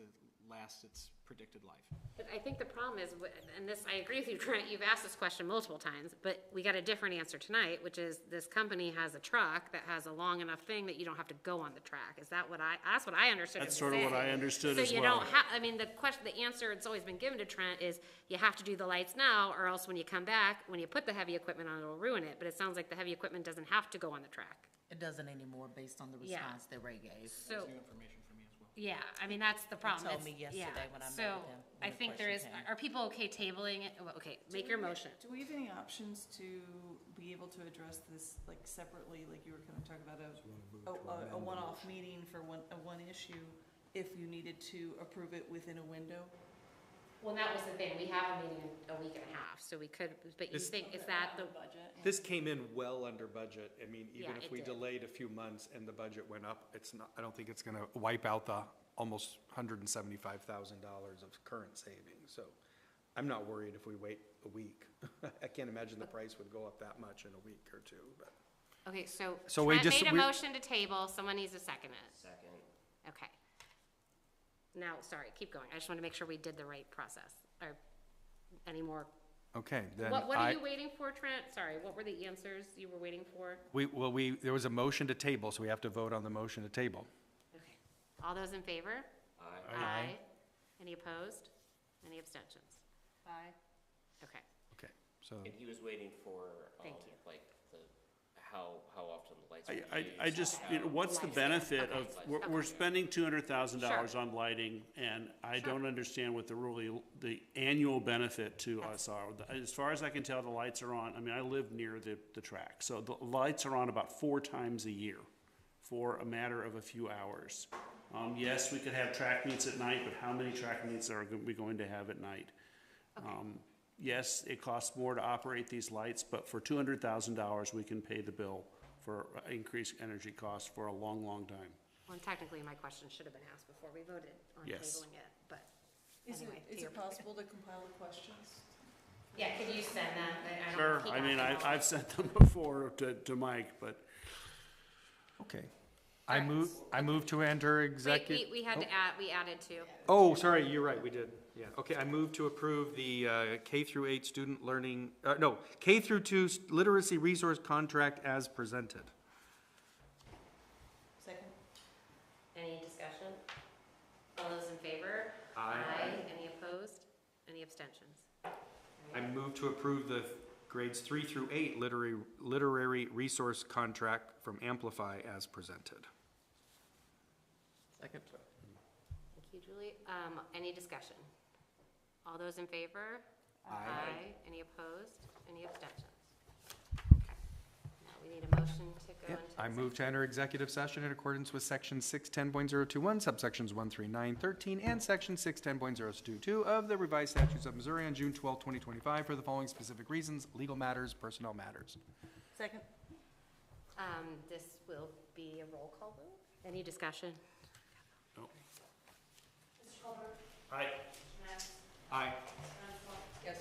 last its predicted life. But I think the problem is, and this, I agree with you, Trent, you've asked this question multiple times, but we got a different answer tonight, which is this company has a truck that has a long enough thing that you don't have to go on the track. Is that what that's what I understood? That's sort of what I understood as well. So you don't have, I mean, the answer that's always been given to Trent is you have to do the lights now, or else when you come back, when you put the heavy equipment on, it'll ruin it. But it sounds like the heavy equipment doesn't have to go on the track. It doesn't anymore based on the response that Ray gave. So, That's new information for me as well. yeah, I mean, that's the problem. told me yesterday when I met with him, So, when I the think there is, question came. are people okay tabling it? Well, okay, make your motion. Do we have any options to be able to address this like separately, like you were kind of talking about a one-off meeting for one issue, if you needed to approve it within a window? Well, that was the thing, we have a meeting in a week and a half, so we could, but you think, is that the budget? This came in well under budget. I mean, even Yeah, if it we did. delayed a few months and the budget went up, it's not, I don't think it's gonna wipe out the almost $175,000 of current savings. So I'm not worried if we wait a week. I can't imagine the price would go up that much in a week or two, but. Okay, so we Trent just- made a we- motion to table, someone needs to second it. Second. Okay. Now, sorry, keep going, I just want to make sure we did the right process, or any more. Okay, then What are you waiting for, Trent? Sorry, what were the answers you were waiting for? there was a motion to table, so we have to vote on the motion to table. Okay. All those in favor? Aye. Aye. Any opposed? Any abstentions? Aye. Okay, Okay, so. And he was waiting for, Thank you. like, how often the lights are used. I just, you know, what's the benefit of, we're spending $200,000 on lighting, and I don't understand what the annual benefit to us are. As far as I can tell, the lights are on, I mean, I live near the track, so the lights are on about 4 times a year for a matter of a few hours. Yes, we could have track meets at night, but how many track meets are we going to have at night? Yes, it costs more to operate these lights, but for $200,000, we can pay the bill for increased energy costs for a long, long time. well, and technically, my question should have been asked before we voted on Yes. tabling it, but Is anyway. it possible to compile the questions? Yeah, could you send that? I don't Sure, keep I mean, asking all I've sent them before to Mike, but. Okay. I move to enter executive. We had to add, we added to. Oh, sorry, you're right, we did, yeah. Okay, I move to approve the K through 8 student learning, K through 2 literacy resource contract as presented. Second? Any discussion? All those in favor? Aye. Any opposed? Any abstentions? I move to approve the grades 3 through 8 literary resource contract from Amplify as presented. Second. Thank you, Julie. Any discussion? All those in favor? Aye. Any opposed? Any abstentions? Okay. Now we need a motion to go into. I move to enter executive session in accordance with section 610.021, subsections 13913, and section 610.022 of the revised statutes of Missouri on June 12, 2025, for the following specific reasons: legal matters, personnel matters. Second? This will be a roll call vote. Any discussion? No. Mr. Colbert? Aye. Matt? Aye. Ms. Renzel? Yes.